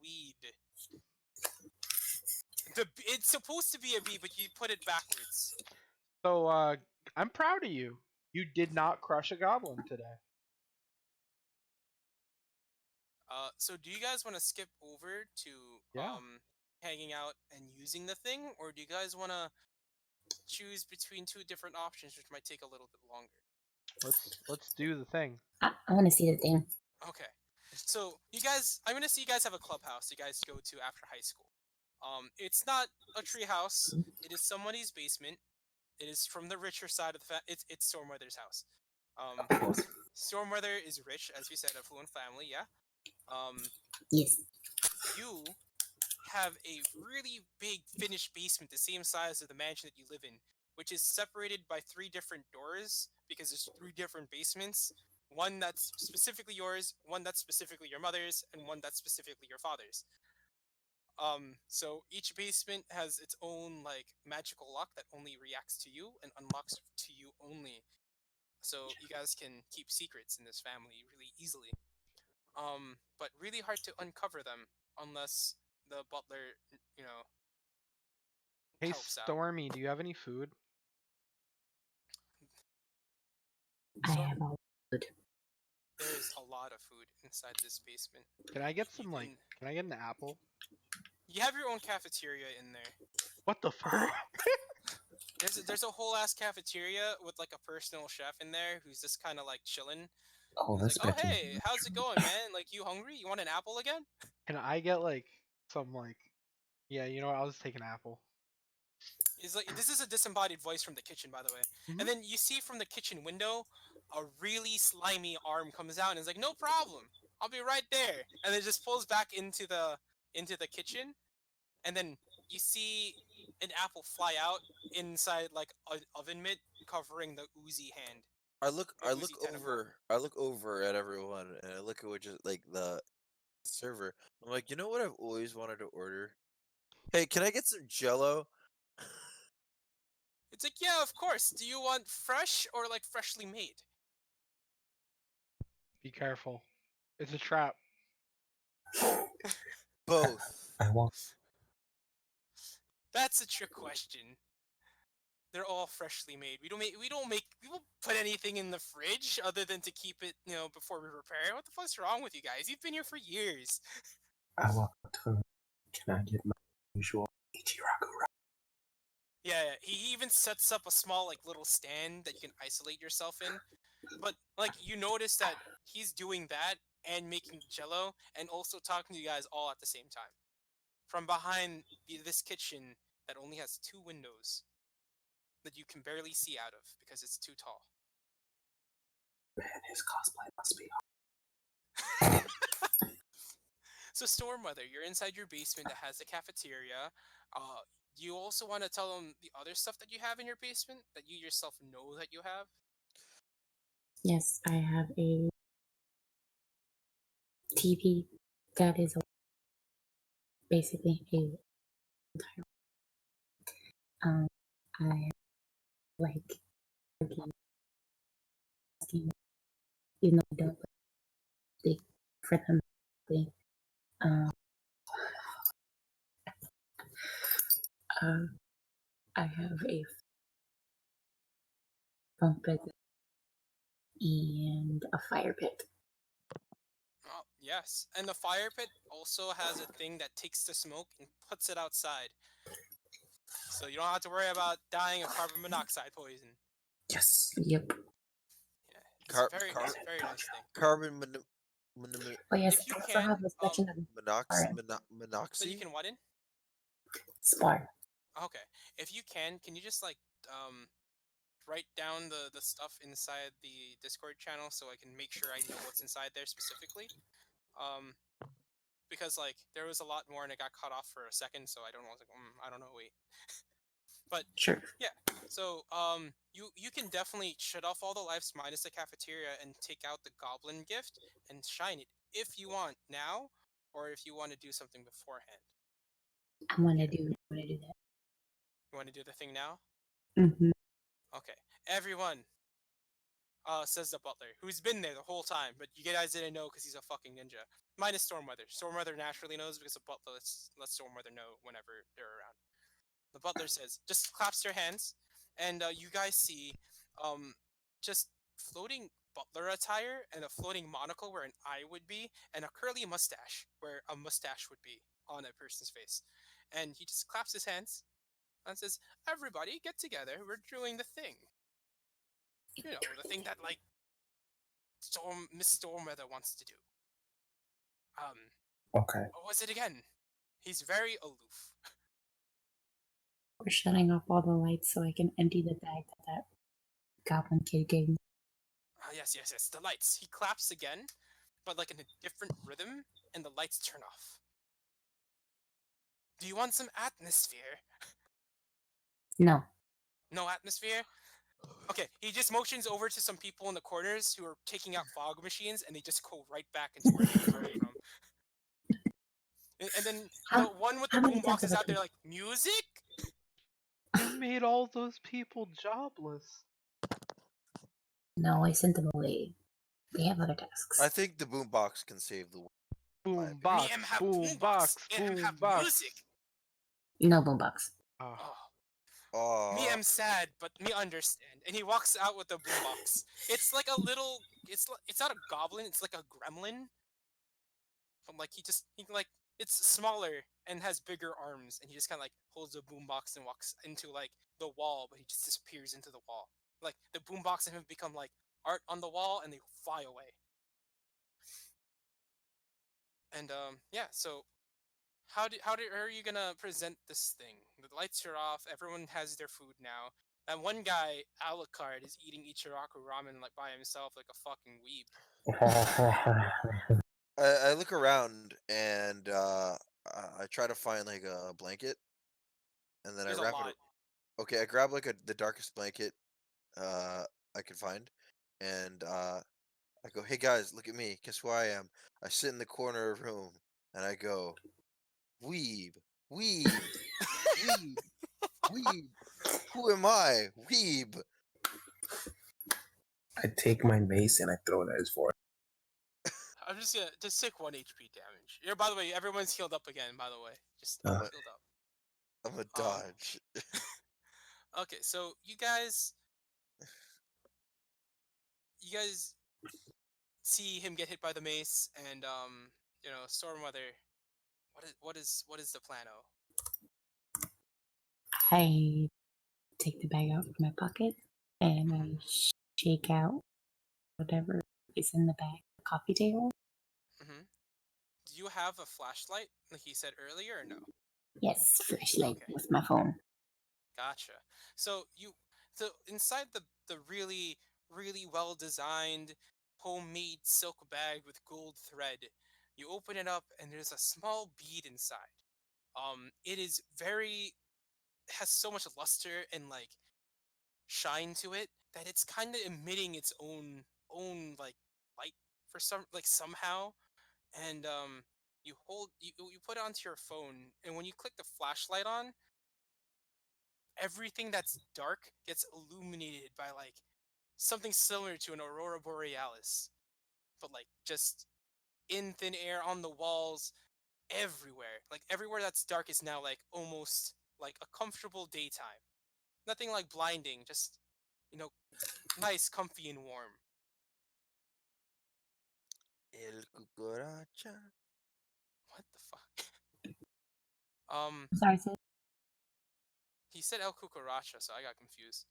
Weed. It's supposed to be a B, but you put it backwards. So, I'm proud of you. You did not crush a goblin today. So do you guys want to skip over to Yeah. hanging out and using the thing, or do you guys want to choose between two different options, which might take a little bit longer? Let's do the thing. I want to see the thing. Okay. So you guys, I'm gonna see you guys have a clubhouse you guys go to after high school. It's not a tree house. It is somebody's basement. It is from the richer side of the it's Stormweather's house. Stormweather is rich, as we said, affluent family. Yeah. Yes. You have a really big finished basement, the same size of the mansion that you live in, which is separated by 3 different doors because there's 3 different basements. One that's specifically yours, one that's specifically your mother's, and one that's specifically your father's. So each basement has its own like magical lock that only reacts to you and unlocks to you only. So you guys can keep secrets in this family really easily. But really hard to uncover them unless the butler, you know, Hey, helps out. Stormy, do you have any food? I So have all food. there's a lot of food inside this basement. Can I get some You like? Can I get an apple? You have your own cafeteria in there. What the fuck? There's a whole ass cafeteria with like a personal chef in there who's just kind of like chilling. Oh, He's this like, oh bitch is hey, how's it going, man? Like, you hungry? You want an apple again? Can I get like some like? Yeah, you know what? I'll just take an apple. He's like, this is a disembodied voice from the kitchen, by the way. Mhm. And then you see from the kitchen window, a really slimy arm comes out and is like, no problem, I'll be right there. And then just pulls back into the kitchen, and then you see an apple fly out inside like an oven mitt covering the oozy hand. I look Oozy tentacle. over at everyone and I look at what just like the server. I'm like, you know what I've always wanted to order? Hey, can I get some Jello? It's like, yeah, of course. Do you want fresh or like freshly made? Be careful. It's a trap. Both. I want. That's a trick question. They're all freshly made. We don't put anything in the fridge other than to keep it, you know, before we prepare. What the fuck's wrong with you guys? You've been here for years. I want to. Can I get my usual Ichiraku rice? Yeah, he even sets up a small like little stand that you can isolate yourself in. But like you notice that he's doing that and making jello and also talking to you guys all at the same time. From behind this kitchen that only has 2 windows that you can barely see out of because it's too tall. Man, his cosplay must be. So Stormweather, you're inside your basement that has a cafeteria. Do you also want to tell them the other stuff that you have in your basement that you yourself know that you have? Yes, I have a TV that is basically a Um, I like cooking, asking, even though I don't speak for them. Um, uh, I have a bunk bed and a fire pit. Oh, yes. And the fire pit also has a thing that takes the smoke and puts it outside. So you don't have to worry about dying of carbon monoxide poison. Yes. Yep. Yeah, it's Car- it's a very nice thing. carbon Oh yes, If you I also can, have a section of spar. so you monoxy. can what in? Spar. Okay. If you can you just like write down the stuff inside the Discord channel so I can make sure I know what's inside there specifically? Um, because like there was a lot more and it got cut off for a second, so I don't know. I was like, I don't know. Wait. But Sure. yeah, so you can definitely shut off all the lights minus the cafeteria and take out the goblin gift and shine it if you want now, or if you want to do something beforehand. I want to do that. You want to do the thing now? Mm-hmm. Okay, everyone. Says the butler, who's been there the whole time, but you guys didn't know because he's a fucking ninja. Minus Stormweather. Stormweather naturally knows because the butler lets Stormweather know whenever they're around. The butler says, just claps their hands, and you guys see just floating butler attire and a floating monocle where an eye would be, and a curly mustache where a mustache would be on a person's face. And he just claps his hands and says, everybody get together, we're doing the thing. You know, the thing that, like, Miss Stormweather wants to do. Okay. What was it again? He's very aloof. We're shutting off all the lights so I can empty the bag that goblin kid gave me. Yes, the lights. He claps again, but like in a different rhythm, and the lights turn off. Do you want some atmosphere? No. No atmosphere? Okay, he just motions over to some people in the corners who are taking out fog machines, and they just go right back into where he started from. And then the one with the how many boom times box is have I out there told like, music? You made all those people jobless. No, I sent them away. They have other tasks. I think the boombox can save the world. Boom My box, Me am have boom box, Me am boom have box. music. No boombox. Oh. Oh. Me Oh, am sad, but me understand. And he walks out with the boombox. It's like a little. It's not a goblin. It's like a gremlin. But like he like it's smaller and has bigger arms, and he just kind of like holds the boombox and walks into like the wall, but he just disappears into the wall. Like the boombox and him become like art on the wall, and they fly away. And yeah, so how are you gonna present this thing? The lights are off. Everyone has their food now. That one guy, Alucard, is eating Ichiraku ramen like by himself, like a fucking weeb. I look around and I try to find like a blanket, and then There's I a wrap lot. it. Okay, I grab like the darkest blanket I could find, and I go, "Hey guys, look at me. Guess who I am?" I sit in the corner of a room, and I go, "Weeb, weeb, weeb, weeb. Who am I? Weeb." I take my mace and I throw it at his forehead. I'm just gonna just take 1 HP damage. Yeah, by the way, everyone's healed up again. By the way, just I'm healed up. a dodge. Okay, so you guys see him get hit by the mace, and Stormweather. What is the plano? I take the bag out from my pocket and Mhm. I shake out whatever is in the bag. The coffee table? Mm-hmm. Do you have a flashlight, like he said earlier, or no? Yes, flashlight Okay, with my phone. gotcha. So inside the really really well designed homemade silk bag with gold thread, you open it up and there's a small bead inside. It is very has so much luster and like shine to it that it's kind of emitting its own like light for some like somehow. And you put it onto your phone, and when you click the flashlight on, everything that's dark gets illuminated by like something similar to an aurora borealis, but like just in thin air, on the walls, everywhere. Like everywhere that's dark is now like almost like a comfortable daytime. Nothing like blinding, just you know, nice, comfy, and warm. El cucaracha. What the fuck? Um, Sorry, sis. he said El Cucaracha, so I got confused.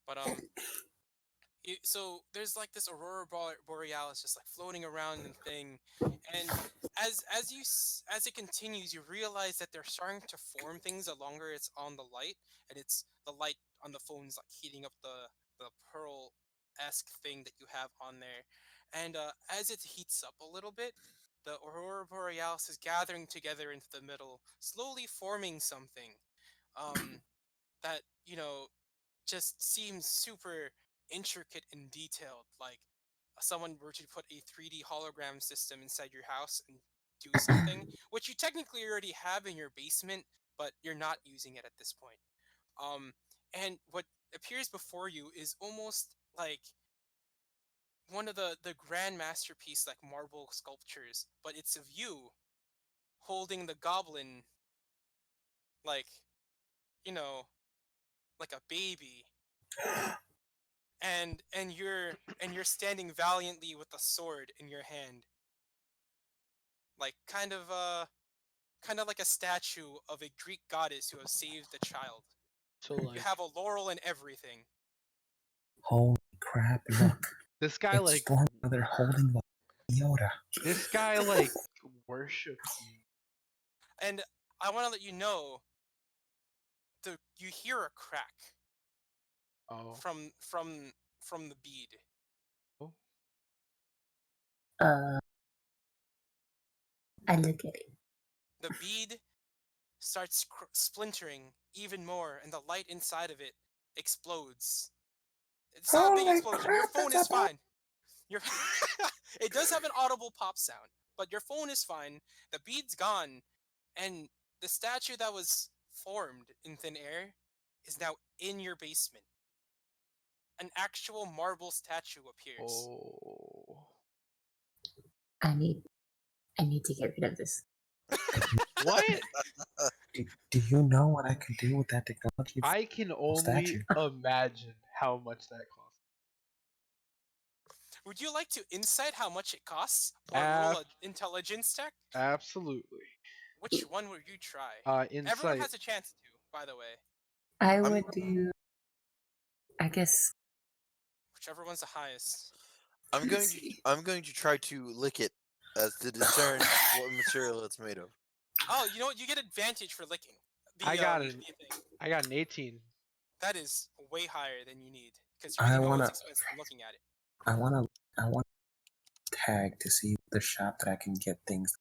But so there's like this aurora borealis just like floating around and thing, and as it continues, you realize that they're starting to form things the longer it's on the light, and it's the light on the phone's like heating up the pearl-esque thing that you have on there, and as it heats up a little bit, the aurora borealis is gathering together into the middle, slowly forming something that just seems super intricate and detailed. Like someone were to put a 3D hologram system inside your house and do something, which you technically already have in your basement, but you're not using it at this point. And what appears before you is almost like one of the grand masterpiece like marble sculptures, but it's of you holding the goblin like you know like a baby, and you're standing valiantly with a sword in your hand, like kind of like a statue of a Greek goddess who has saved the child. So You like have a laurel and everything. Holy crap! Look, this guy it's like Stormweather holding the Yoda. this guy like worships you. And I want to let you know, you hear a crack Oh. from the bead. I look at it. The bead starts splintering even more, and the light inside of it explodes. It's not a big Holy explosion. Your crap, phone that's is fine. Your it does have an audible pop sound, but your phone is fine. The bead's gone, and the statue that was formed in thin air is now in your basement. An actual marble statue appears. Oh. I need to get rid of this. What? Do you know what I could do with that technology? I can only statue. imagine how much that costs. Would you like to insight how much it costs, or roll an intelligence check? Absolutely. Which one would you try? Everyone Insight. has a chance to, by the way. I would do, I guess, Whichever one's the highest. I'm going to try to lick it as to discern what material it's made of. Oh, you know what? You get advantage for licking. I got the it. thing. I got an 18. That is way higher than you need, because I you know wanna- it's expensive from looking at it. I want to tag to see the shop that I can get things,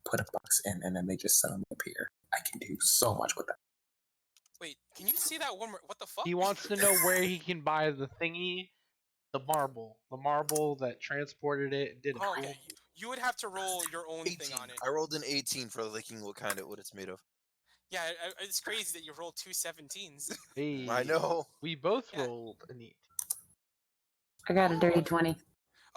put a box in, and then they just suddenly appear. I can do so much with that. Wait, can you see that one more? What the fuck? He wants to know where he can buy the thingy, the marble that transported it and did it. Oh, okay. You would have to roll your own 18. thing on it. I rolled an 18 for licking what it's made of. Yeah, it's crazy that you rolled two 17s. Hey, I know. We both Yeah. rolled a neat. I got a dirty 20.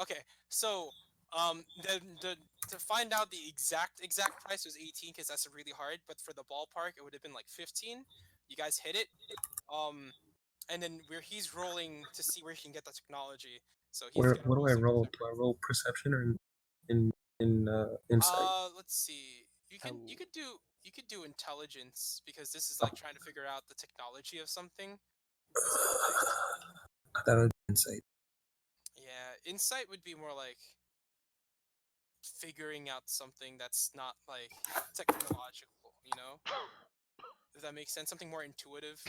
Okay, so the to find out the exact price was 18, because that's really hard. But for the ballpark, it would have been like 15. You guys hit it. And then he's rolling to see where he can get the technology. So he's What gonna do I some roll? separate- Do I roll perception or insight? Let's see. You could do intelligence, because this Oh. is like trying to figure out the technology of something. I thought it was insight. Yeah, insight would be more like figuring out something that's not like technological, Does that make sense? Something more intuitive.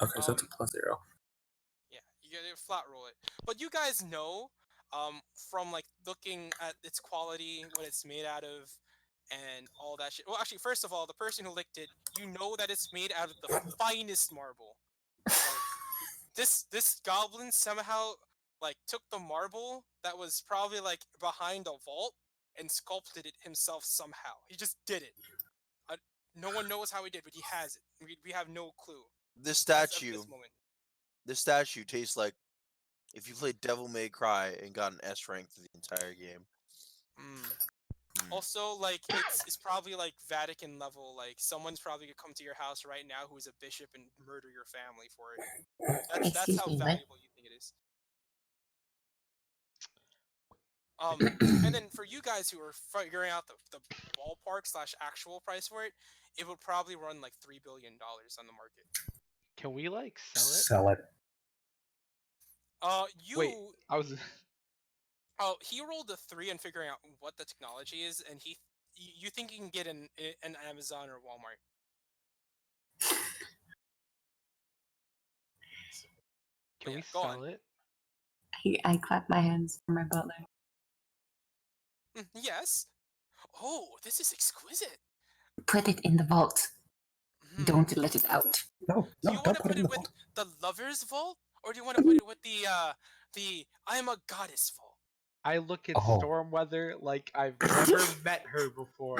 Okay, so it's a +0. Yeah, you gotta flat roll it. But you guys know, from like looking at its quality, what it's made out of, and all that shit. Well, actually, first of all, the person who licked it, you know that it's made out of the finest marble. Like, this goblin somehow like took the marble that was probably like behind a vault and sculpted it himself somehow. He just did it. No one knows how he did, but he has it. We have no clue. This as of statue, this moment. this statue tastes like if you played Devil May Cry and got an S rank through the entire game. Also, like it's probably like Vatican level. Like someone's probably gonna come to your house right now who's a bishop and murder your family for it. That's Excuse how me, what? valuable you think it is. And then for you guys who are figuring out the ballpark / actual price for it, it would probably run like $3 billion on the market. Can we like sell it? Sell it. Wait, I was. Oh, he rolled a 3 on figuring out what the technology is, and you think you can get an Amazon or Walmart? Can we go sell on. it? I clap my hands for my butler. Yes. Oh, this is exquisite. Put it in the vault. Hmm. Don't let it out. No, Do no, you want don't to put put it in it the with vault. the lover's vault, or do you want to put it with the I am a goddess vault? I look at Oh. Stormweather like I've never met her before.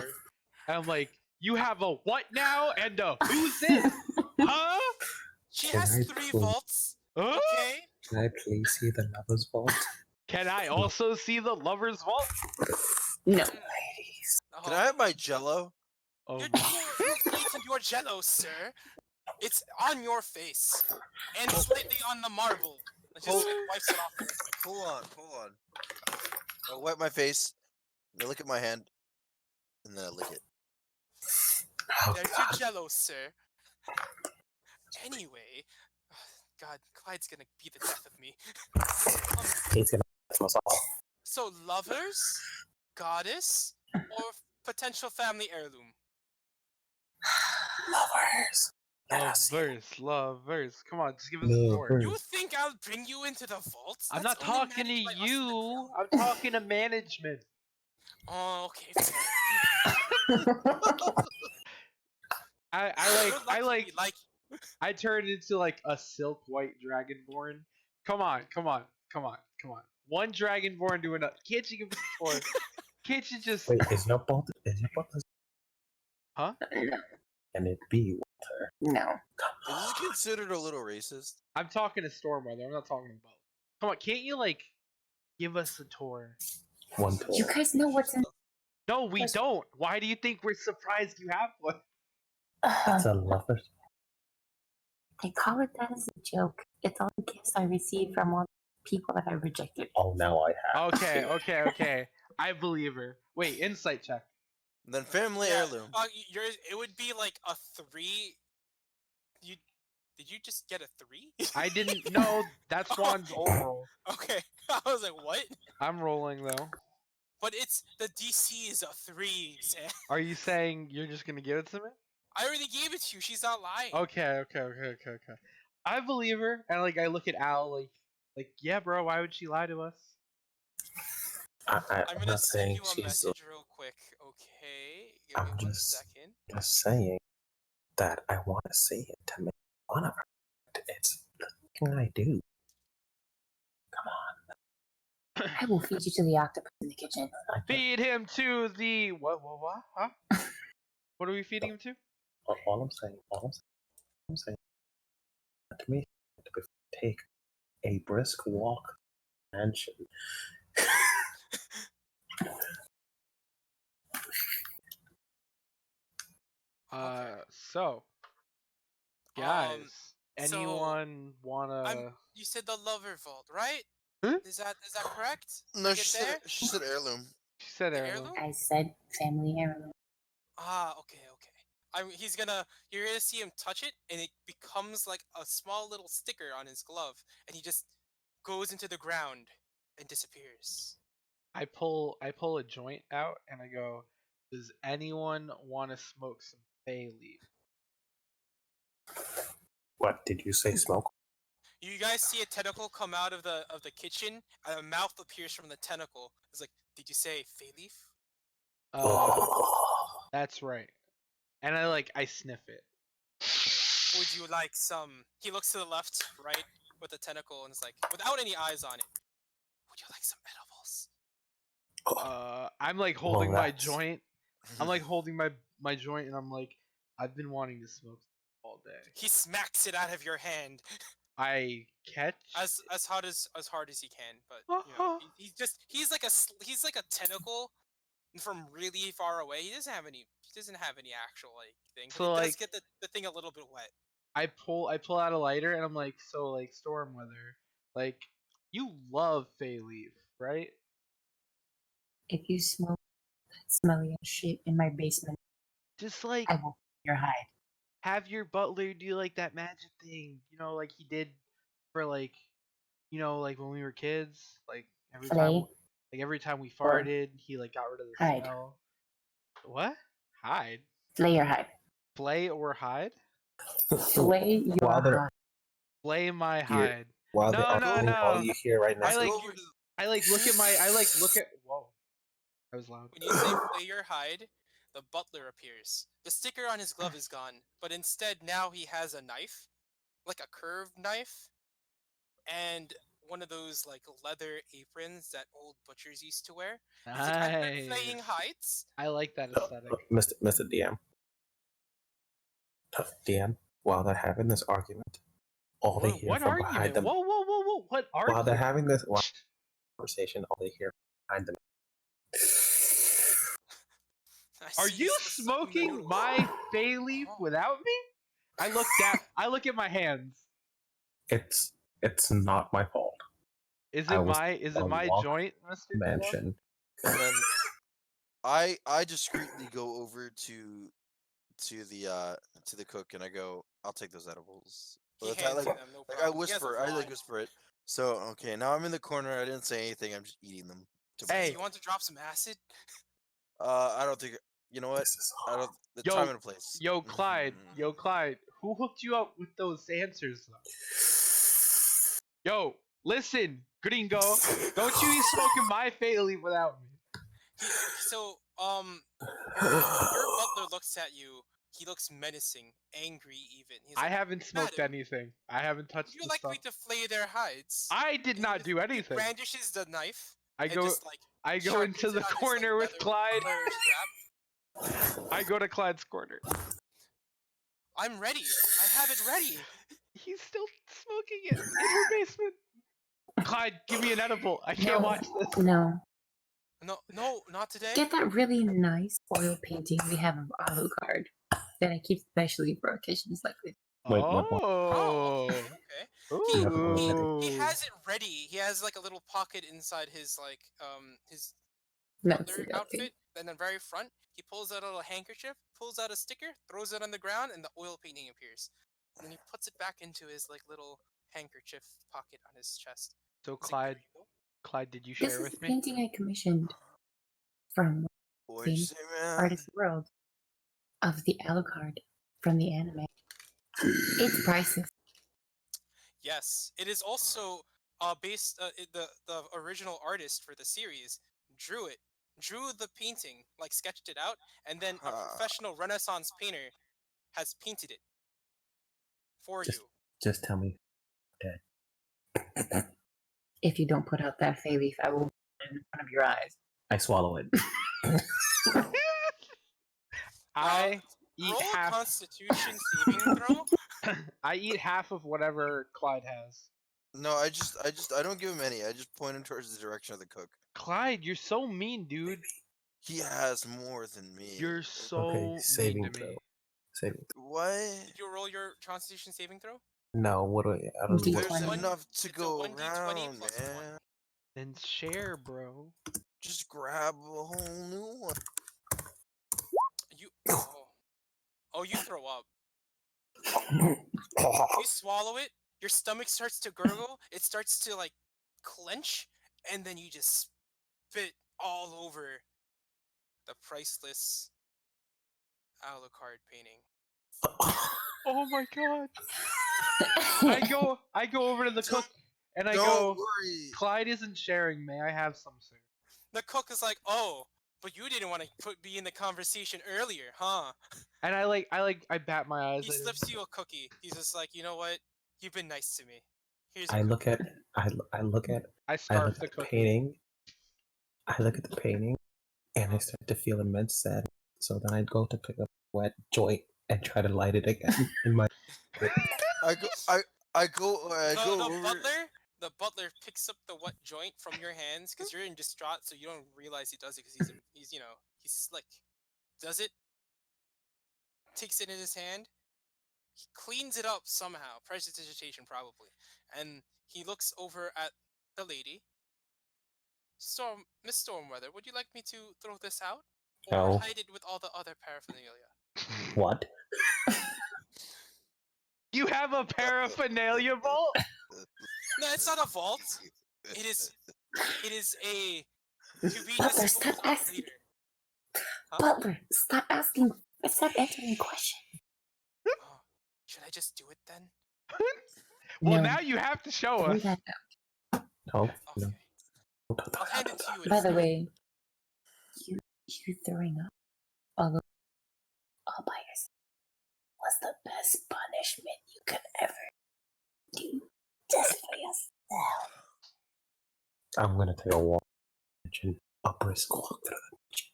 And I'm like, you have a what now? And a who's this? Huh? She Can has I 3 please- vaults. Huh? Okay. Can I please see the lover's vault? Can I also see the lover's vault? No. Ladies. Can I have my Jello? Oh, Your face and your jello, sir. It's on your face and slightly on the marble. It just wipes it off. Hold on. I'll wipe my face. I look at my hand, and then I lick it. Oh, There's your God. jello, sir. Anyway, God, Clyde's gonna be the death of me. He's gonna kill us all. So, lovers, goddess, or potential family heirloom? Lovers. Let us see. lovers. Come on, just give us a door. Lovers. You think I'll bring you into the vault? I'm That's not only talking to managed by us in the you. ground. I'm talking to management. Oh, okay. I You're lucky we like I turned into like a silk white dragonborn. Come on. One dragonborn to another. Can't you give us a tour? Can't you just? Wait, is your vault? Is your vault? Huh? No. Can it be Walter? No. Is this considered a little racist? I'm talking to Stormweather. I'm not talking about. Come on, can't you like give us a tour? One tour. You guys know what's in. No, we don't. Why do you think we're surprised you have one? It's a lover's. They call it that as a joke. It's all the gifts I received from all the people that I rejected. Oh, now I have. Okay. I believe her. Wait, insight check. And then family Yeah, heirloom. yours. It would be like a 3. Did you just get a 3? I didn't know. That's Juan's old roll. Okay, I was like, what? I'm rolling though. But it's the DC is a 3. Sam. Are you saying you're just gonna give it to me? I already gave it to you. She's not lying. Okay. I believe her, and like I look at Al, like yeah, bro. Why would she lie to us? I'm I'm gonna not send saying you a she's. message real quick. Okay, give I'm me one just- second. Just saying that I want to see it to make fun of her. It's the thing I do. I will feed you to the octopus in the kitchen. Feed him to the what? Huh? What are we feeding him to? All I'm saying, to me, to take a brisk walk mansion. So, guys, so, anyone wanna? You said the lover vault, right? Huh? Is that correct? No, Get she there? said heirloom. She said The heirloom. heirloom? I said family heirloom. Okay. You're gonna see him touch it, and it becomes like a small little sticker on his glove, and he just goes into the ground and disappears. I pull a joint out and I go, does anyone want to smoke some bay leaf? What did you say? Smoke? You guys see a tentacle come out of the kitchen, and a mouth appears from the tentacle. It's like, did you say fay leaf? That's right. And I sniff it. Would you like some? He looks to the left, right, with the tentacle, and it's like, without any eyes on it. Would you like some edibles? I'm like holding my that's- joint. I'm like holding my joint and I'm like, I've been wanting to smoke all day. He smacks it out of your hand I catch. as hard as he can. But you know, he's like he's like a tentacle from really far away. He doesn't have any actual like thing, but So, it does like- get the thing a little bit wet. I pull out a lighter and I'm like, so like Stormweather, like you love Fey Leaf, right? If you smoke that smelly ass shit in my basement, Just like I will your hide. have your butler do like that magic thing, like he did for like like when we were kids, like Flay. every time we Or farted, he like got rid of the hide. smell. What? Hide? Flay your hide. Flay or hide? Flay your While they're- hide. Flay my Here. hide. While No, they're no, arguing, all no. you hear right now. I like Go over to the- I like look at whoa. That was loud. When you say play your hide, the butler appears. The sticker on his glove is gone, but instead now he has a knife, like a curved knife, and one of those like leather aprons that old butchers used to wear. He's like, I've been playing Nice. hides. I like that aesthetic. Mr. DM. DM, while they're having this argument, all they hear What from argument? behind them, Whoa, whoa, whoa, whoa! What argument? while they're having this conversation, all they hear behind them. I Are see you the smoking noodles. my Fey Leaf without me? I look at my hands. It's not my fault. Is I it was my a walk joint, Mr. DM? Mansion. And then I discreetly go over to the cook and I go, I'll take those edibles. He Well, that's hands like, them, no like I problem. He has a whisper, I like wand. whisper it. So okay, now I'm in the corner. I didn't say anything. I'm just eating them. Hey. You want to drop some acid? I don't think. You know what? This is I don't. The Yo, time and a place. Yo, Clyde. Mhm. Yo, Clyde. Who hooked you up with those answers, though? Yo, listen, Gringo. Don't you be smoking my Fey Leaf without me. So, your butler looks at you. He looks menacing, angry, even. He's I like, haven't smoked "Madam, anything. I haven't touched you the like stuff. me to flay their hides?" I did And not he do just- anything. He brandishes the knife. I and go just, like, I go sharpens into it the on his, like, corner with leather Clyde. butler strap. I go to Clyde's corner. I'm ready. I have it ready. He's still smoking it in her basement. Clyde, give me an edible. I can't No. watch this. No. No, not today. Get that really nice oil painting we have of Alucard that I keep specially for occasions like this. Wait, what? Oh, okay. Ooh. He has it ready. He has like a little pocket inside his like his That's butler it, okay. outfit. Then the very front, he pulls out a little handkerchief, pulls out a sticker, throws it on the ground, and the oil painting appears. And then he puts it back into his like little handkerchief pocket on his chest. So He's like, "There Clyde, you go." Clyde, did you This share is with the me? painting I commissioned from What'd you say, man? Artist World of the Alucard from the anime. It's priceless. Yes, it is also based. The original artist for the series drew the painting, like sketched it out, and then a Ah. professional Renaissance painter has painted it for Just- you. Just tell me. If you don't put out that Fey Leaf, I will in front of your eyes. I swallow it. I eat Roll a half. Constitution saving throw. I eat half of whatever Clyde has. No, I don't give him any. I just point him towards the direction of the cook. Clyde, you're so mean, dude. He has more than me. You're so Okay, mean saving to me. throw. Saving. What? Did you roll your Constitution saving throw? No, what do I don't know. D20. What, There's Twenty. enough to It's a go 1d20 around, plus man. 1. Then share, bro. Just grab a whole new one. You you throw up. You swallow it, your stomach starts to gurgle, it starts to like clench, and then you just spit all over the priceless Alucard painting. Oh my god. I go over to the cook and I Don't go, worry. Clyde isn't sharing. May I have some, sir? The cook is like, "Oh, but you didn't want to be in the conversation earlier, huh?" And I bat my eyes He at him. slips you a cookie. He's just like, "You know what? You've been nice to me. Here's I a look cookie." at I look at I I scarf look the at the cookie. painting. I look at the painting, and I start to feel immense sadness. So then I go to pick up a wet joint and try to light it again in my. I go The over. butler picks up the wet joint from your hands because you're in distraught, so you don't realize he does it because he's he's slick. Does it? Takes it in his hand. He cleans it up somehow, prestidigitation probably, and he looks over at the lady. Miss Stormweather, would you like me to throw this out or No. hide it with all the other paraphernalia? What? You have a paraphernalia vault? No, it's not a vault. It is a to be Butler, disclosed stop asking. later. Huh? Butler, stop asking. Stop answering questions. Oh, should I just do it then? Well, No. now you have to show Throw us. that No. Okay. No. I'll hand it to you. By the instead. way, you throwing up all by yourself was the best punishment you could ever do just for yourself. I'm gonna take a walk and a brisk walk through the kitchen.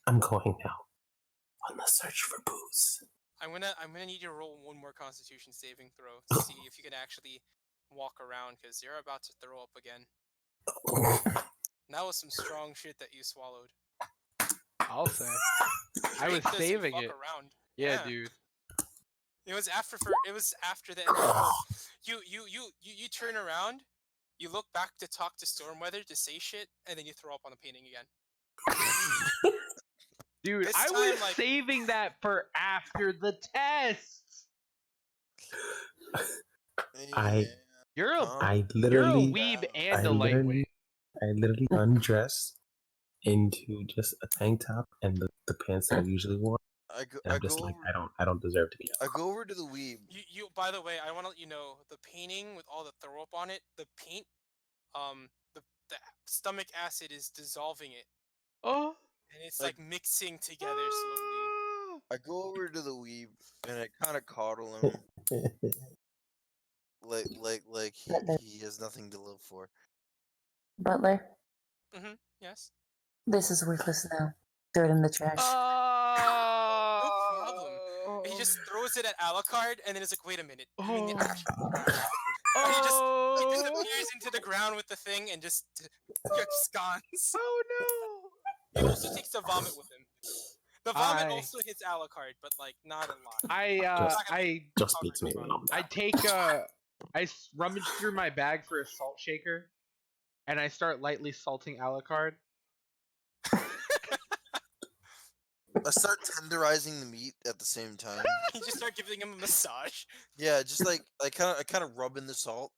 I'm going now on the search for booze. I'm gonna need you to roll one more Constitution saving throw to see if you can actually walk around because you're about to throw up again. That was some strong shit that you swallowed. I'll say. I was Drake doesn't saving fuck it. around. Yeah, dude. It was after the end of the roll. You turn around, you look back to talk to Stormweather to say shit, and then you throw up on the painting again. Dude, This I time, was like- saving that for after the test. I- You're a Huh? I you're a literally, weeb I and a literally, lightweight. I literally undressed into just a tank top and the pants that I usually wore. And I'm just like, I don't deserve to be I out. go over to the weeb. You by the way, I want to let you know the painting with all the throw up on it, the paint, the stomach acid is dissolving it, Oh. and it's Like- like mixing together slowly. I go over to the weeb and I kind of coddle him, like he has nothing to live for. Butler, Yes. this is worthless now. Throw it in the trash. Oh. No problem. He just throws it at Alucard, and then it's like, wait a minute, you mean the Oh. actual trash? He disappears into the ground with the thing and just absconds. Oh no. He also takes the vomit with him. The vomit I- also hits Alucard, but like not a lot. I Just beats me when I'm I down. take rummage through my bag for a salt shaker, and I start lightly salting Alucard. I start tenderizing the meat at the same time. You just start giving him a massage. Yeah, just like I kind of rub in the salt.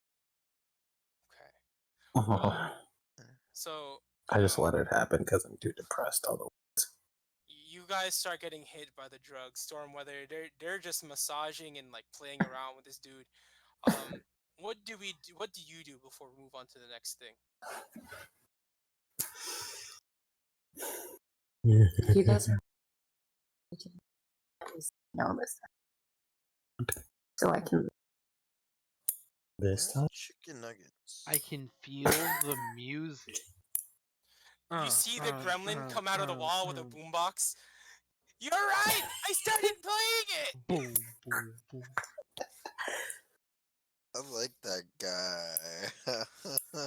Okay. So I just let it happen because I'm too depressed. Although you guys start getting hit by the drugs. Stormweather, they're just massaging and like playing around with this dude. What do you do before we move on to the next thing? You guys are know this time. So I can. this time, Chicken nuggets. I can feel the music. You see the gremlin come out of the wall with a boombox. You're right! I started playing it! Boom, boom, boom. I like that guy.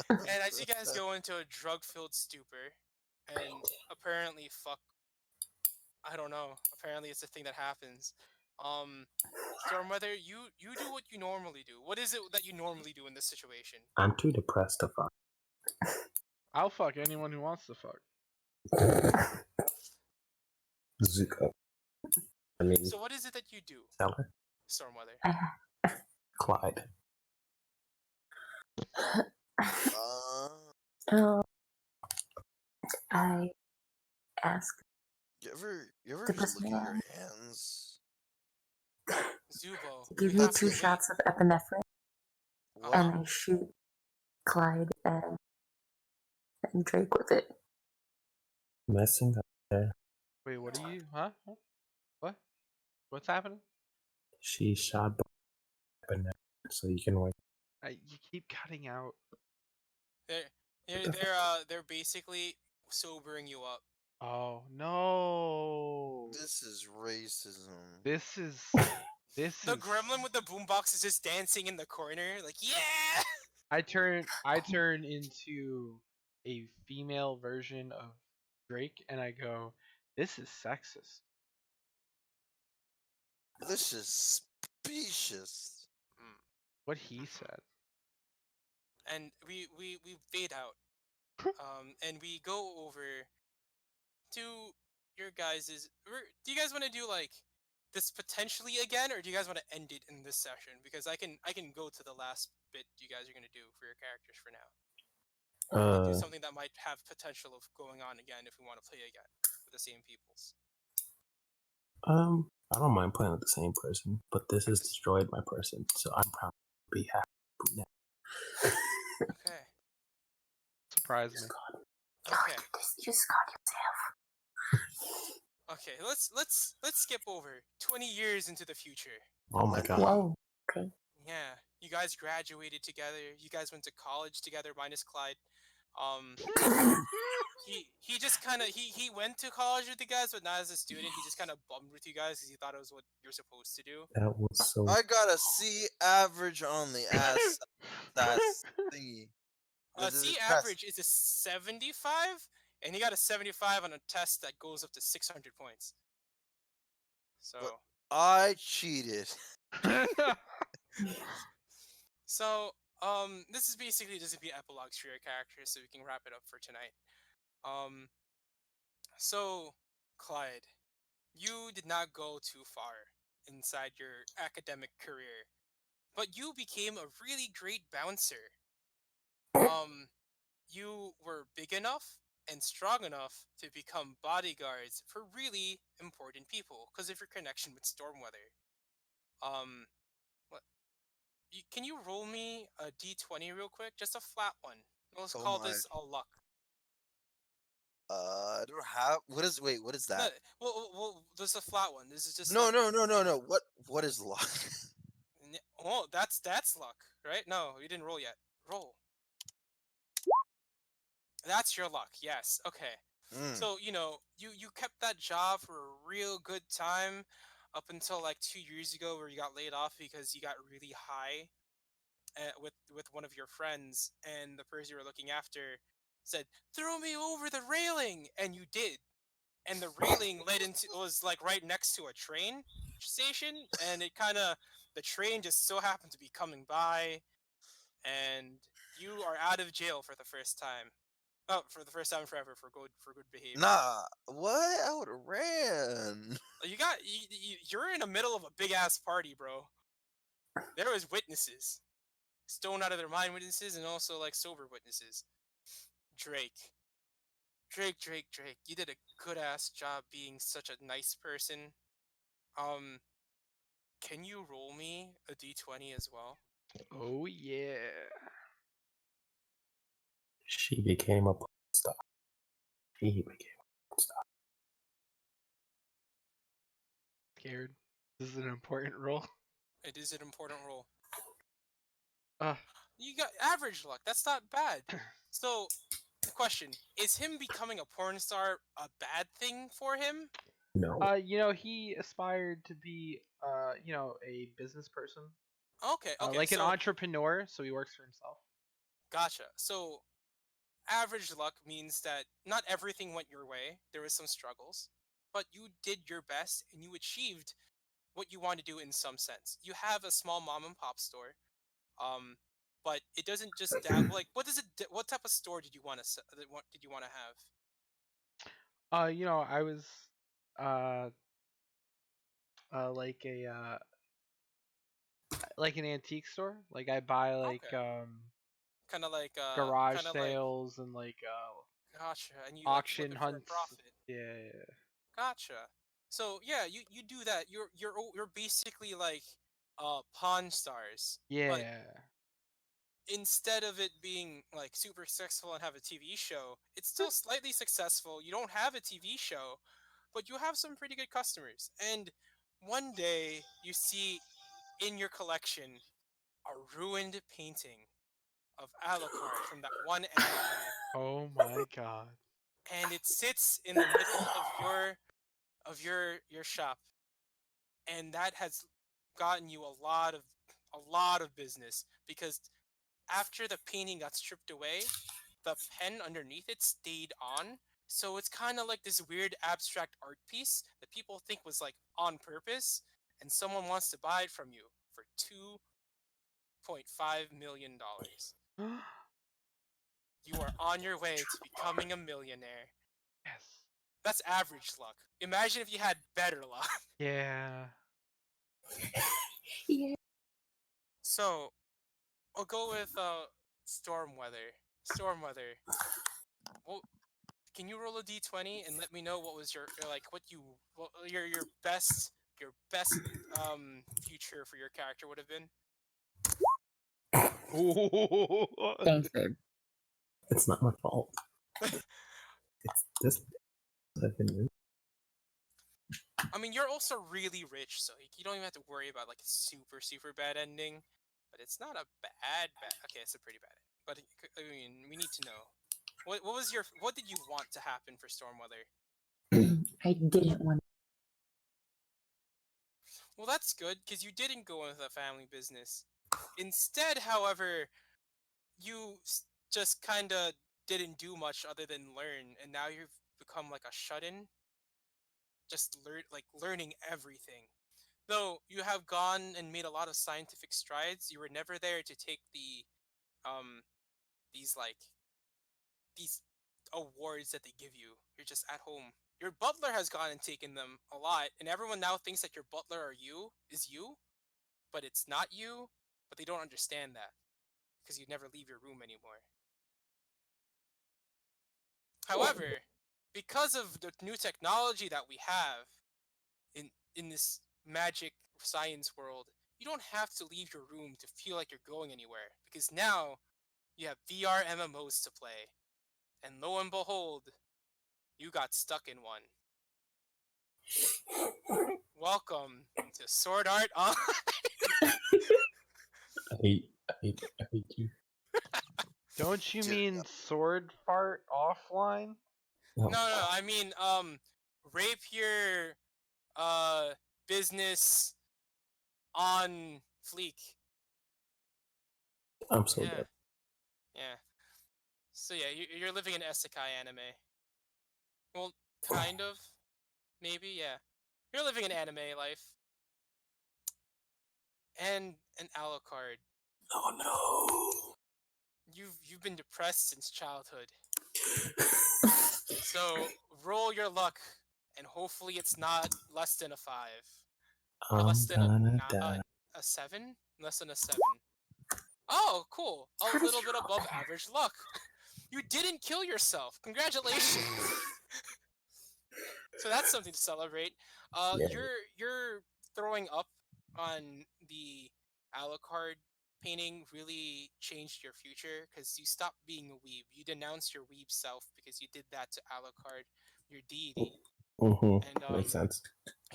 And as you guys go into a drug-filled stupor, and apparently I don't know, apparently it's a thing that happens. Stormweather, you do what you normally do. What is it that you normally do in this situation? I'm too depressed to fuck. I'll fuck anyone who wants to fuck. Zuko. I mean, So what is it that you do, Seller, Stormweather? Clyde. Oh, I ask you ever The just look at your man. hands? Zubo. to give you me have to 2 wait. shots of epinephrine, What? and I shoot Clyde and Drake with it. Messing up there. Wait, what are you? Huh? What? What's happening? She shot so you can wait. You keep cutting out. They're basically sobering you up. Oh no! This is racism. This is The gremlin with the boombox is just dancing in the corner, like yeah. I turn into a female version of Drake, and I go, "This is sexist." This is specious. What he said. And we fade out, and we go over to your guys's. Do you guys want to do like this potentially again, or do you guys want to end it in this session? Because I can go to the last bit you guys are gonna do for your characters for now. Or do you want to do something that might have potential of going on again if we want to play again with the same peoples? I don't mind playing with the same person, but this has destroyed my person, so I'm proud to be happy now. Okay. Surprise me. Okay. You scarred yourself. Okay. Let's skip over 20 years into the future. Oh my god. Whoa. Okay. Yeah, you guys graduated together. You guys went to college together, minus Clyde. He just kind of he went to college with you guys, but not as a student. He just kind of bummed with you guys because he thought it was what you're supposed to do. That was so. I got a C average on the ass. That's thingy. This is C a test. average is a 75, and he got a 75 on a test that goes up to 600 points. So. But I cheated. So, this is basically just gonna be epilogues for your characters, so we can wrap it up for tonight. So, Clyde, you did not go too far inside your academic career, but you became a really great bouncer. You were big enough and strong enough to become bodyguards for really important people because of your connection with Stormweather. What? Can you roll me a d20 real quick? Just a flat one. Let's Oh call my. this a luck. I don't have. What is? Wait, what is No, that? well, there's a flat one. This is just No, like, no, no, no, no. What is luck? Oh, that's luck, right? No, you didn't roll yet. Roll. That's your luck. Yes. Okay. Mm. So you kept that job for a real good time up until like 2 years ago, where you got laid off because you got really high with one of your friends, and the person you were looking after said, "Throw me over the railing," and you did. And the railing was like right next to a train station, and the train just so happened to be coming by, and you are out of jail for the first time. Oh, for the first time forever for good behavior. Nah. What? I would have ran. You're in the middle of a big ass party, bro. There was witnesses, stoned out of their mind witnesses, and also like sober witnesses. Drake. You did a good ass job being such a nice person. Can you roll me a d20 as well? Oh yeah. She became a porn star. He became a porn star. Scared. This is an important role. It is an important roll. Uh, You got average luck. That's not bad. So, the question is: him becoming a porn star a bad thing for him? No. he aspired to be, a business person, Okay, okay. like an so, entrepreneur. So he works for himself. Gotcha. So, average luck means that not everything went your way. There was some struggles, but you did your best and you achieved what you want to do in some sense. You have a small mom and pop store, but it doesn't just like what does it? What type of store did you want to? What did you want to have? I was, like an antique store. Like I buy like Okay. Kind of like garage kind of like sales and like gotcha, and you like auction flip it for a hunts. profit. Yeah. Gotcha. So yeah, you do that. You're basically like Pawn Stars, but Yeah. instead of it being like super successful and have a TV show, it's still slightly successful. You don't have a TV show, but you have some pretty good customers. And one day you see in your collection a ruined painting of Alucard from that one anime. Oh my god. and it sits in the middle of your shop, and that has gotten you a lot of business because after the painting got stripped away, the pen underneath it stayed on. So it's kind of like this weird abstract art piece that people think was like on purpose, and someone wants to buy it from you for $2.5 million. You are on your way to becoming a millionaire. Yes. That's average luck. Imagine if you had better luck. Yeah. Yeah. So I'll go with storm weather. Storm weather. Well, can you roll a d20 and let me know what was your best future for your character would have been? Thanks, babe. It's not my fault. It's this. I've been rude. I mean, you're also really rich, so you don't even have to worry about like a super bad ending. But it's not a bad. Okay, it's a pretty bad ending. But I mean, we need to know what did you want to happen for Stormweather? I didn't want. Well, that's good because you didn't go into the family business. Instead, however, you just kind of didn't do much other than learn, and now you've become like a shut-in, just learning everything. Though you have gone and made a lot of scientific strides, you were never there to take um these these awards that they give you. You're just at home. Your butler has gone and taken them a lot, and everyone now thinks that your butler is you, but it's not you. But they don't understand that because you never leave your room anymore. However, because of the new technology that we have in this magic science world, you don't have to leave your room to feel like you're going anywhere because now you have VR MMOs to play. And lo and behold, you got stuck in one. Welcome to Sword Art Online. I hate you. Don't you Dude, mean sword fart offline? No, I mean rapier business on fleek. I'm so Yeah. dead. Yeah. So yeah, you're living an isekai anime. Well, kind of. Maybe, yeah. You're living an anime life. And an Alucard. Oh no. You've been depressed since childhood. So roll your luck, and hopefully it's not less than a 5. Or I'm less than gonna die. a 7? Less than a 7. Oh, cool. A little bit above average luck. You didn't kill yourself. Congratulations. So that's something to celebrate. Yeah. You're throwing up on the Alucard painting really changed your future because you stopped being a weeb. You denounced your weeb self because you did that to Alucard, your deity. Mm-hmm. And Makes sense.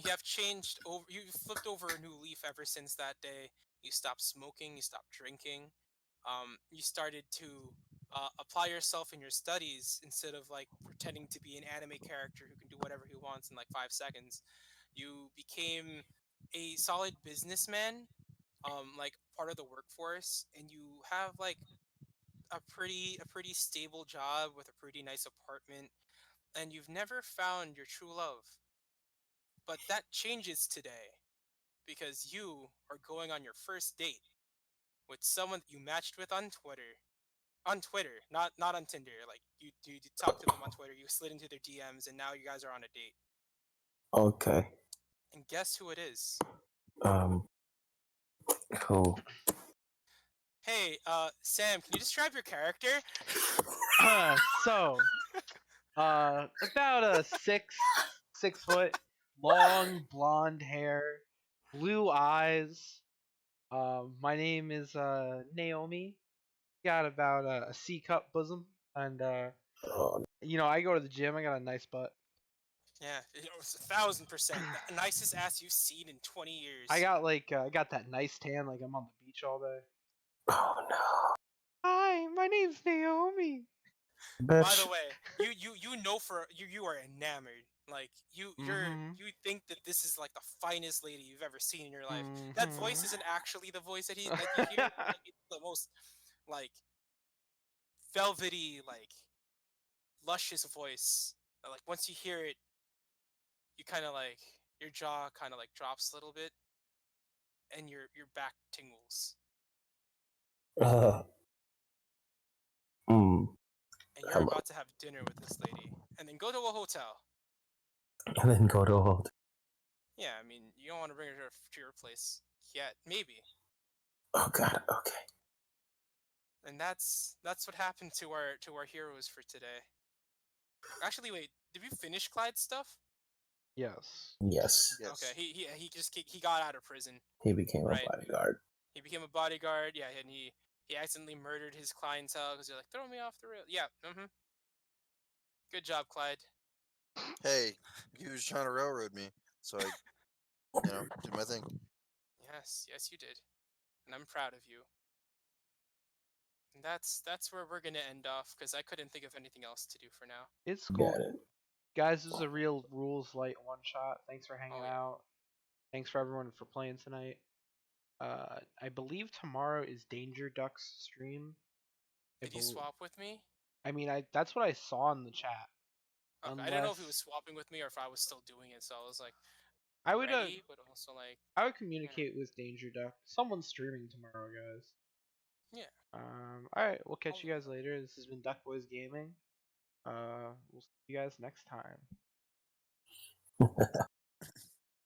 you have changed over. You flipped over a new leaf ever since that day. You stopped smoking. You stopped drinking. You started to apply yourself in your studies instead of like pretending to be an anime character who can do whatever he wants in like 5 seconds. You became a solid businessman, like part of the workforce, and you have like a pretty stable job with a pretty nice apartment, and you've never found your true love. But that changes today because you are going on your first date with someone that you matched with on Twitter. On Twitter, not on Tinder. Like you talked to them on Twitter, you slid into their DMs, and now you guys are on a date. Okay. And guess who it is? Cool. Hey, Sam, can you describe your character? So, about a 6 foot, long blonde hair, blue eyes. My name is Naomi. Got about a C cup bosom, and Oh, I go to the gym. I got a nice butt. Yeah, it's 1,000%. The nicest ass you've seen in 20 years. I got that nice tan, like I'm on the beach all day. oh no. Hi, my name's Naomi. By Bitch. the way, you know for you are enamored. Like Mhm. you think that this is like the finest lady you've ever seen in your life. That voice isn't actually the voice that you hear. Like, it's the most like velvety, like luscious voice. That, like once you hear it, you kind of like your jaw kind of like drops a little bit, and your back tingles, Uh, mm, and you're hello. about to have dinner with this lady, and then go to a hotel. And then go to a hold. Yeah, I mean you don't want to bring her to your place yet, maybe. Oh god, okay. And that's what happened to our heroes for today. Actually, wait, did we finish Clyde's stuff? Yes. Yes. Okay, Yes. he just he got out of prison, He became a right? bodyguard. He became a bodyguard, yeah, and he accidentally murdered his clientele because they're like, throw me off the rail. Yeah, Good job, Clyde. Hey, he was trying to railroad me, so I, did my thing. Yes, you did, and I'm proud of you. And that's where we're gonna end off because I couldn't think of anything else to do for now. It's cool. Got it. Guys, this is a real rules light one shot. Thanks for hanging Oh, yeah. out. Thanks for everyone for playing tonight. I believe tomorrow is Danger Duck's stream. Did he swap with me? I mean, that's what I saw in the chat. Okay, I didn't know if he was swapping with me or if I was still doing it. So I was like, I would ready, but also like, I would communicate with Danger Duck. Someone's streaming tomorrow, guys. yeah. All right, we'll catch you guys later. This has been Duck Boys Gaming. We'll see you guys next time.